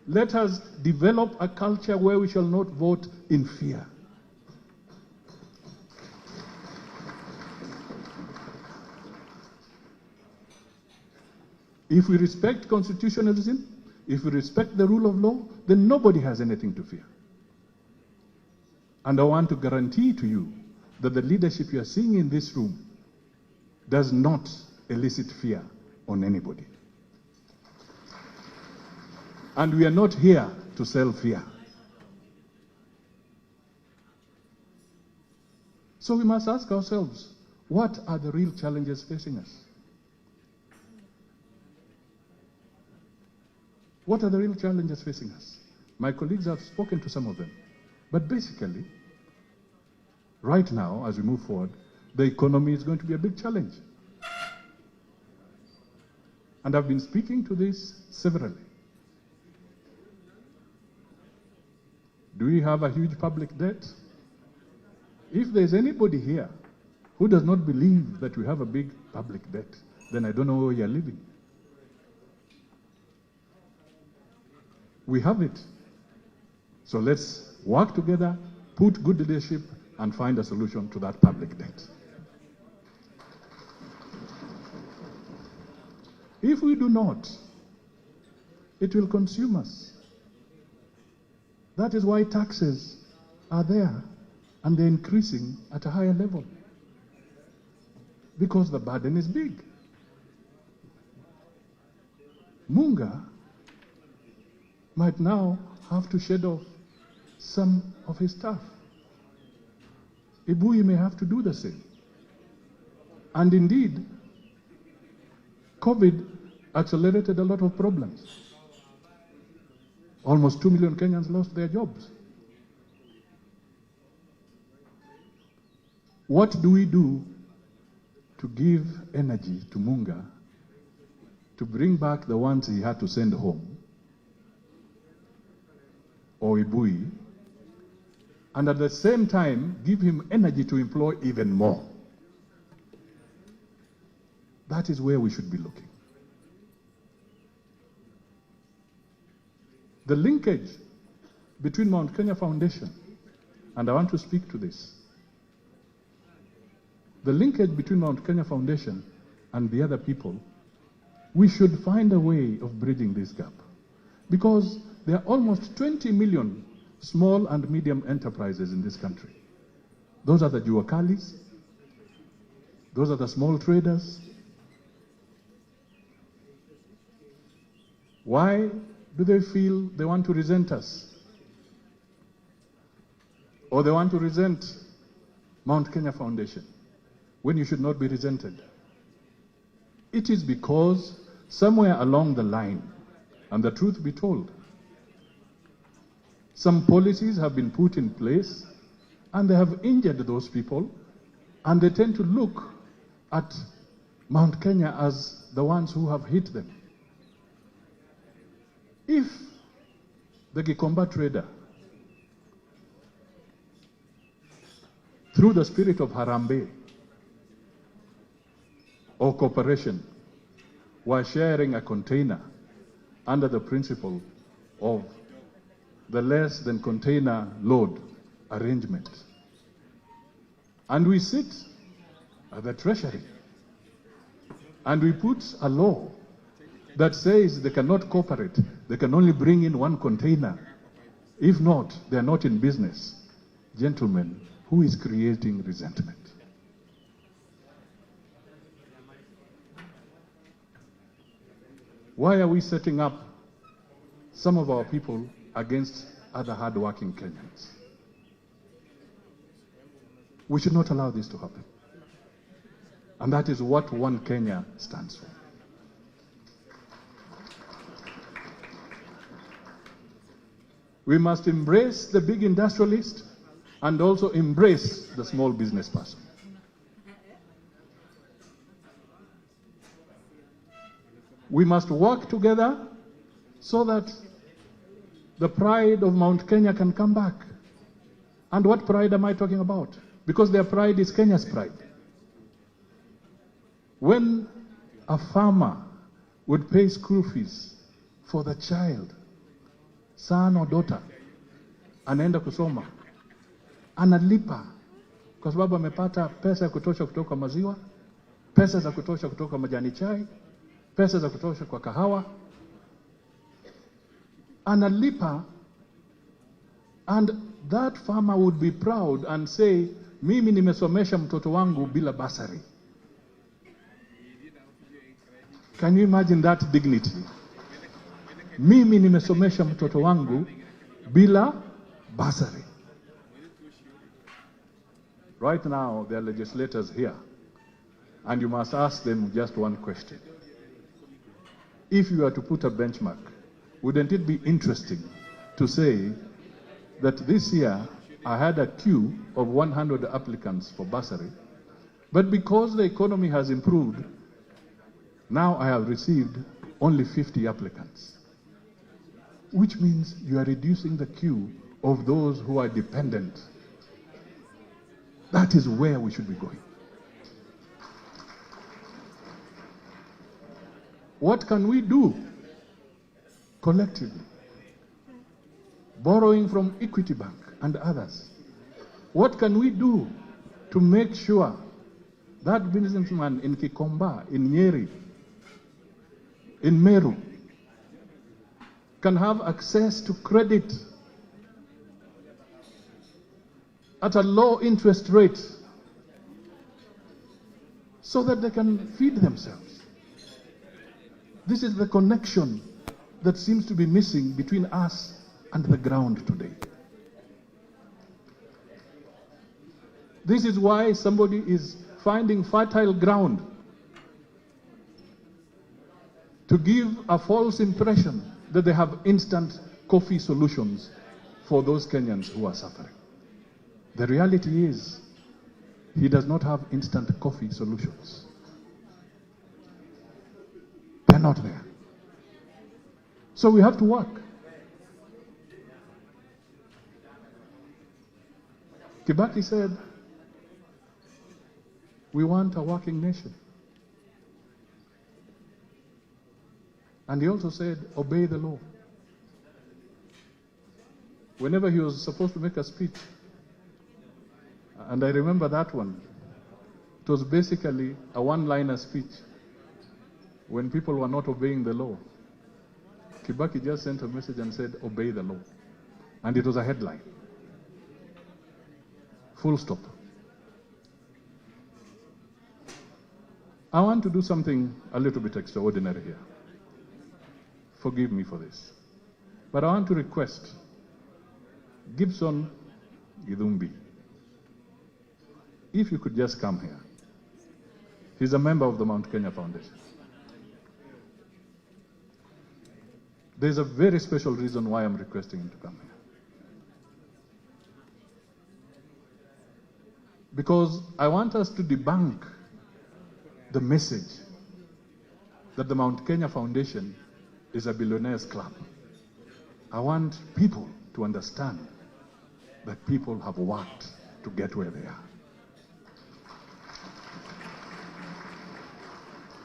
let us develop a culture where we shall not vote in fear. If we respect constitutionalism, if we respect the rule of law, then nobody has anything to fear. And I want to guarantee to you that the leadership you are seeing in this room does not elicit fear on anybody. And we are not here to sell fear. So we must ask ourselves, what are the real challenges facing us? What are the real challenges facing us? My colleagues have spoken to some of them. But basically, right now, as we move forward, the economy is going to be a big challenge. And I've been speaking to this severally. Do we have a huge public debt? If there's anybody here who does not believe that we have a big public debt, then I don't know where you're living. We have it. So let's work together, put good leadership, and find a solution to that public debt. If we do not, it will consume us. That is why taxes are there, and they're increasing at a higher level. Because the burden is big. Munga might now have to shed off some of his staff. Ibui may have to do the same. And indeed, COVID accelerated a lot of problems. Almost 2 million Kenyans lost their jobs. What do we do to give energy to Munga to bring back the ones he had to send home, or Ibui, and at the same time give him energy to employ even more? That is where we should be looking. The linkage between Mount Kenya Foundation, and I want to speak to this, the linkage between Mount Kenya Foundation and the other people, we should find a way of bridging this gap. Because there are almost 20 million small and medium enterprises in this country. Those are the juakalis, those are the small traders, Why do they feel they want to resent us? Or they want to resent Mount Kenya Foundation when you should not be resented? It is because somewhere along the line, and the truth be told, some policies have been put in place and they have injured those people, and they tend to look at Mount Kenya as the ones who have hit them. If the Gikomba trader, through the spirit of Harambee or cooperation, were sharing a container under the principle of the less than container load arrangement, and we sit at the Treasury and we put a law that says they cannot cooperate, they can only bring in one container. If not, they are not in business. Gentlemen, who is creating resentment? Why are we setting up some of our people against other hard-working Kenyans? We should not allow this to happen. And that is what One Kenya stands for. We must embrace the big industrialist and also embrace the small business person. We must work together so that the pride of Mount Kenya can come back. And what pride am I talking about? Because their pride is Kenya's pride. When a farmer would pay school fees for the child, son or daughter, anaenda kusoma, analipa kwa sababu amepata pesa ya kutosha kutoka maziwa, pesa za kutosha kutoka majani chai, pesa za kutosha kwa kahawa, analipa, and that farmer would be proud and say, mimi nimesomesha mtoto wangu bila basari. Can you imagine that dignity? Mimi nimesomesha mtoto wangu bila basari. Right now, there are legislators here, and you must ask them just one question. If you were to put a benchmark, wouldn't it be interesting to say that this year I had a queue of 100 applicants for bursary, but because the economy has improved, now I have received only 50 applicants, which means you are reducing the queue of those who are dependent. That is where we should be going. What can we do collectively? Borrowing from Equity Bank and others. What can we do to make sure that businessman in Kikomba, in Nyeri, in Meru, can have access to credit at a low interest rate so that they can feed themselves? This is the connection that seems to be missing between us and the ground today. This is why somebody is finding fertile ground to give a false impression that they have instant coffee solutions for those Kenyans who are suffering. The reality is, he does not have instant coffee solutions. They're not there. So we have to work. Kibaki said, we want a working nation. And he also said, obey the law. Whenever he was supposed to make a speech, and I remember that one, it was basically a one-liner speech when people were not obeying the law. Kibaki just sent a message and said, obey the law. And it was a headline. Full stop. I want to do something a little bit extraordinary here. forgive me for this. But I want to request Gibson Githumbi, if you could just come here. He's a member of the Mount Kenya Foundation. There's a very special reason why I'm requesting him to come here. Because I want us to debunk the message that the Mount Kenya Foundation is a billionaires club. I want people to understand that people have worked to get where they are.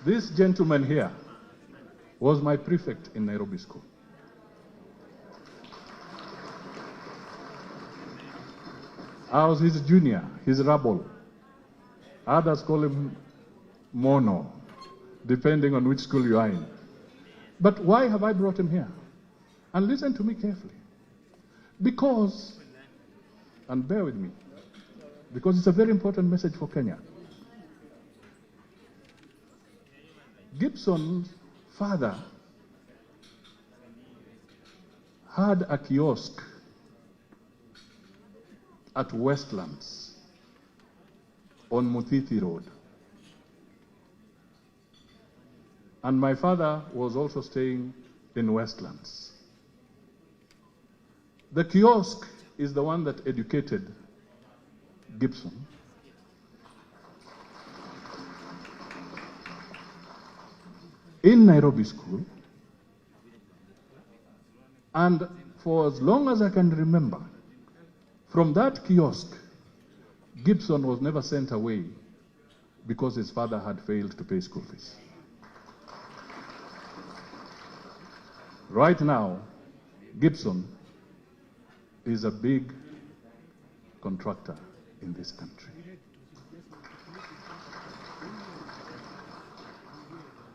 This gentleman here was my prefect in Nairobi School. I was his junior, his rebel. Others call him Mono, depending on which school you are in. But why have I brought him here? And listen to me carefully. Because, and bear with me, because it's a very important message for Kenya. Gibson's father had a kiosk at Westlands on Muthithi Road. And my father was also staying in Westlands. The kiosk is the one that educated Gibson. In Nairobi School, and for as long as I can remember, from that kiosk, Gibson was never sent away because his father had failed to pay school fees. Right now, Gibson is a big contractor in this country.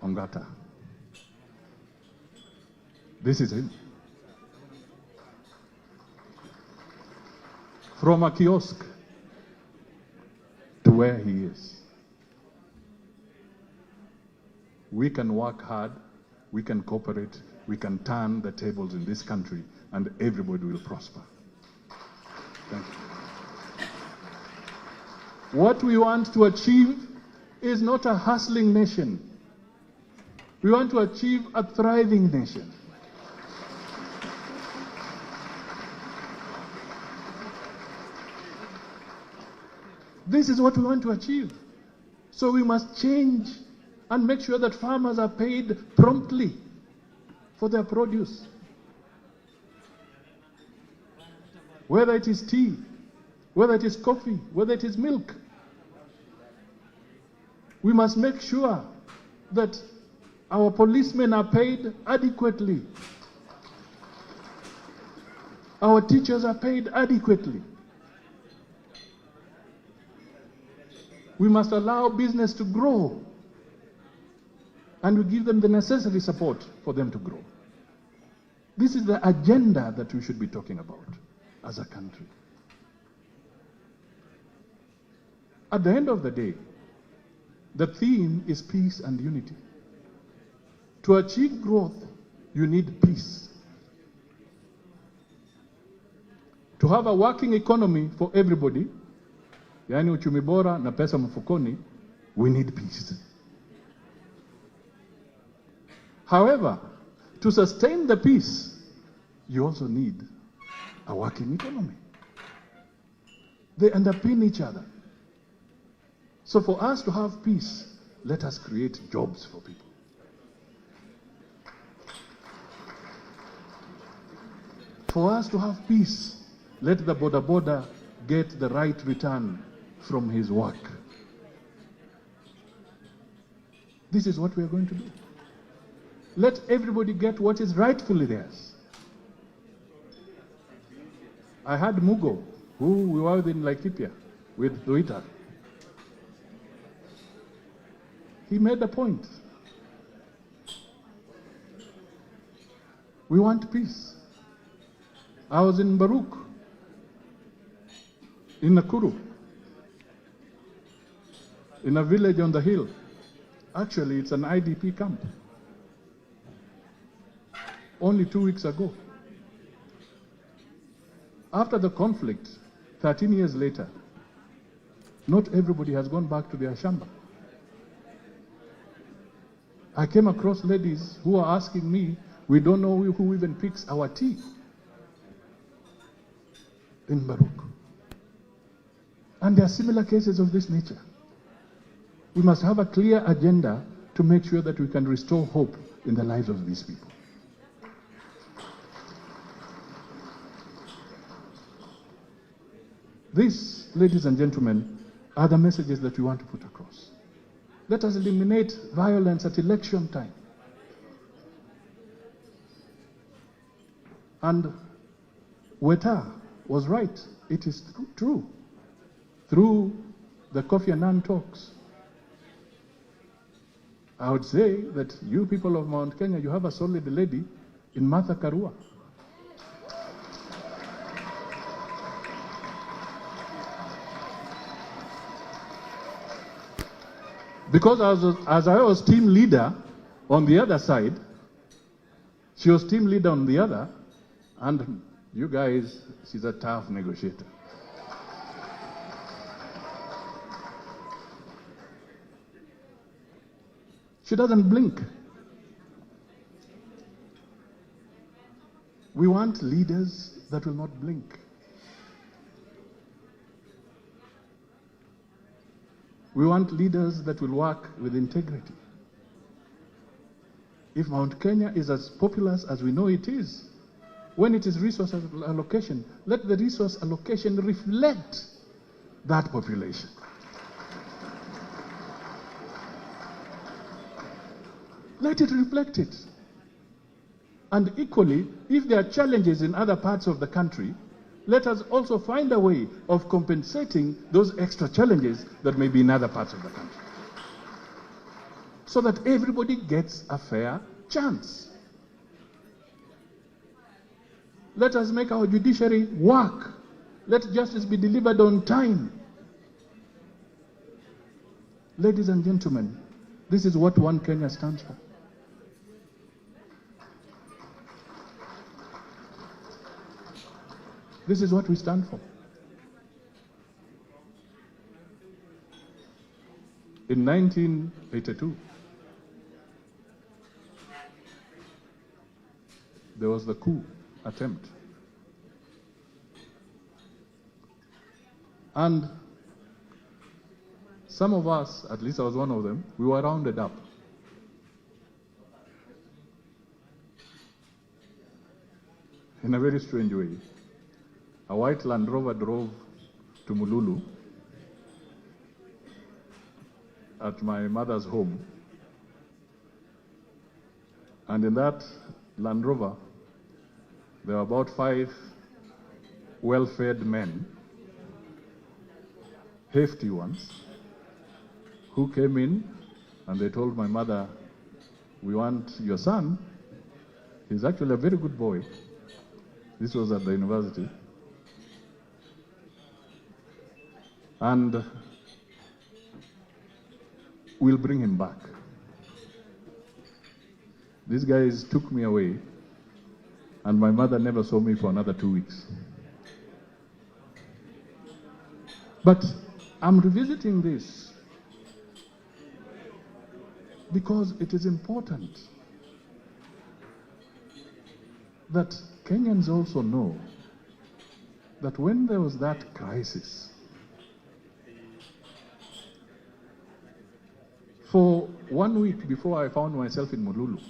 Ongata. This is him. From a kiosk to where he is. We can work hard, we can cooperate, we can turn the tables in this country, and everybody will prosper. Thank you. What we want to achieve is not a hustling nation. We want to achieve a thriving nation. This is what we want to achieve. So we must change and make sure that farmers are paid promptly for their produce. Whether it is tea, whether it is coffee, whether it is milk. We must make sure that our policemen are paid adequately. Our teachers are paid adequately. We must allow business to grow, and we give them the necessary support for them to grow. This is the agenda that we should be talking about as a country. At the end of the day, the theme is peace and unity. To achieve growth, you need peace. To have a working economy for everybody, yani uchumi bora na pesa mfukoni, we need peace. However, to sustain the peace, you also need a working economy. They underpin each other. So for us to have peace, let us create jobs for people. For us to have peace, let the boda get the right return from his work. This is what we are going to do. Let everybody get what is rightfully theirs. I had Mugo, who we were in Laikipia with Twitter. He made a point. We want peace. I was in Baruk, in Nakuru, in a village on the hill. Actually, it's an IDP camp. only 2 weeks ago. After the conflict, 13 years later, not everybody has gone back to their shamba. I came across ladies who are asking me, we don't know who even picks our tea in Baruch. And there are similar cases of this nature. We must have a clear agenda to make sure that we can restore hope in the lives of these people. These, ladies and gentlemen, are the messages that we want to put across. Let us eliminate violence at election time. And Weta was right. It is true. Through the Kofi Annan talks, I would say that you people of Mount Kenya, you have a solid lady in Martha Karua. Because as I was team leader on the other side, she was team leader on the other, and you guys, she's a tough negotiator. She doesn't blink. We want leaders that will not blink. We want leaders that will work with integrity. If Mount Kenya is as populous as we know it is, when it is resource allocation, let the resource allocation reflect that population. Let it reflect it. And equally, if there are challenges in other parts of the country, let us also find a way of compensating those extra challenges that may be in other parts of the country, so that everybody gets a fair chance. Let us make our judiciary work. Let justice be delivered on time. Ladies and gentlemen, this is what One Kenya stands for. This is what we stand for. In 1982, there was the coup attempt. And some of us, at least I was one of them, we were rounded up. In a very strange way. A white Land Rover drove to Mululu at my mother's home. And in that Land Rover, there were about 5 well-fed men, hefty ones, who came in and they told my mother, we want your son. He's actually a very good boy. This was at the university. And we'll bring him back. These guys took me away, and my mother never saw me for another 2 weeks. But I'm revisiting this because it is important that Kenyans also know that when there was that crisis, for 1 week before I found myself in Mululu,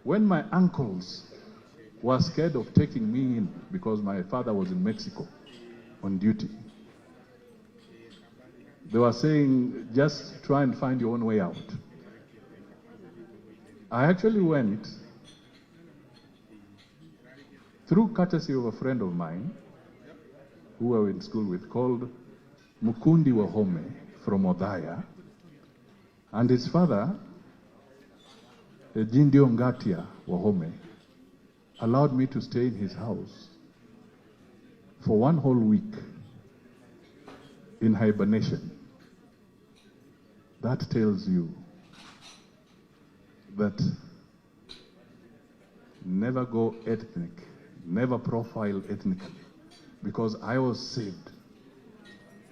when my uncles were scared of taking me in because my father was in Mexico on duty, they were saying, just try and find your own way out. I actually went through courtesy of a friend of mine who I went in school with, called Mukundi Wahome from Odhaya, and his father, Jindio Ngatia Wahome, allowed me to stay in his house for 1 whole week in hibernation. That tells you that never go ethnic, never profile ethnically, because I was saved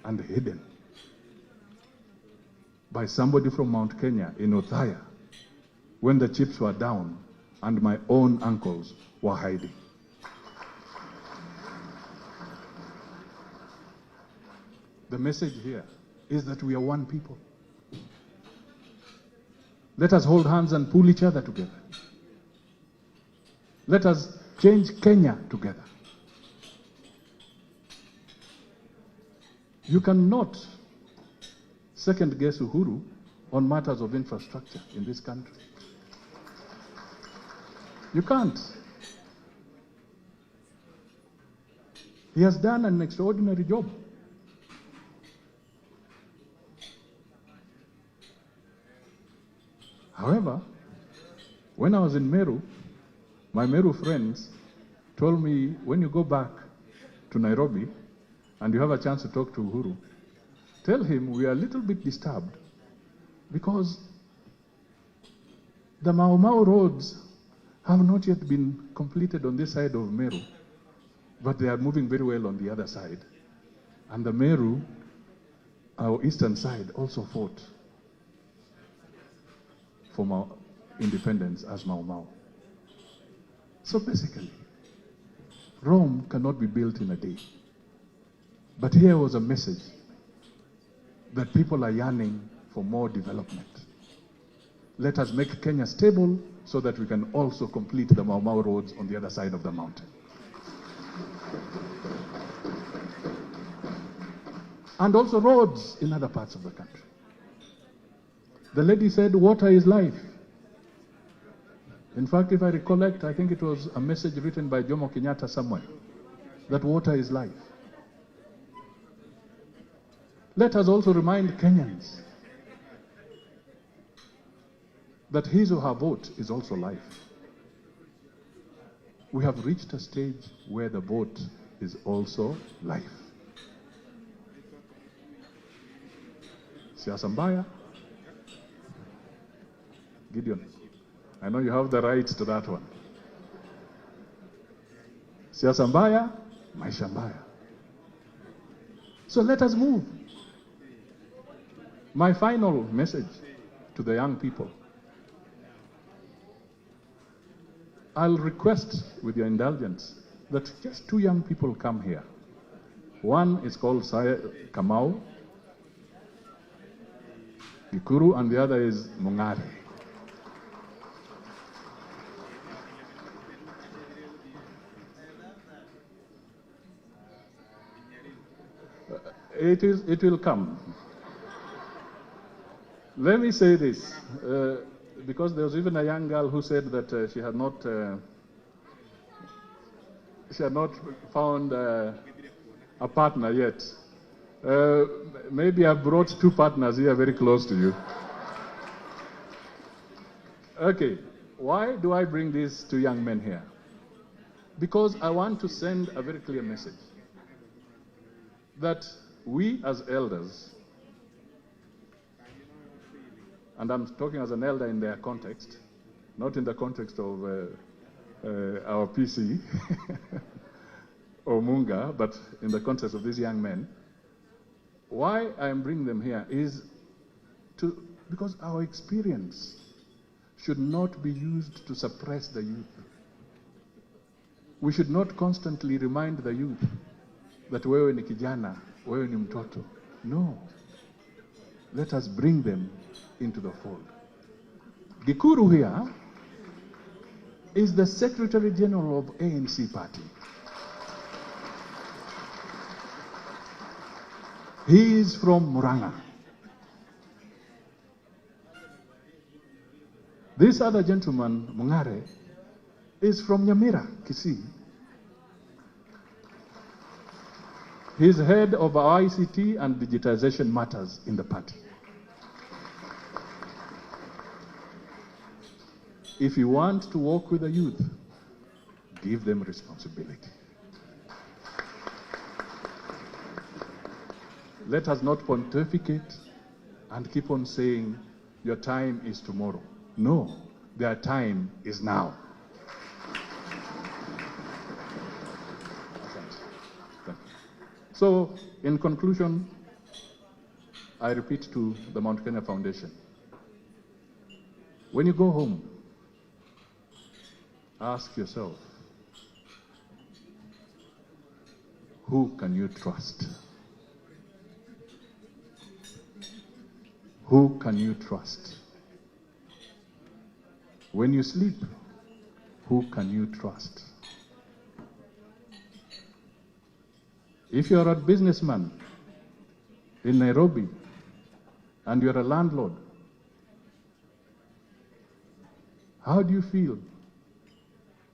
and hidden by somebody from Mount Kenya in Othaya when the chips were down and my own uncles were hiding. The message here is that we are one people. Let us hold hands and pull each other together. Let us change Kenya together. You cannot second guess Uhuru on matters of infrastructure in this country. You can't. He has done an extraordinary job. However, when I was in Meru, my Meru friends told me, when you go back to Nairobi and you have a chance to talk to Uhuru, tell him we are a little bit disturbed because the Mau Mau roads have not yet been completed on this side of Meru, but they are moving very well on the other side. And the Meru, our eastern side, also fought for independence as Mau Mau. So basically, Rome cannot be built in a day. But here was a message that people are yearning for more development. Let us make Kenya stable so that we can also complete the Mau Mau roads on the other side of the mountain. And also roads in other parts of the country. The lady said, water is life. In fact, if I recollect, I think it was a message written by Jomo Kenyatta somewhere, that water is life. Let us also remind Kenyans that his or her vote is also life. We have reached a stage where the vote is also life. Siasa mbaya. Gideon, I know you have the rights to that one. Siasa mbaya, maisha mbaya. So let us move. My final message to the young people. I'll request, with your indulgence, that just 2 young people come here. One is called Kamau Gikuru, and the other is Mungare. It will come. Let me say this, because there was even a young girl who said that she had not found a partner yet. Maybe I brought 2 partners here very close to you. Okay, why do I bring these 2 young men here? Because I want to send a very clear message that we as elders, and I'm talking as an elder in their context, not in the context of our PC or Munga, but in the context of these young men. Why I'm bringing them here is because our experience should not be used to suppress the youth. We should not constantly remind the youth that wewe ni kijana, wewe ni mtoto. No. Let us bring them into the fold. Gikuru here is the Secretary General of ANC party. He is from Muranga. This other gentleman, Mungare, is from Nyamira, Kisii. He's head of our ICT and digitization matters in the party. If you want to work with the youth, give them responsibility. Let us not pontificate and keep on saying, your time is tomorrow. No, their time is now. So, in conclusion, I repeat to the Mount Kenya Foundation, when you go home, ask yourself, who can you trust? Who can you trust? When you sleep, who can you trust? If you're a businessman in Nairobi and you're a landlord, how do you feel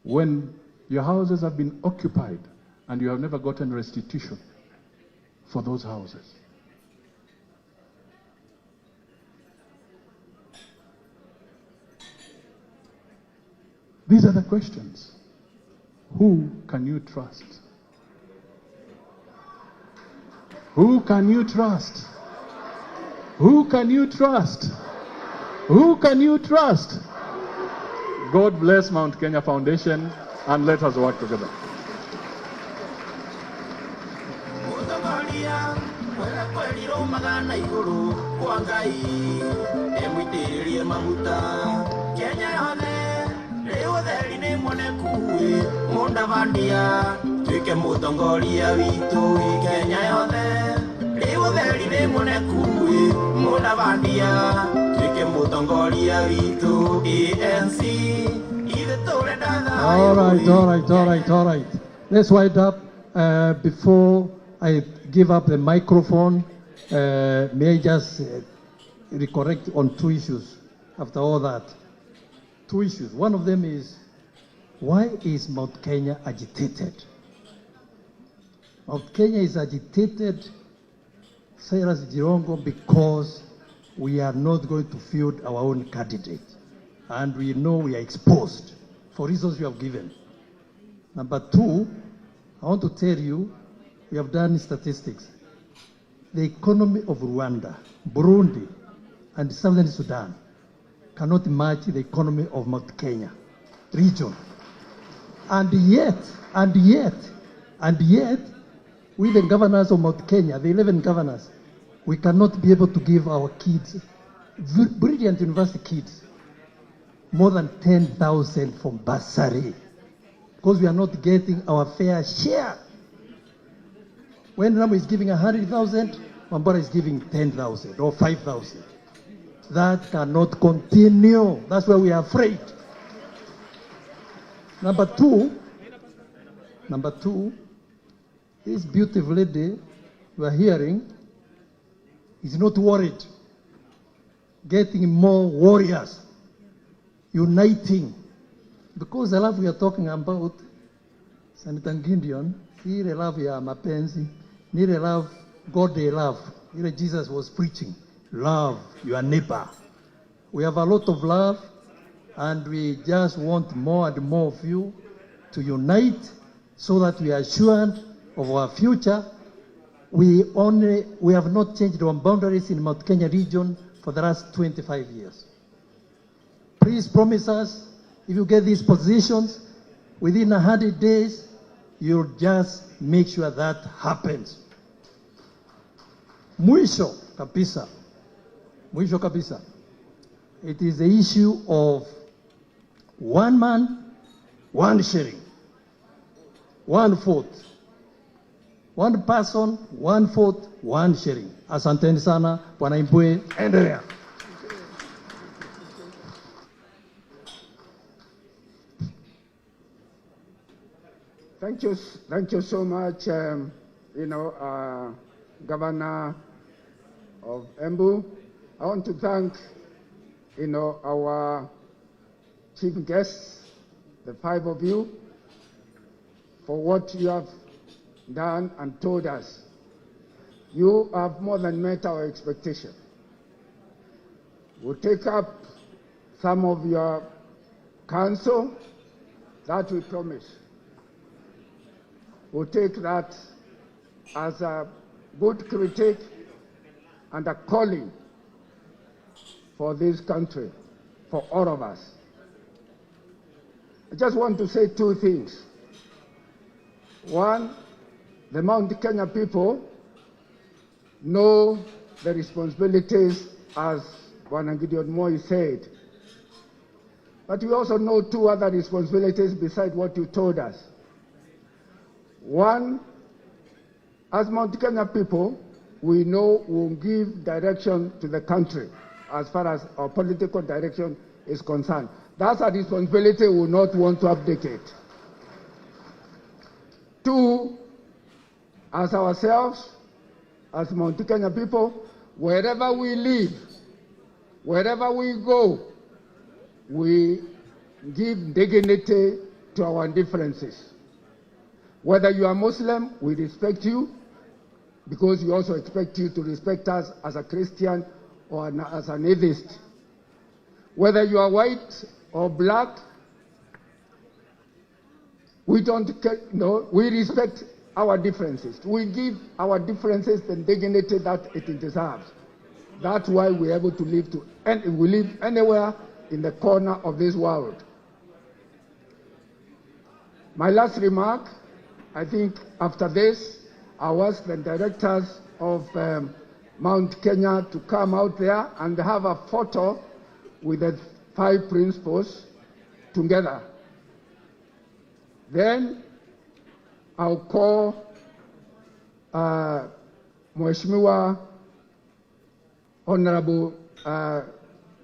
when your houses have been occupied and you have never gotten restitution for those houses? These are the questions. Who can you trust? Who can you trust? Who can you trust? Who can you trust? God bless Mount Kenya Foundation, and let us work together. All right. Let's wind up. Before I give up the microphone, may I just correct on two issues after all that. Two issues. One of them is, why is Mount Kenya agitated? Mount Kenya is agitated, Cyrus Jirongo, because we are not going to field our own candidate. And we know we are exposed for reasons you have given. Number two, I want to tell you, we have done statistics. The economy of Rwanda, Burundi, and Southern Sudan cannot match the economy of Mount Kenya region. And yet, we the governors of Mount Kenya, the 11 governors, we cannot be able to give our kids, brilliant university kids, more than 10,000 from bursary, because we are not getting our fair share. When Ramu is giving 100,000, Mambara is giving 10,000 or 5,000. That cannot continue. That's why we are afraid. Number two, this beautiful lady we are hearing is not worried, getting more warriors, uniting. Because the love we are talking about, Senator Gideon, ni ile love ya mapenzi, ni ile love God they love, ile Jesus was preaching. Love your neighbor. We have a lot of love, and we just want more and more of you to unite so that we are assured of our future. We have not changed our boundaries in Mount Kenya region for the last 25 years. Please promise us, if you get these positions, within 100 days, you'll just make sure that happens. Mwisho kabisa. It is the issue of one man, one sharing, 1 vote. One person, 1 vote, 1 sharing. Asanteni sana, Bwana Imbwe, endelea. Thank you so much, Governor of Embu. I want to thank, our chief guests, the 5 of you, for what you have done and told us. You have more than met our expectation. We'll take up some of your counsel that we promise. We'll take that as a good critique and a calling for this country, for all of us. I just want to say 2 things. One, the Mount Kenya people know the responsibilities, as Bwana Gideon Moi said. But we also know two other responsibilities besides what you told us. One, as Mount Kenya people, we know we'll give direction to the country as far as our political direction is concerned. That's a responsibility we will not want to abdicate. Two, as ourselves, as Mount Kenya people, wherever we live, wherever we go, we give dignity to our differences. Whether you are Muslim, we respect you, because we also expect you to respect us as a Christian or as an atheist. Whether you are white or black, we respect our differences. We give our differences the dignity that it deserves. That's why we're able to live we live anywhere in the corner of this world. My last remark, I think after this, I ask the directors of Mount Kenya to come out there and have a photo with the 5 principles together. Then I'll call Mheshimiwa Honorable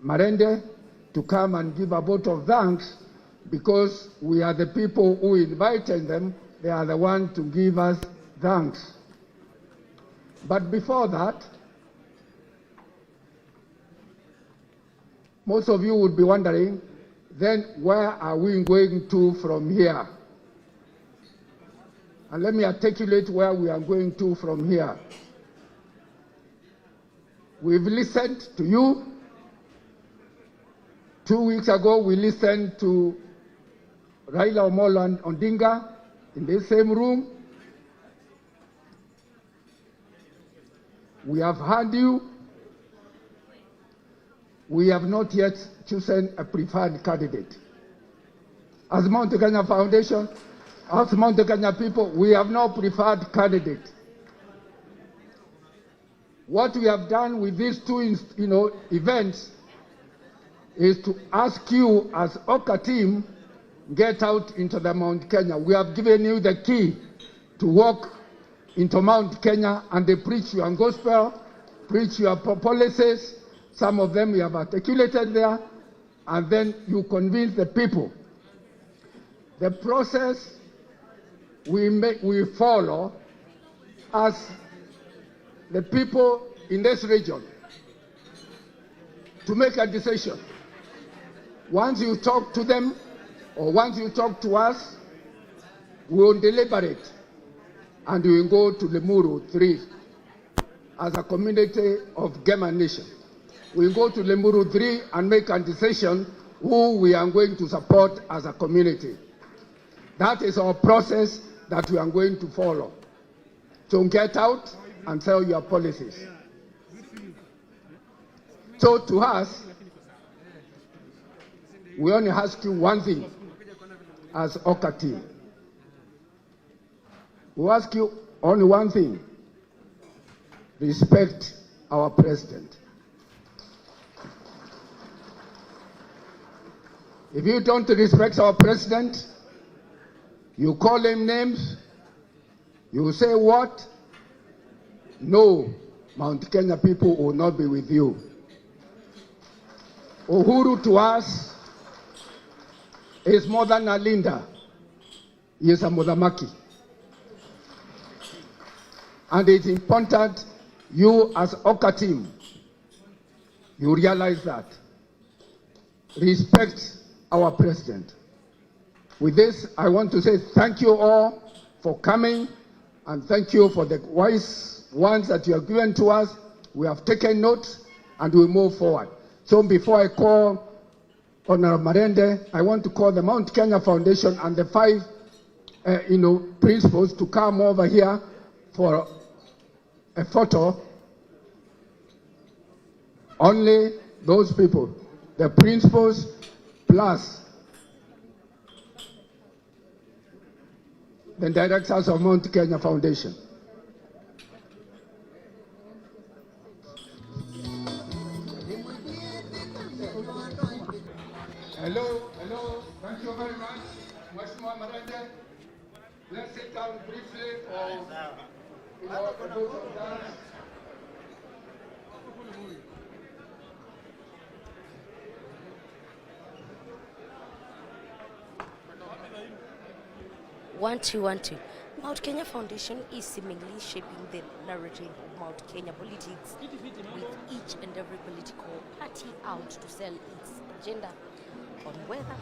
Marende to come and give a vote of thanks, because we are the people who invited them. They are the ones to give us thanks. But before that, most of you would be wondering, then where are we going to from here? And let me articulate where we are going to from here. We've listened to you. 2 weeks ago, we listened to Raila Amolo Odinga in this same room. We have heard you. We have not yet chosen a preferred candidate. As Mount Kenya Foundation, as Mount Kenya people, we have no preferred candidate. What we have done with these two events is to ask you as OKA team, get out into the Mount Kenya. We have given you the key to walk into Mount Kenya and they preach your gospel, preach your policies. Some of them we have articulated there, and then you convince the people. The process we follow as the people in this region to make a decision. Once you talk to them, or once you talk to us, we will deliberate and we will go to Limuru 3 as a community of Gema Nation. We go to Limuru 3 and make a decision who we are going to support as a community. That is our process that we are going to follow. So get out and tell your policies. So to us, we only ask you one thing as OKA team. We ask you only one thing: respect our president. If you don't respect our president, you call him names, you say what? No, Mount Kenya people will not be with you. Uhuru to us is more than a Linda. He is a Mudhamaki. And it's important you as OKA team, you realize that. Respect our president. With this, I want to say thank you all for coming, and thank you for the wise ones that you have given to us. We have taken note and we move forward. So before I call Honorable Marende, I want to call the Mount Kenya Foundation and the 5 principals to come over here for a photo. Only those people, the principals plus the directors of Mount Kenya Foundation. Hello, thank you very much. Mheshimiwa Marende, let's sit down briefly for a vote of thanks. One, two. Mount Kenya Foundation is seemingly shaping the narrative of Mount Kenya politics, with each and every political party out to sell its agenda on whether